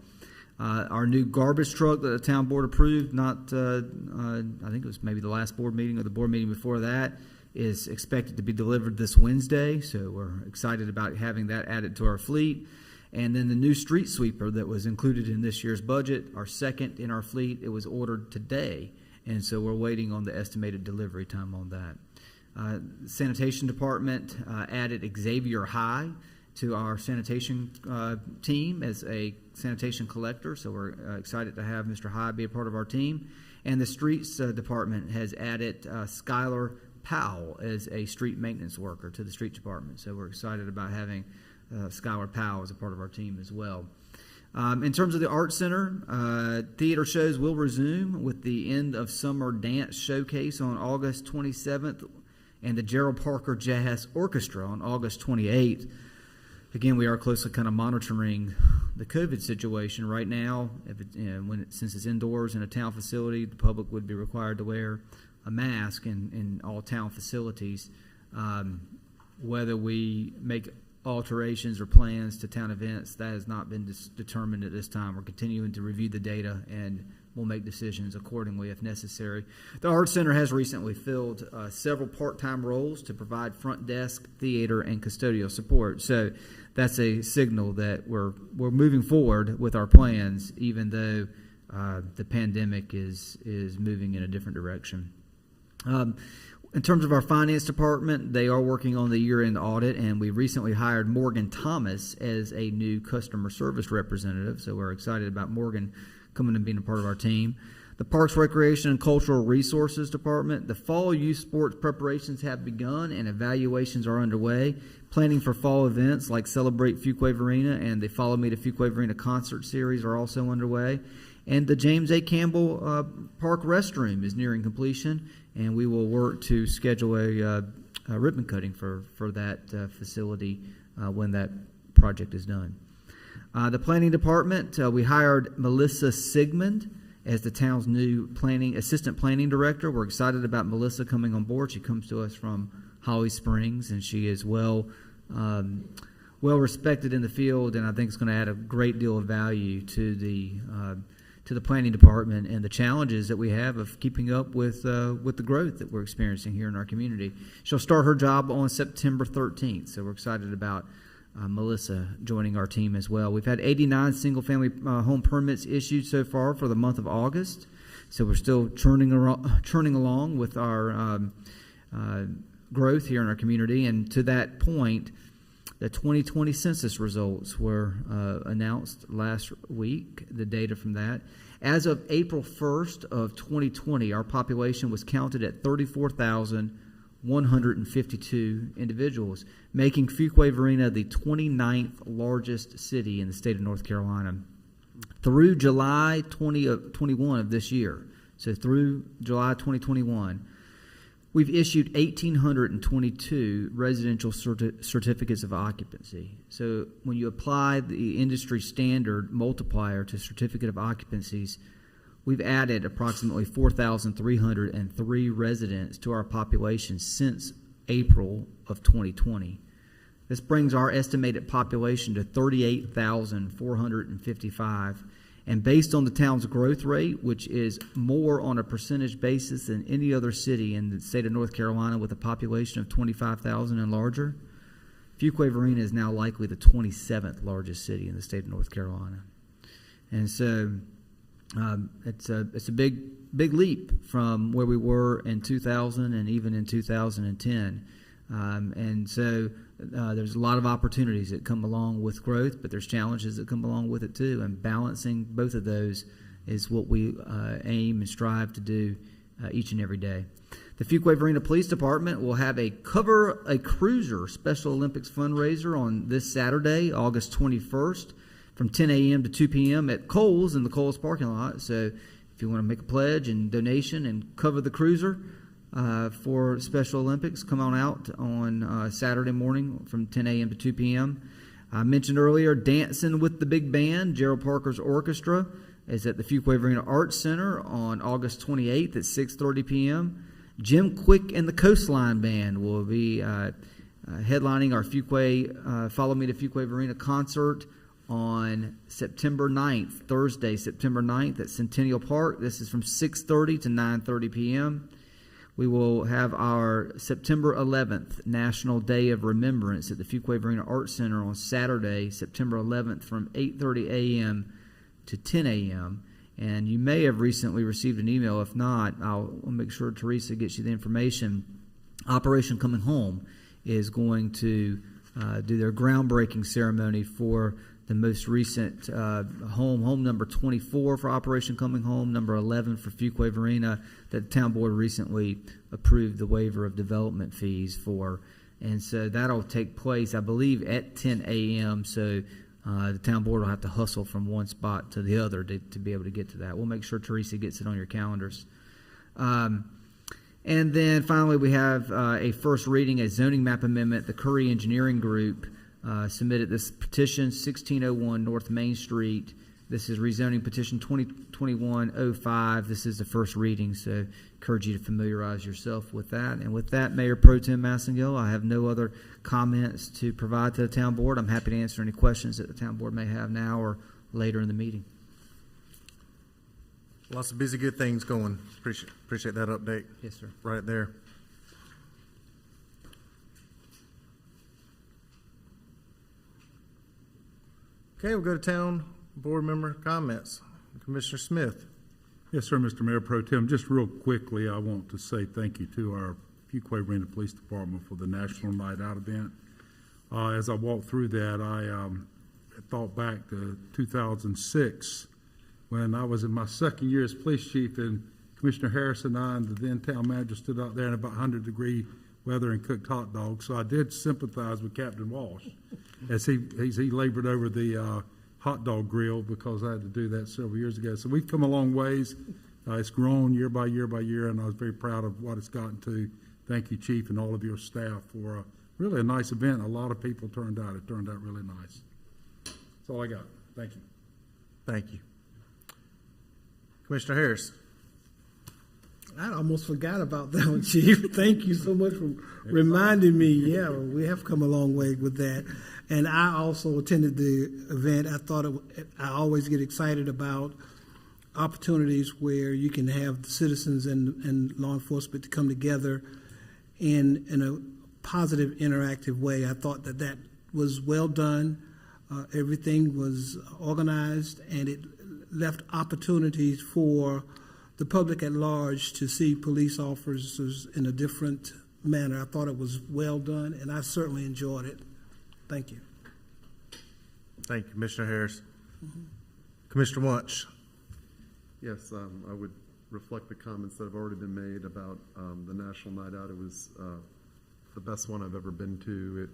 Our new garbage truck that the town board approved, I think it was maybe the last board meeting or the board meeting before that, is expected to be delivered this Wednesday. So we're excited about having that added to our fleet. And then the new street sweeper that was included in this year's budget, our second in our fleet, it was ordered today. And so we're waiting on the estimated delivery time on that. Sanitation department added Xavier High to our sanitation team as a sanitation collector, so we're excited to have Mr. High be a part of our team. And the streets department has added Skylar Powell as a street maintenance worker to the street department, so we're excited about having Skylar Powell as a part of our team as well. In terms of the Art Center, theater shows will resume with the end of summer dance showcase on August 27th and the Gerald Parker Jazz Orchestra on August 28th. Again, we are closely kind of monitoring the COVID situation right now. Since it's indoors in a town facility, the public would be required to wear a mask in all town facilities. Whether we make alterations or plans to town events, that has not been determined at this time. We're continuing to review the data, and we'll make decisions accordingly if necessary. The Art Center has recently filled several part-time roles to provide front desk, theater, and custodial support. So that's a signal that we're moving forward with our plans, even though the pandemic is moving in a different direction. In terms of our finance department, they are working on the year-end audit, and we recently hired Morgan Thomas as a new customer service representative. So we're excited about Morgan coming and being a part of our team. The Parks, Recreation, and Cultural Resources Department, the fall youth sports preparations have begun and evaluations are underway. Planning for fall events like Celebrate Fuquay-Varina and the Follow Me to Fuquay-Varina concert series are also underway. And the James A. Campbell Park restroom is nearing completion, and we will work to schedule a ribbon cutting for that facility when that project is done. The Planning Department, we hired Melissa Sigmund as the town's new assistant planning director. We're excited about Melissa coming on board. She comes to us from Holly Springs, and she is well respected in the field, and I think it's going to add a great deal of value to the planning department and the challenges that we have of keeping up with the growth that we're experiencing here in our community. She'll start her job on September 13th, so we're excited about Melissa joining our team as well. We've had 89 single-family home permits issued so far for the month of August, so we're still churning along with our growth here in our community. And to that point, the 2020 census results were announced last week, the data from that. As of April 1st of 2020, our population was counted at 34,152 individuals, making Fuquay-Varina the 29th largest city in the state of North Carolina. Through July 2021 of this year, so through July 2021, we've issued 1,822 residential certificates of occupancy. So when you apply the industry standard multiplier to certificate of occupancies, we've added approximately 4,303 residents to our population since April of 2020. This brings our estimated population to 38,455. And based on the town's growth rate, which is more on a percentage basis than any other city in the state of North Carolina with a population of 25,000 and larger, Fuquay-Varina is now likely the 27th largest city in the state of North Carolina. And so it's a big leap from where we were in 2000 and even in 2010. And so there's a lot of opportunities that come along with growth, but there's challenges that come along with it too. And balancing both of those is what we aim and strive to do each and every day. The Fuquay-Varina Police Department will have a Cover a Cruiser Special Olympics fundraiser on this Saturday, August 21st, from 10 a.m. to 2 p.m. at Kohl's in the Kohl's parking lot. So if you want to make a pledge and donation and cover the cruiser for Special Olympics, come on out on Saturday morning from 10 a.m. to 2 p.m. I mentioned earlier Dancing with the Big Band, Gerald Parker's orchestra, is at the Fuquay-Varina Arts Center on August 28th at 6:30 p.m. Jim Quick and the Coastline Band will be headlining our Follow Me to Fuquay-Varina concert on September 9th, Thursday, September 9th at Centennial Park. This is from 6:30 to 9:30 p.m. We will have our September 11th National Day of Remembrance at the Fuquay-Varina Arts Center on Saturday, September 11th from 8:30 a.m. to 10 a.m. And you may have recently received an email. If not, I'll make sure Teresa gets you the information. Operation Coming Home is going to do their groundbreaking ceremony for the most recent home number 24 for Operation Coming Home, number 11 for Fuquay-Varina, that the town board recently approved the waiver of development fees for. And so that'll take place, I believe, at 10 a.m. So the town board will have to hustle from one spot to the other to be able to get to that. We'll make sure Teresa gets it on your calendars. And then finally, we have a first reading, a zoning map amendment. The Curry Engineering Group submitted this petition, 1601 North Main Street. This is rezoning petition 2021-05. This is the first reading, so encourage you to familiarize yourself with that. And with that, Mayor Pro Tem Massengill, I have no other comments to provide to the town board. I'm happy to answer any questions that the town board may have now or later in the meeting. Lots of busy, good things going. Appreciate that update. Yes, sir. Right there. Okay, we'll go to town board member comments. Commissioner Smith. Yes, sir, Mr. Mayor Pro Tem. Just real quickly, I want to say thank you to our Fuquay-Varina Police Department for the National Night Out event. As I walked through that, I thought back to 2006 when I was in my second year as police chief, and Commissioner Harris and I and the then town manager stood out there in about 100-degree weather and cooked hot dogs. So I did sympathize with Captain Walsh as he labored over the hot dog grill, because I had to do that several years ago. So we've come a long ways. It's grown year by year by year, and I was very proud of what it's gotten to. Thank you, Chief, and all of your staff for really a nice event. A lot of people turned out. It turned out really nice. That's all I got. Thank you. Thank you. Commissioner Harris. I almost forgot about that one, Chief. Thank you so much for reminding me. Yeah, we have come a long way with that. And I also attended the event. I always get excited about opportunities where you can have the citizens and law enforcement to come together in a positive, interactive way. I thought that was well done. Everything was organized, and it left opportunities for the public at large to see police officers in a different manner. I thought it was well done, and I certainly enjoyed it. Thank you. Thank you, Commissioner Harris. Commissioner Wunsch. Yes, I would reflect the comments that have already been made about the National Night Out. It was the best one I've ever been to.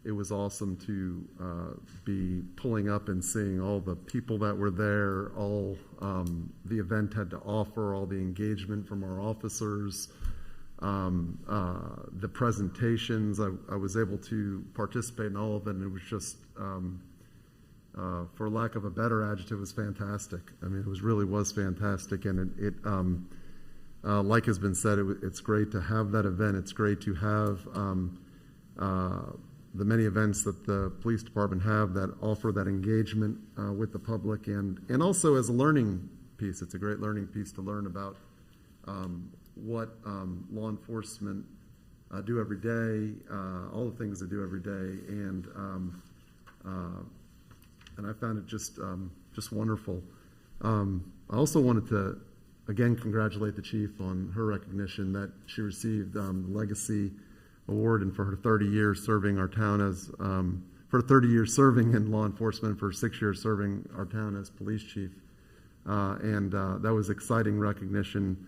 It was awesome to be pulling up and seeing all the people that were there, all the event had to offer, all the engagement from our officers, the presentations. I was able to participate in all of it, and it was just, for lack of a better adjective, it was fantastic. I mean, it really was fantastic, and it like has been said, it's great to have that event. It's great to have the many events that the police department have that offer that engagement with the public, and also as a learning piece. It's a great learning piece to learn about what law enforcement do every day, all the things they do every day, and I found it just wonderful. I also wanted to again congratulate the chief on her recognition that she received the Legacy Award, and for her 30 years serving our town as for 30 years serving in law enforcement, for 6 years serving our town as police chief, and that was exciting recognition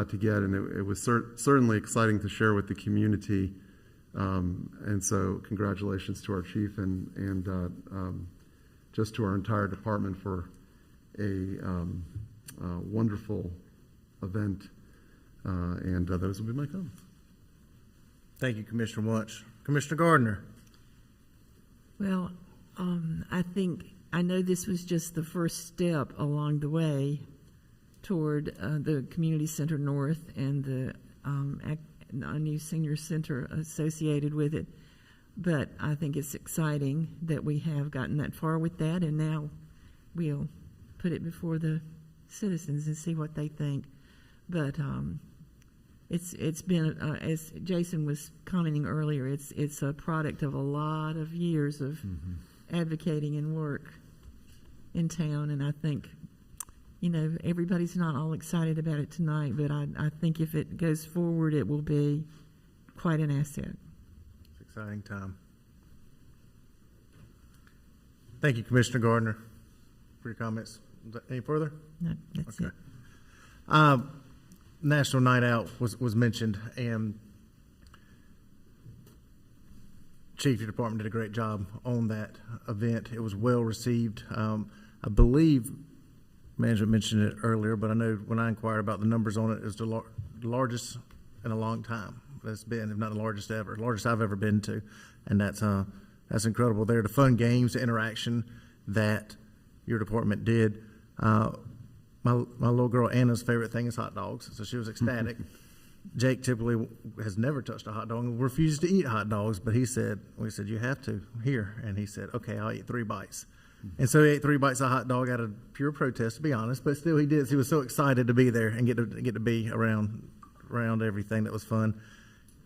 to get, and it was certainly exciting to share with the community, and so congratulations to our chief and just to our entire department for a wonderful event, and those will be my comments. Thank you, Commissioner Wunsch. Commissioner Gardner. Well, I know this was just the first step along the way toward the Community Center North and the new senior center associated with it. But I think it's exciting that we have gotten that far with that, and now we'll put it before the citizens and see what they think. But it's been, as Jason was commenting earlier, it's a product of a lot of years of advocating and work in town, and I think, everybody's not all excited about it tonight, but I think if it goes forward, it will be quite an asset. Exciting time. Thank you, Commissioner Gardner, for your comments. Any further? No, that's it. National Night Out was mentioned, and Chief, your department did a great job on that event. It was well received. I believe management mentioned it earlier, but I know when I inquired about the numbers on it, it's the largest in a long time. That's been, if not the largest ever, largest I've ever been to, and that's incredible. There, the fun games, the interaction that your department did. My little girl Anna's favorite thing is hot dogs, so she was ecstatic. Jake typically has never touched a hot dog and refuses to eat hot dogs, but we said you have to here, and he said, okay, I'll eat 3 bites. And so he ate 3 bites of hot dog out of pure protest, to be honest, but still he did. He was so excited to be there and get to be around everything. That was fun.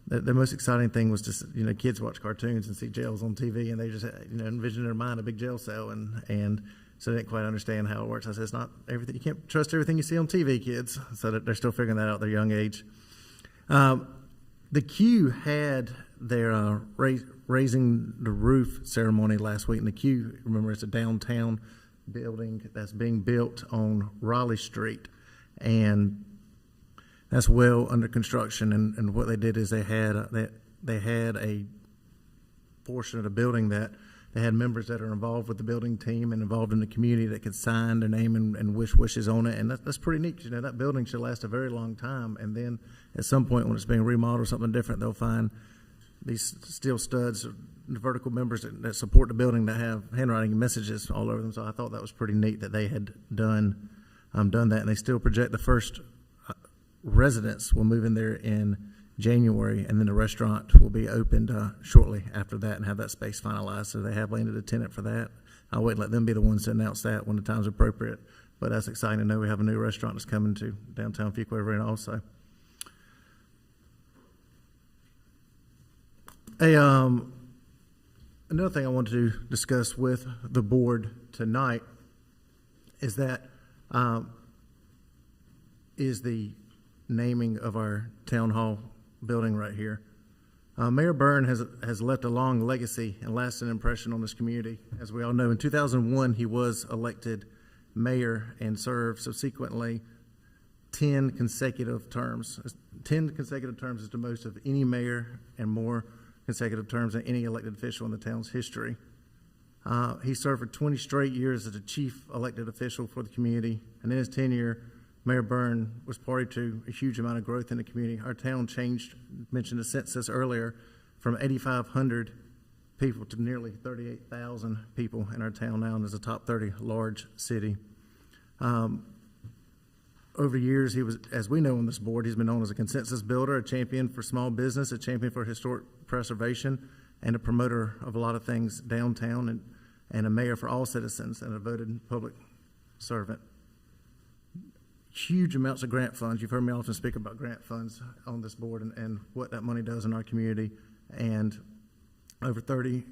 The most exciting thing was just, kids watch cartoons and see jails on TV, and they just, envision in their mind a big jail cell, and so they didn't quite understand how it works. I said, it's not everything. You can't trust everything you see on TV, kids. So that they're still figuring that out at their young age. The Q had their raising the roof ceremony last week, and the Q, remember, it's a downtown building that's being built on Raleigh Street, and that's well under construction. And what they did is they had a portion of the building that they had members that are involved with the building team and involved in the community that could sign their name and wish wishes on it. And that's pretty neat. You know, that building should last a very long time. And then at some point when it's being remodeled or something different, they'll find these steel studs, the vertical members that support the building that have handwriting messages all over them. So I thought that was pretty neat that they had done that. And they still project the first residents will move in there in January, and then the restaurant will be opened shortly after that and have that space finalized. So they have landed a tenant for that. I'll wait and let them be the ones to announce that when the time's appropriate. But that's exciting to know we have a new restaurant that's coming to downtown Fuquay-Varina also. Another thing I wanted to discuss with the board tonight is that is the naming of our town hall building right here. Mayor Byrne has left a long legacy and lasting impression on this community. As we all know, in 2001, he was elected mayor and served subsequently 10 consecutive terms. 10 consecutive terms is the most of any mayor and more consecutive terms than any elected official in the town's history. He served for 20 straight years as the chief elected official for the community, and in his tenure, Mayor Byrne was party to a huge amount of growth in the community. Our town changed, mentioned the census earlier, from 8,500 people to nearly 38,000 people in our town now, and is a top 30 large city. Over years, he was, as we know on this board, he's been known as a consensus builder, a champion for small business, a champion for historic preservation, and a promoter of a lot of things downtown, and a mayor for all citizens, and a voted public servant. Huge amounts of grant funds. You've heard me often speak about grant funds on this board and what that money does in our community. And over $30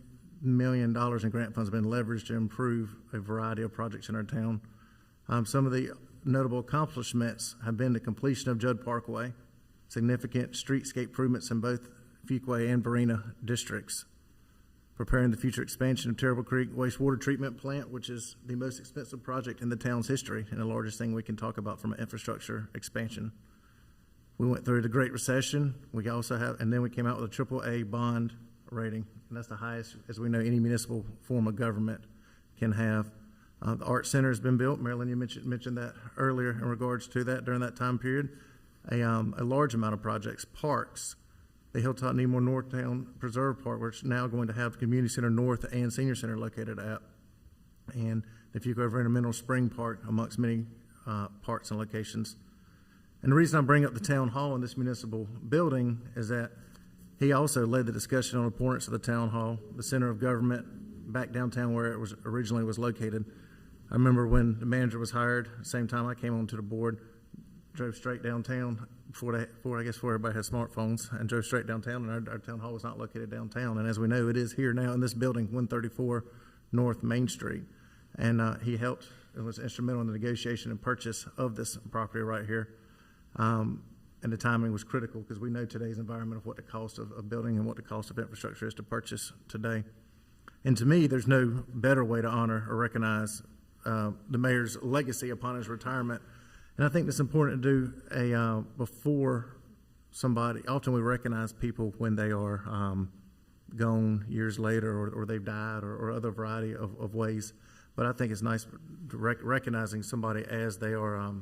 million in grant funds have been leveraged to improve a variety of projects in our town. Some of the notable accomplishments have been the completion of Judd Parkway, significant streetscape improvements in both Fuquay and Varina districts, preparing the future expansion of Terrible Creek wastewater treatment plant, which is the most expensive project in the town's history and the largest thing we can talk about from an infrastructure expansion. We went through the Great Recession. We also have, and then we came out with a AAA bond rating, and that's the highest, as we know, any municipal form of government can have. The Art Center has been built. Marilyn, you mentioned that earlier in regards to that during that time period. A large amount of projects, parks. The Hilltop Needmore Northtown Preserve Park, which is now going to have Community Center North and Senior Center located at, and the Fuquay-Varina Mineral Spring Park, amongst many parks and locations. And the reason I bring up the town hall in this municipal building is that he also led the discussion on the importance of the town hall, the center of government, back downtown where it was originally was located. I remember when the manager was hired, same time I came onto the board, drove straight downtown before everybody had smartphones, and drove straight downtown, and our town hall was not located downtown. And as we know, it is here now in this building, 134 North Main Street. And he helped and was instrumental in the negotiation and purchase of this property right here. And the timing was critical because we know today's environment of what the cost of building and what the cost of infrastructure is to purchase today. And to me, there's no better way to honor or recognize the mayor's legacy upon his retirement. And I think it's important to do before somebody. Often we recognize people when they are gone years later, or they've died, or other variety of ways. But I think it's nice recognizing somebody as they are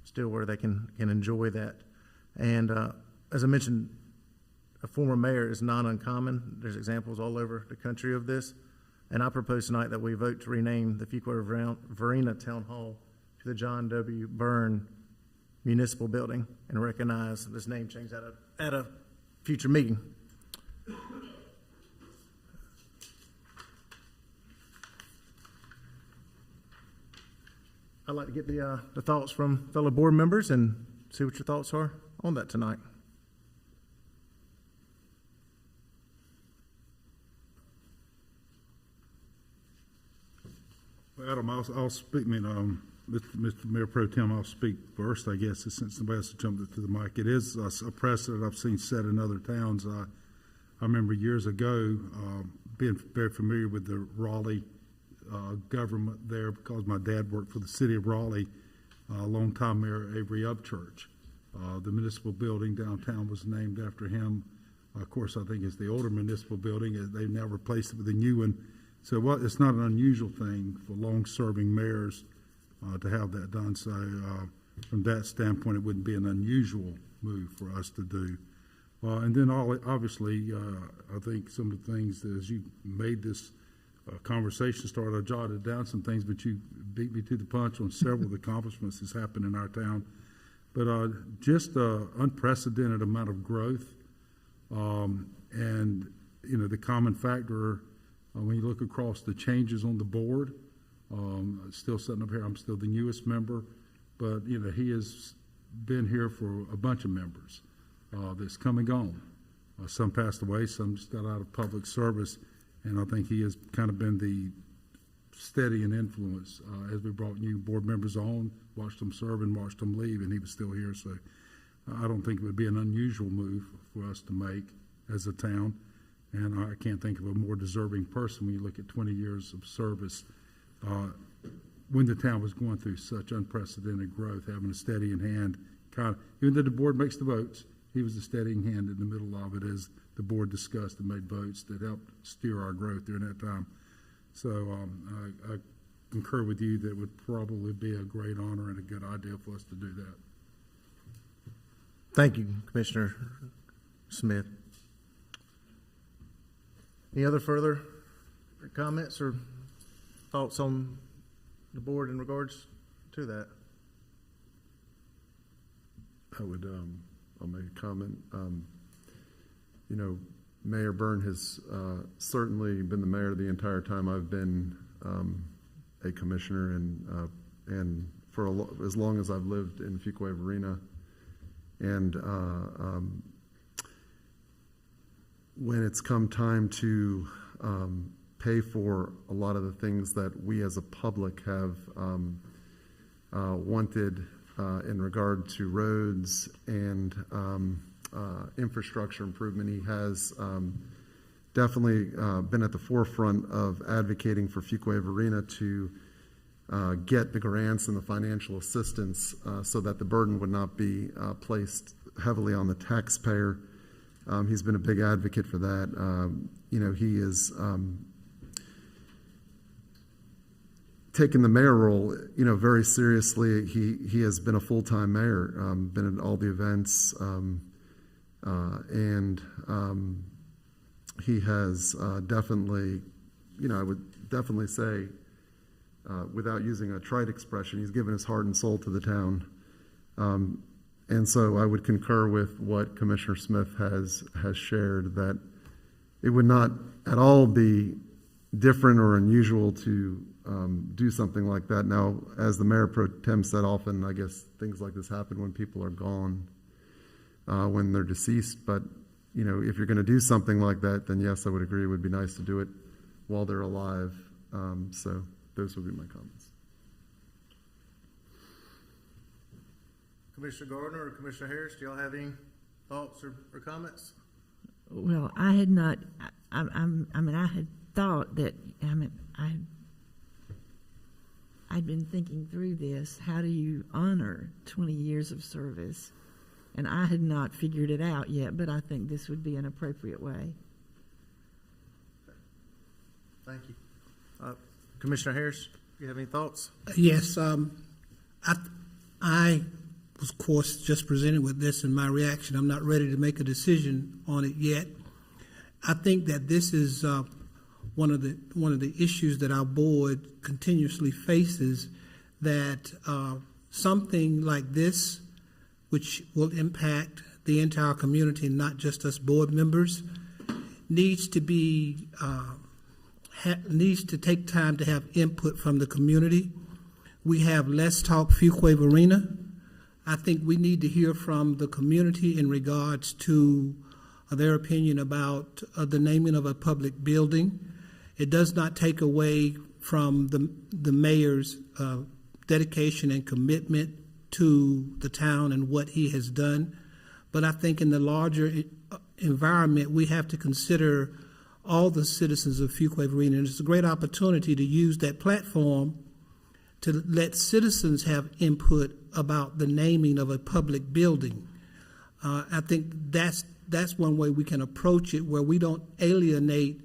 still where they can enjoy that. And as I mentioned, a former mayor is not uncommon. There's examples all over the country of this. And I propose tonight that we vote to rename the Fuquay-Varina Town Hall to the John W. Byrne Municipal Building and recognize this name change at a future meeting. I'd like to get the thoughts from fellow board members and see what your thoughts are on that tonight. Well, Adam, I'll speak. Mr. Mayor Pro Tem, I'll speak first, I guess, since somebody else jumped to the mic. It is a precedent I've seen set in other towns. I remember years ago being very familiar with the Raleigh government there because my dad worked for the city of Raleigh, longtime Mayor Avery Upchurch. The municipal building downtown was named after him. Of course, I think it's the older municipal building. They've now replaced it with a new one. So it's not an unusual thing for long-serving mayors to have that done. So from that standpoint, it wouldn't be an unusual move for us to do. And then obviously, I think some of the things that as you made this conversation start, I jotted down some things, but you beat me to the punch on several of the accomplishments that's happened in our town. But just unprecedented amount of growth. And, you know, the common factor, when you look across the changes on the board, still sitting up here, I'm still the newest member, but, you know, he has been here for a bunch of members that's come and gone. Some passed away, some just got out of public service, and I think he has kind of been the steady and influence as we brought new board members on, watched them serve and watched them leave, and he was still here. So I don't think it would be an unusual move for us to make as a town, and I can't think of a more deserving person when you look at 20 years of service when the town was going through such unprecedented growth, having a steadying hand. Even though the board makes the votes, he was a steadying hand in the middle of it as the board discussed and made votes that helped steer our growth during that time. So I concur with you that it would probably be a great honor and a good idea for us to do that. Thank you, Commissioner Smith. Any other further comments or thoughts on the board in regards to that? I'll make a comment. You know, Mayor Byrne has certainly been the mayor the entire time I've been a commissioner, and for as long as I've lived in Fuquay-Varina. And when it's come time to pay for a lot of the things that we as a public have wanted in regard to roads and infrastructure improvement, he has definitely been at the forefront of advocating for Fuquay-Varina to get the grants and the financial assistance so that the burden would not be placed heavily on the taxpayer. He's been a big advocate for that. You know, he is taken the mayor role, you know, very seriously. He has been a full-time mayor, been at all the events, and he has definitely, you know, I would definitely say, without using a trite expression, he's given his heart and soul to the town. And so I would concur with what Commissioner Smith has shared, that it would not at all be different or unusual to do something like that. Now, as the Mayor Pro Tem said, often I guess things like this happen when people are gone, when they're deceased. But, you know, if you're going to do something like that, then yes, I would agree it would be nice to do it while they're alive. So those would be my comments. Commissioner Gardner or Commissioner Harris, do y'all have any thoughts or comments? Well, I had not. I had thought that. I'd been thinking through this. How do you honor 20 years of service? And I had not figured it out yet, but I think this would be an appropriate way. Thank you. Commissioner Harris, do you have any thoughts? Yes. I was, of course, just presented with this in my reaction. I'm not ready to make a decision on it yet. I think that this is one of the issues that our board continuously faces, that something like this, which will impact the entire community, not just us board members, needs to be needs to take time to have input from the community. We have Let's Talk Fuquay-Varina. I think we need to hear from the community in regards to their opinion about the naming of a public building. It does not take away from the mayor's dedication and commitment to the town and what he has done. But I think in the larger environment, we have to consider all the citizens of Fuquay-Varina. And it's a great opportunity to use that platform to let citizens have input about the naming of a public building. I think that's one way we can approach it, where we don't alienate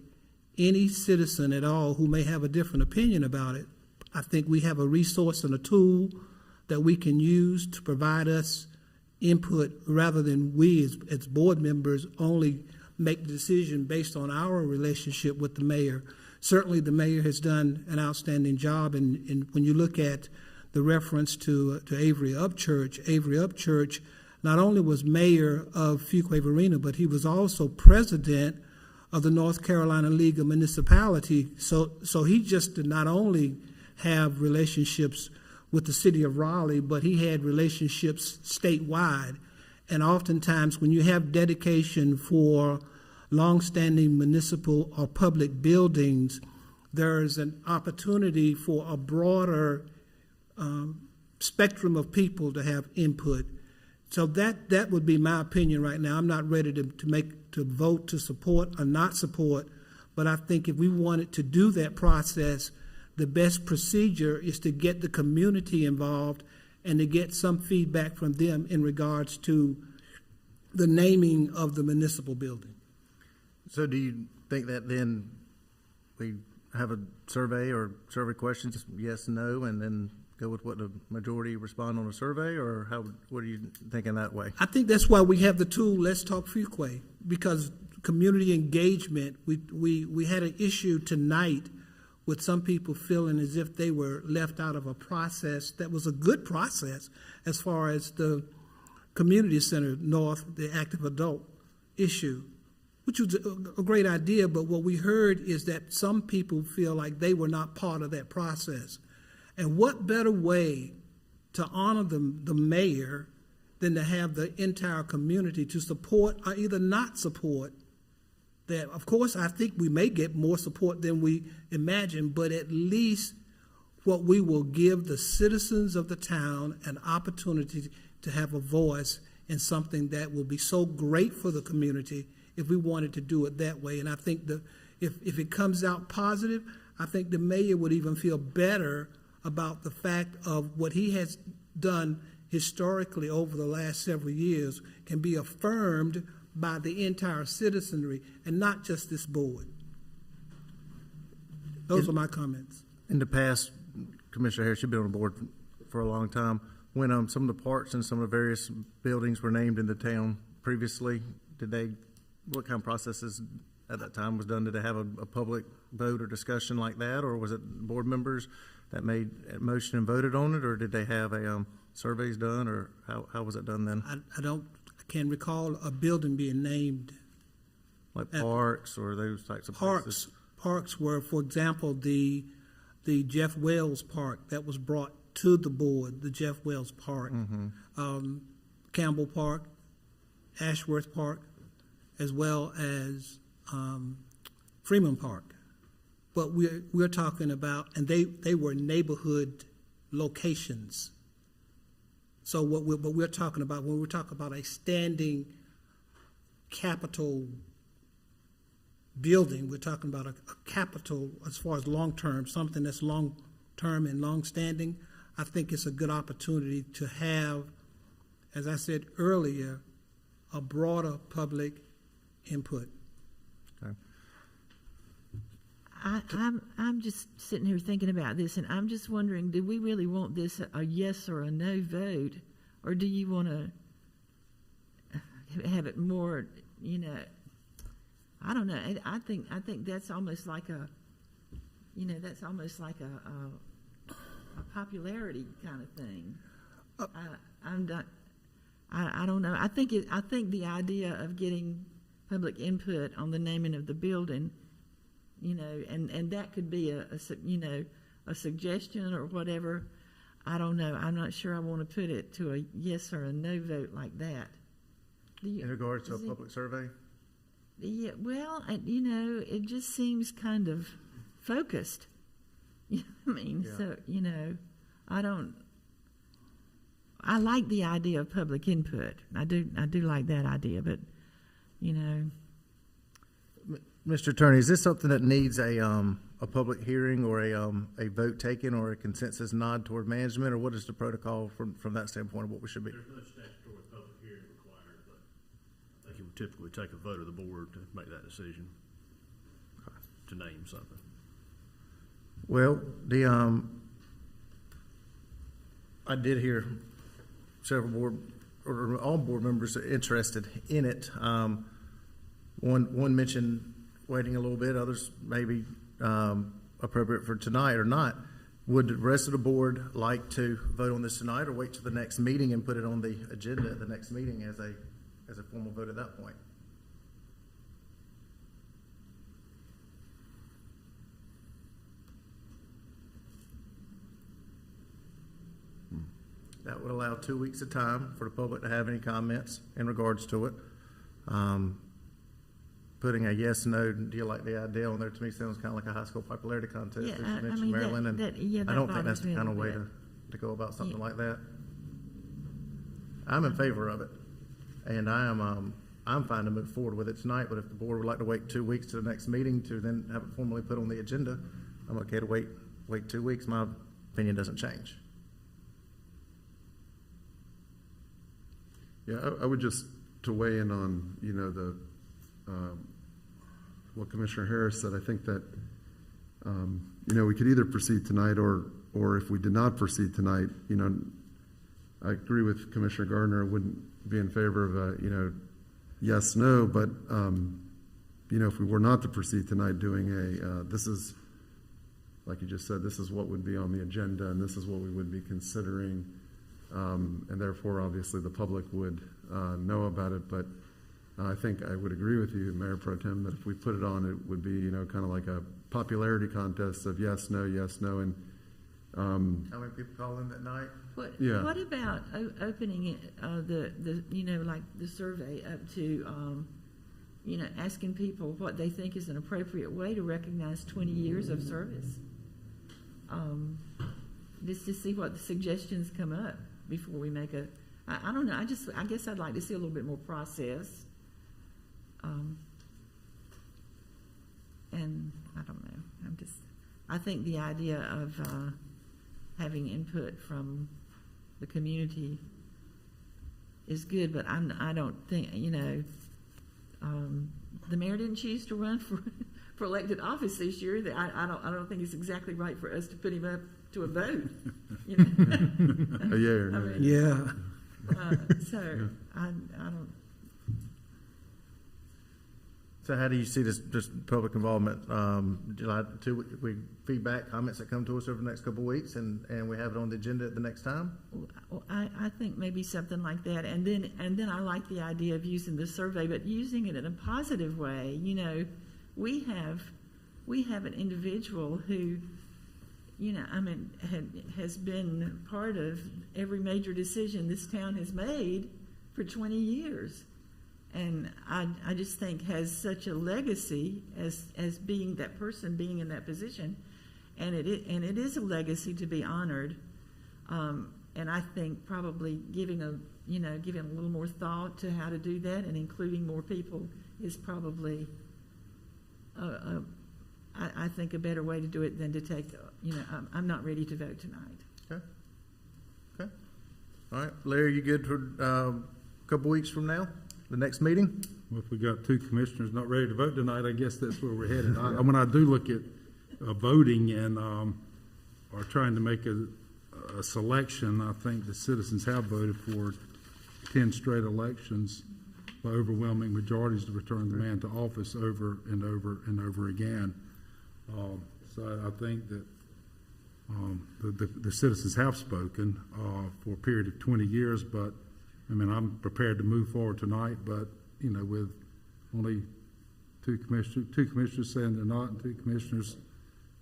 any citizen at all who may have a different opinion about it. I think we have a resource and a tool that we can use to provide us input, rather than we as board members only make the decision based on our relationship with the mayor. Certainly the mayor has done an outstanding job, and when you look at the reference to Avery Upchurch not only was mayor of Fuquay-Varina, but he was also president of the North Carolina League of Municipalities. So he just did not only have relationships with the city of Raleigh, but he had relationships statewide. And oftentimes when you have dedication for longstanding municipal or public buildings, there is an opportunity for a broader spectrum of people to have input. So that would be my opinion right now. I'm not ready to vote to support or not support, but I think if we wanted to do that process, the best procedure is to get the community involved and to get some feedback from them in regards to the naming of the municipal building. So do you think that then we have a survey or survey questions, yes, no, and then go with what the majority respond on a survey, or what are you thinking that way? I think that's why we have the tool, Let's Talk Fuquay, because community engagement, we had an issue tonight with some people feeling as if they were left out of a process that was a good process as far as the community center north, the active adult issue, which was a great idea, but what we heard is that some people feel like they were not part of that process. And what better way to honor the mayor than to have the entire community to support or either not support that? Of course, I think we may get more support than we imagine, but at least what we will give the citizens of the town an opportunity to have a voice in something that will be so great for the community if we wanted to do it that way. And I think if it comes out positive, I think the mayor would even feel better about the fact of what he has done historically over the last several years can be affirmed by the entire citizenry and not just this board. Those are my comments. In the past, Commissioner Harris, you've been on the board for a long time. When some of the parks and some of the various buildings were named in the town previously, what kind of processes at that time was done? Did they have a public vote or discussion like that, or was it board members that made a motion and voted on it, or did they have surveys done, or how was it done then? I can't recall a building being named. Like parks or those types of places? Parks were, for example, the Jeff Wells Park that was brought to the board, the Jeff Wells Park, Campbell Park, Ashworth Park, as well as Freeman Park. But we're talking about, and they were neighborhood locations. So what we're talking about, when we're talking about a standing Capitol building, we're talking about a Capitol as far as long-term, something that's long-term and long-standing. I think it's a good opportunity to have, as I said earlier, a broader public input. Okay. I'm just sitting here thinking about this, and I'm just wondering, do we really want this a yes or a no vote, or do you want to have it more, I don't know. I think that's almost like a popularity kind of thing. I don't know. I think the idea of getting public input on the naming of the building, and that could be a suggestion or whatever. I don't know. I'm not sure I want to put it to a yes or a no vote like that. In regards to a public survey? Yeah, well, it just seems kind of focused. So, I like the idea of public input. I do like that idea, but, Mr. Attorney, is this something that needs a public hearing or a vote taken or a consensus nod toward management, or what is the protocol from that standpoint of what we should be? There's no statutory public hearing required, but I think it would typically take a vote of the board to make that decision, to name something. Well, I did hear several all board members are interested in it. One mentioned waiting a little bit, others maybe appropriate for tonight or not. Would the rest of the board like to vote on this tonight, or wait till the next meeting and put it on the agenda at the next meeting as a formal vote at that point? That would allow 2 weeks of time for the public to have any comments in regards to it. Putting a yes, no, do you like the idea on there, to me sounds kind of like a high school popularity contest. Yeah, As you I mentioned, mean, Marilyn, and that I don't think bothers that's the me a kind of little way bit. to go about something like that. I'm in favor of it, and I'm fine to move forward with it tonight, but if the board would like to wait 2 weeks to the next meeting to then have it formally put on the agenda, I'm okay to wait 2 weeks. My opinion doesn't change. Yeah, I would just, to weigh in on, what Commissioner Harris said, I think that, we could either proceed tonight or if we did not proceed tonight, I agree with Commissioner Gardner. I wouldn't be in favor of a, yes, no, but, if we were not to proceed tonight doing this is, like you just said, this is what would be on the agenda and this is what we would be considering. And therefore, obviously, the public would know about it. But I think I would agree with you, Mayor Pro Tem, that if we put it on, it would be, kind of like a popularity contest of yes, no, and how many people call in that night? What about opening it, like the survey up to, asking people what they think is an appropriate way to recognize 20 years of service? Just to see what the suggestions come up before we make I don't know. I guess I'd like to see a little bit more process. And I don't know. I think the idea of having input from the community is good, but I don't think, the mayor didn't choose to run for elected office this year. I don't think it's exactly right for us to put him up to a vote. Yeah. So I don't. So how do you see this public involvement? July 2, we feedback, comments that come to us over the next couple of weeks, and we have it on the agenda at the next time? Well, I think maybe something like that, and then I like the idea of using the survey, but using it in a positive way. We have an individual who, has been part of every major decision this town has made for 20 years. And I just think has such a legacy as being that person, being in that position. And it is a legacy to be honored. And I think probably giving a little more thought to how to do that and including more people is probably I think a better way to do it than to take, I'm not ready to vote tonight. Okay. All right. Larry, you good for a couple weeks from now, the next meeting? Well, if we got two commissioners not ready to vote tonight, I guess that's where we're headed. When I do look at voting and are trying to make a selection, I think the citizens have voted for 10 straight elections by overwhelming majorities to return the man to office over and over and over again. So I think that the citizens have spoken for a period of 20 years, but I'm prepared to move forward tonight, but with only two commissioners saying they're not, and two commissioners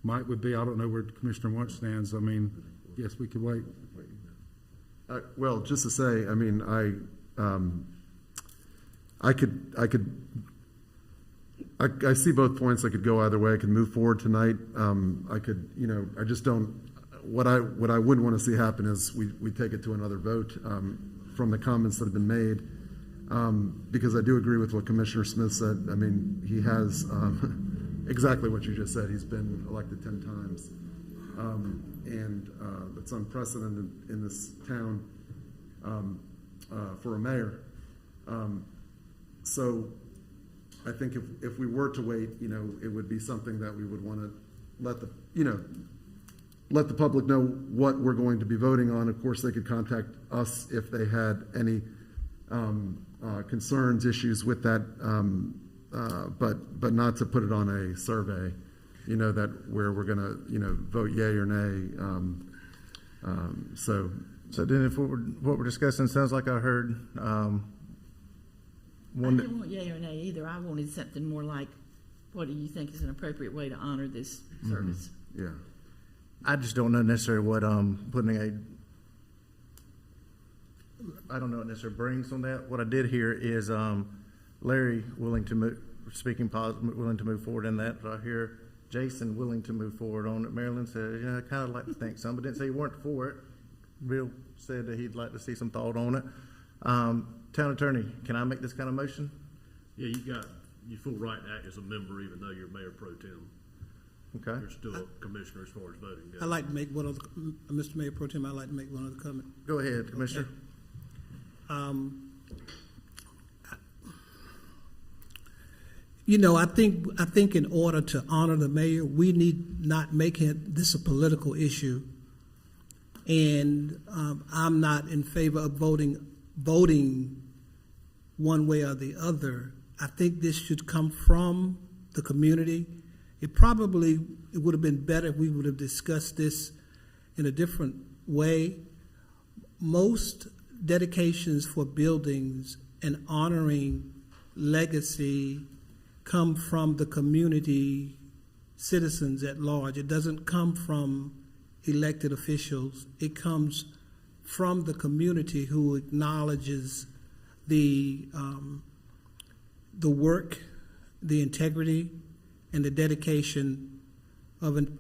would be. I don't know where Commissioner Wunsch stands. Yes, we could wait. Well, just to say, I see both points. I could go either way. I could move forward tonight. I just don't. What I wouldn't want to see happen is we take it to another vote. From the comments that have been made, because I do agree with what Commissioner Smith said. I mean, he has exactly what you just said. He's been elected 10 times. And it's unprecedented in this town for a mayor. So I think if we were to wait, it would be something that we would want to let the public know what we're going to be voting on. Of course, they could contact us if they had any concerns, issues with that, but not to put it on a survey, that where we're going to, vote yay or nay. So then if what we're discussing sounds like I heard I didn't want yay or nay either. I wanted something more like, what do you think is an appropriate way to honor this service? Yeah. I just don't know necessarily what putting I don't know what necessarily brings on that. What I did hear is Larry willing to move, speaking positive, willing to move forward in that. But I hear Jason willing to move forward on it. Marilyn said, I kind of like to think some, but didn't say you weren't for it. Bill said that he'd like to see some thought on it. Town attorney, can I make this kind of motion? Yeah, you full right to act as a member even though you're mayor pro tem. Okay. You're still a commissioner as far as voting goes. I'd like to make one other, Mr. Mayor Pro Tem, I'd like to make one other comment. Go ahead, Commissioner. I think in order to honor the mayor, we need not make this a political issue. And I'm not in favor of voting one way or the other. I think this should come from the community. It would have been better if we would have discussed this in a different way. Most dedications for buildings and honoring legacy come from the community citizens at large. It doesn't come from elected officials. It comes from the community who acknowledges the work, the integrity, and the dedication of an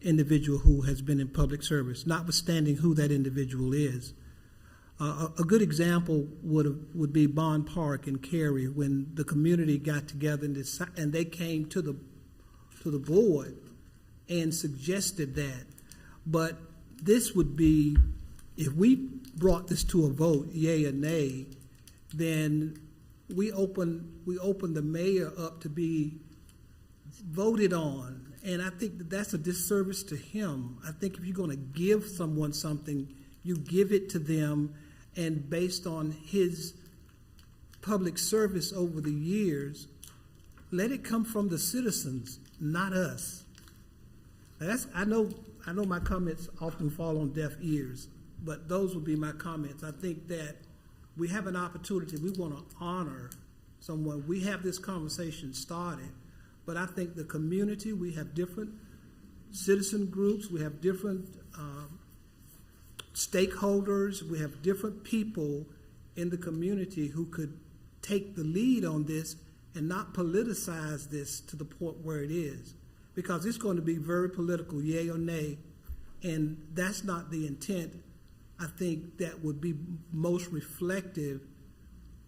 individual who has been in public service, notwithstanding who that individual is. A good example would be Bond Park in Cary, when the community got together and they came to the board and suggested that. But this would be, if we brought this to a vote, yay or nay, then we open the mayor up to be voted on. And I think that's a disservice to him. I think if you're going to give someone something, you give it to them, and based on his public service over the years, let it come from the citizens, not us. I know my comments often fall on deaf ears, but those would be my comments. I think that we have an opportunity. We want to honor someone. We have this conversation started, but I think the community, we have different citizen groups, we have different stakeholders, we have different people in the community who could take the lead on this and not politicize this to the point where it is. Because it's going to be very political, yay or nay, and that's not the intent. I think that would be most reflective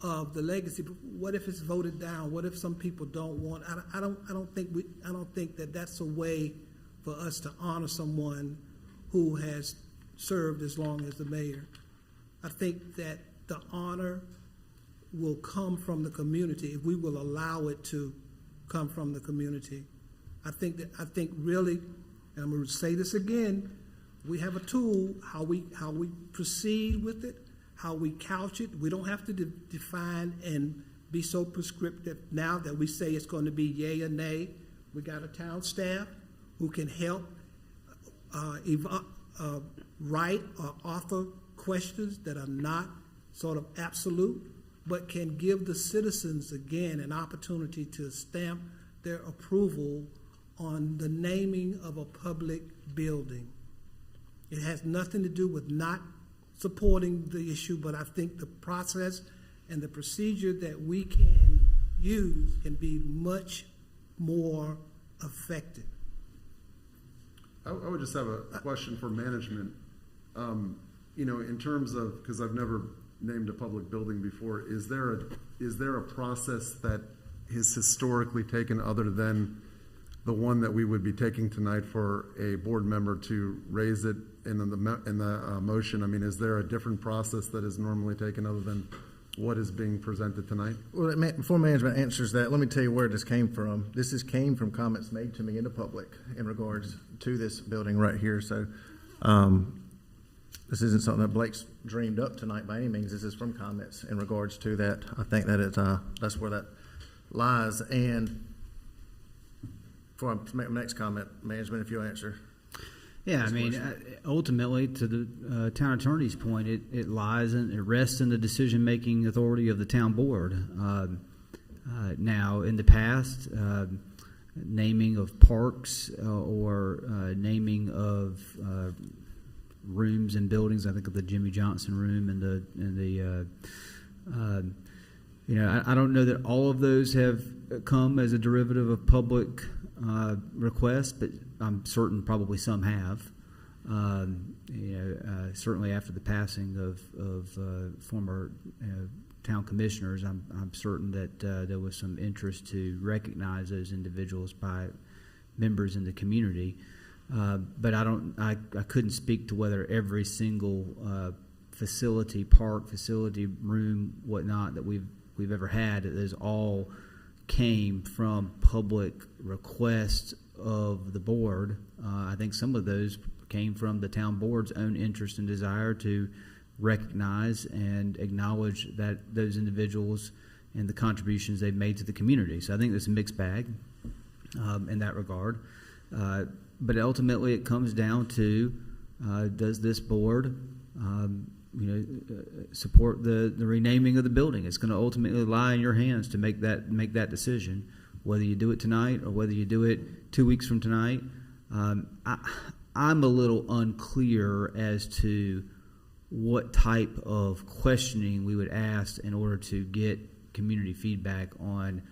of the legacy. But what if it's voted down? What if some people don't want? I don't think that that's a way for us to honor someone who has served as long as the mayor. I think that the honor will come from the community if we will allow it to come from the community. I think really, and I'm going to say this again, we have a tool, how we proceed with it, how we couch it. We don't have to define and be so prescriptive now that we say it's going to be yay or nay. We got a town staff who can help write or author questions that are not sort of absolute, but can give the citizens, again, an opportunity to stamp their approval on the naming of a public building. It has nothing to do with not supporting the issue, but I think the process and the procedure that we can use can be much more effective. I would just have a question for management. In terms of, because I've never named a public building before. Is there a process that is historically taken other than the one that we would be taking tonight for a board member to raise it in the motion? I mean, is there a different process that is normally taken other than what is being presented tonight? Well, before management answers that, let me tell you where this came from. Came from comments made to me in the public in regards to this building right here. So this isn't something that Blake's dreamed up tonight by any means. This is from comments in regards to that. I think that it's that's where that lies. And for our next comment, management, if you'll answer. Yeah, I mean, ultimately, to the town attorney's point, it lies and it rests in the decision-making authority of the town board. Now, in the past, naming of parks or naming of rooms and buildings, I think of the Jimmy Johnson room and I don't know that all of those have come as a derivative of public requests, but I'm certain probably some have. Certainly after the passing of former town commissioners, I'm certain that there was some interest to recognize those individuals by members in the community. But I couldn't speak to whether every single facility, park, facility, room, whatnot that we've ever had, that those all came from public requests of the board. I think some of those came from the town board's own interest and desire to recognize and acknowledge that those individuals and the contributions they've made to the community. So I think there's a mixed bag in that regard. But ultimately it comes down to does this board support the renaming of the building? It's going to ultimately lie in your hands to make that decision, whether you do it tonight or whether you do it 2 weeks from tonight. I'm a little unclear as to what type of questioning we would ask in order to get community feedback on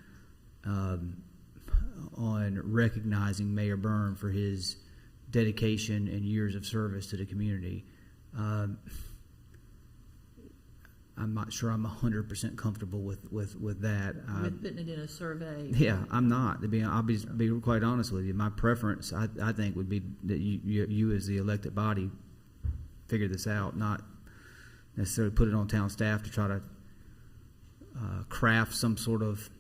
recognizing Mayor Byrne for his dedication and years of service to the community. I'm not sure I'm 100% comfortable with that. With putting it in a survey. Yeah, I'm not. I'll be quite honest with you. My preference, I think, would be that you as the elected body figure this out, not necessarily put it on town staff to try to craft some sort of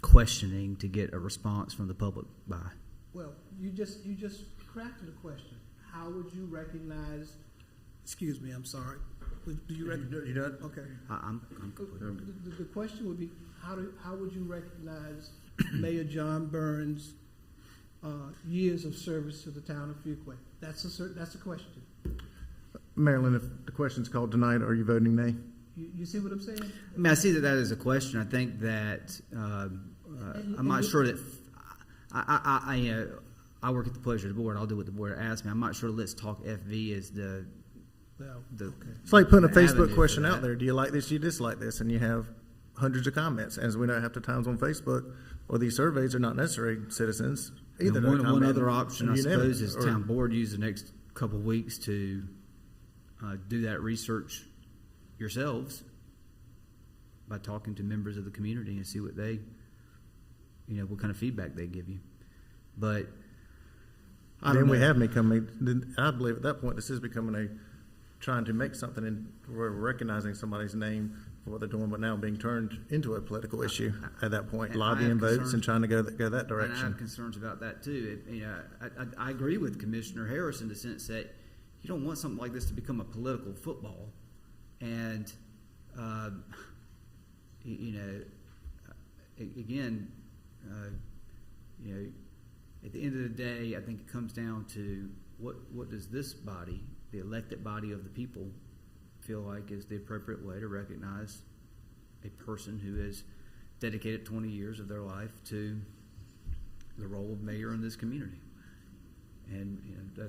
questioning to get a response from the public by. Well, you just crafted a question. How would you recognize? Excuse me, I'm sorry. Do you recognize? You done? Okay. I'm The question would be, how would you recognize Mayor John Burns' years of service to the town of Fuquay? That's a question. Marilyn, if the question's called tonight, are you voting nay? You see what I'm saying? I mean, I see that is a question. I think that I'm not sure that I work at the pleasure of the board. I'll do what the board asks me. I'm not sure Let's Talk FV is the it's like putting a Facebook question out there. Do you like this? Do you dislike this? And you have hundreds of comments. As we know, half the times on Facebook or these surveys are not necessary citizens either. One other option, I suppose, is town board use the next couple of weeks to do that research yourselves by talking to members of the community and see what they, what kind of feedback they give you. But I believe at that point this is becoming trying to make something and we're recognizing somebody's name for what they're doing, but now being turned into a political issue at that point, lobbying votes and trying to go that direction. And I have concerns about that too. I agree with Commissioner Harris in the sense that you don't want something like this to become a political football. And again, at the end of the day, I think it comes down to what does this body, the elected body of the people, feel like is the appropriate way to recognize a person who has dedicated 20 years of their life to the role of mayor in this community. And I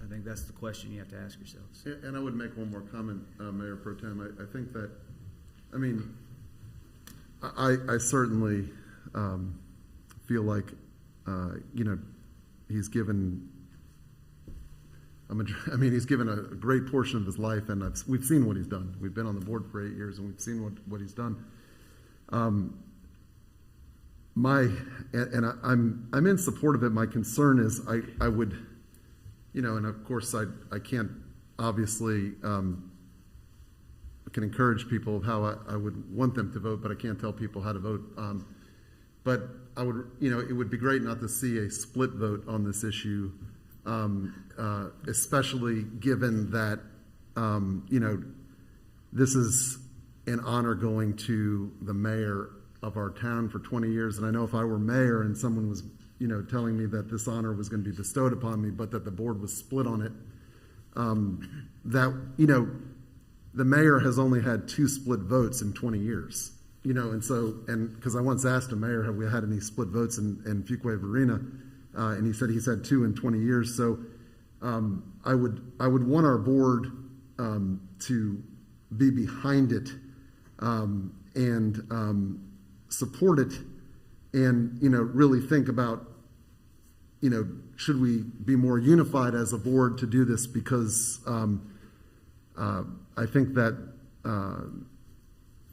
think that's the question you have to ask yourselves. And I would make one more comment, Mayor Pro Tem. I think that, I certainly feel like, he's given I mean, he's given a great portion of his life, and we've seen what he's done. We've been on the board for 8 years, and we've seen what he's done. I'm in support of it. My concern is I would, and of course I can't obviously can encourage people of how I would want them to vote, but I can't tell people how to vote. But I would, it would be great not to see a split vote on this issue, especially given that, this is an honor going to the mayor of our town for 20 years. And I know if I were mayor and someone was, telling me that this honor was going to be bestowed upon me, but that the board was split on it, the mayor has only had 2 split votes in 20 years, and because I once asked a mayor, have we had any split votes in Fuquay-Varina? And he said he's had 2 in 20 years. So I would want our board to be behind it and support it, and really think about should we be more unified as a board to do this, because I think that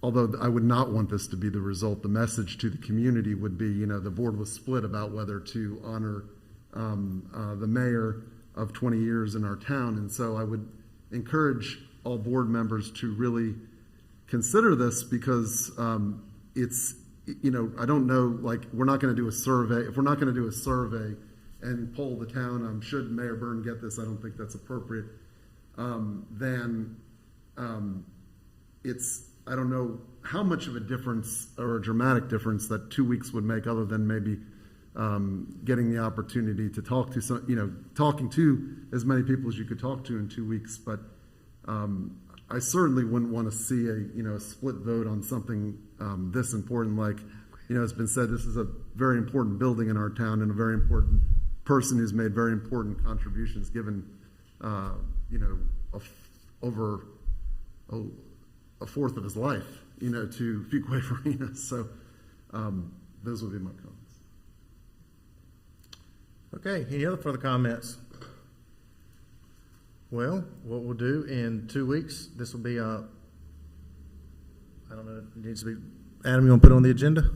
although I would not want this to be the result, the message to the community would be, the board was split about whether to honor the mayor of 20 years in our town. And so I would encourage all board members to really consider this, because it's, I don't know, like, we're not going to do a survey. If we're not going to do a survey and poll the town, should Mayor Byrne get this? I don't think that's appropriate. Then it's, I don't know how much of a difference or a dramatic difference that 2 weeks would make, other than maybe getting the opportunity to talk to some, talking to as many people as you could talk to in 2 weeks. But I certainly wouldn't want to see a split vote on something this important. Like, it's been said, this is a very important building in our town, and a very important person who's made very important contributions, given over a fourth of his life, to Fuquay-Varina. So those would be my comments. Okay, any other further comments? Well, what we'll do in 2 weeks, this will be I don't know, it needs to be, Adam, you want to put it on the agenda?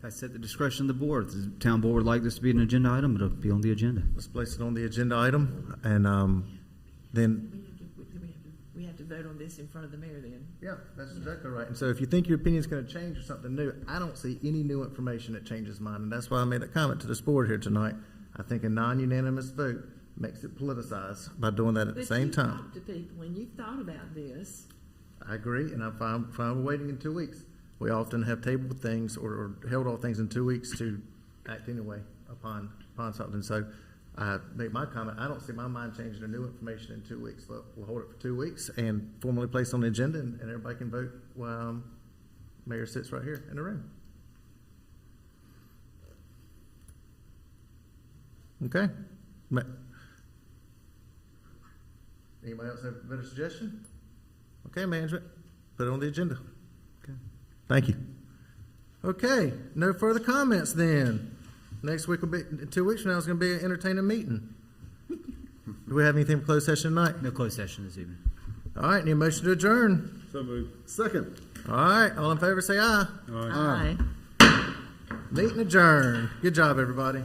That's at the discretion of the board. If the town board would like this to be an agenda item, it'll be on the agenda. Let's place it on the agenda item, and then we have to vote on this in front of the mayor then. Yeah, that's exactly right. And so if you think your opinion's going to change or something new, I don't see any new information that changes mine, and that's why I made a comment to this board here tonight. I think a non-unanimous vote makes it politicized by doing that at the same time. Talk to people, and you've thought about this. I agree, and I'm fine with waiting in 2 weeks. We often have tabled things or held all things in 2 weeks to act anyway upon something. So I made my comment. I don't see my mind changing to new information in 2 weeks. We'll hold it for 2 weeks and formally place it on the agenda, and everybody can vote while Mayor sits right here in the room. Okay. Anybody else have a better suggestion? Okay, management, put it on the agenda. Okay. Thank you. Okay, no further comments then. Next week will be, 2 weeks from now, is going to be an entertaining meeting. Do we have anything for closed session tonight? No closed session this evening. All right, need a motion to adjourn. So moved. Second. All right, all in favor say aye. Aye. Meeting adjourned. Good job, everybody.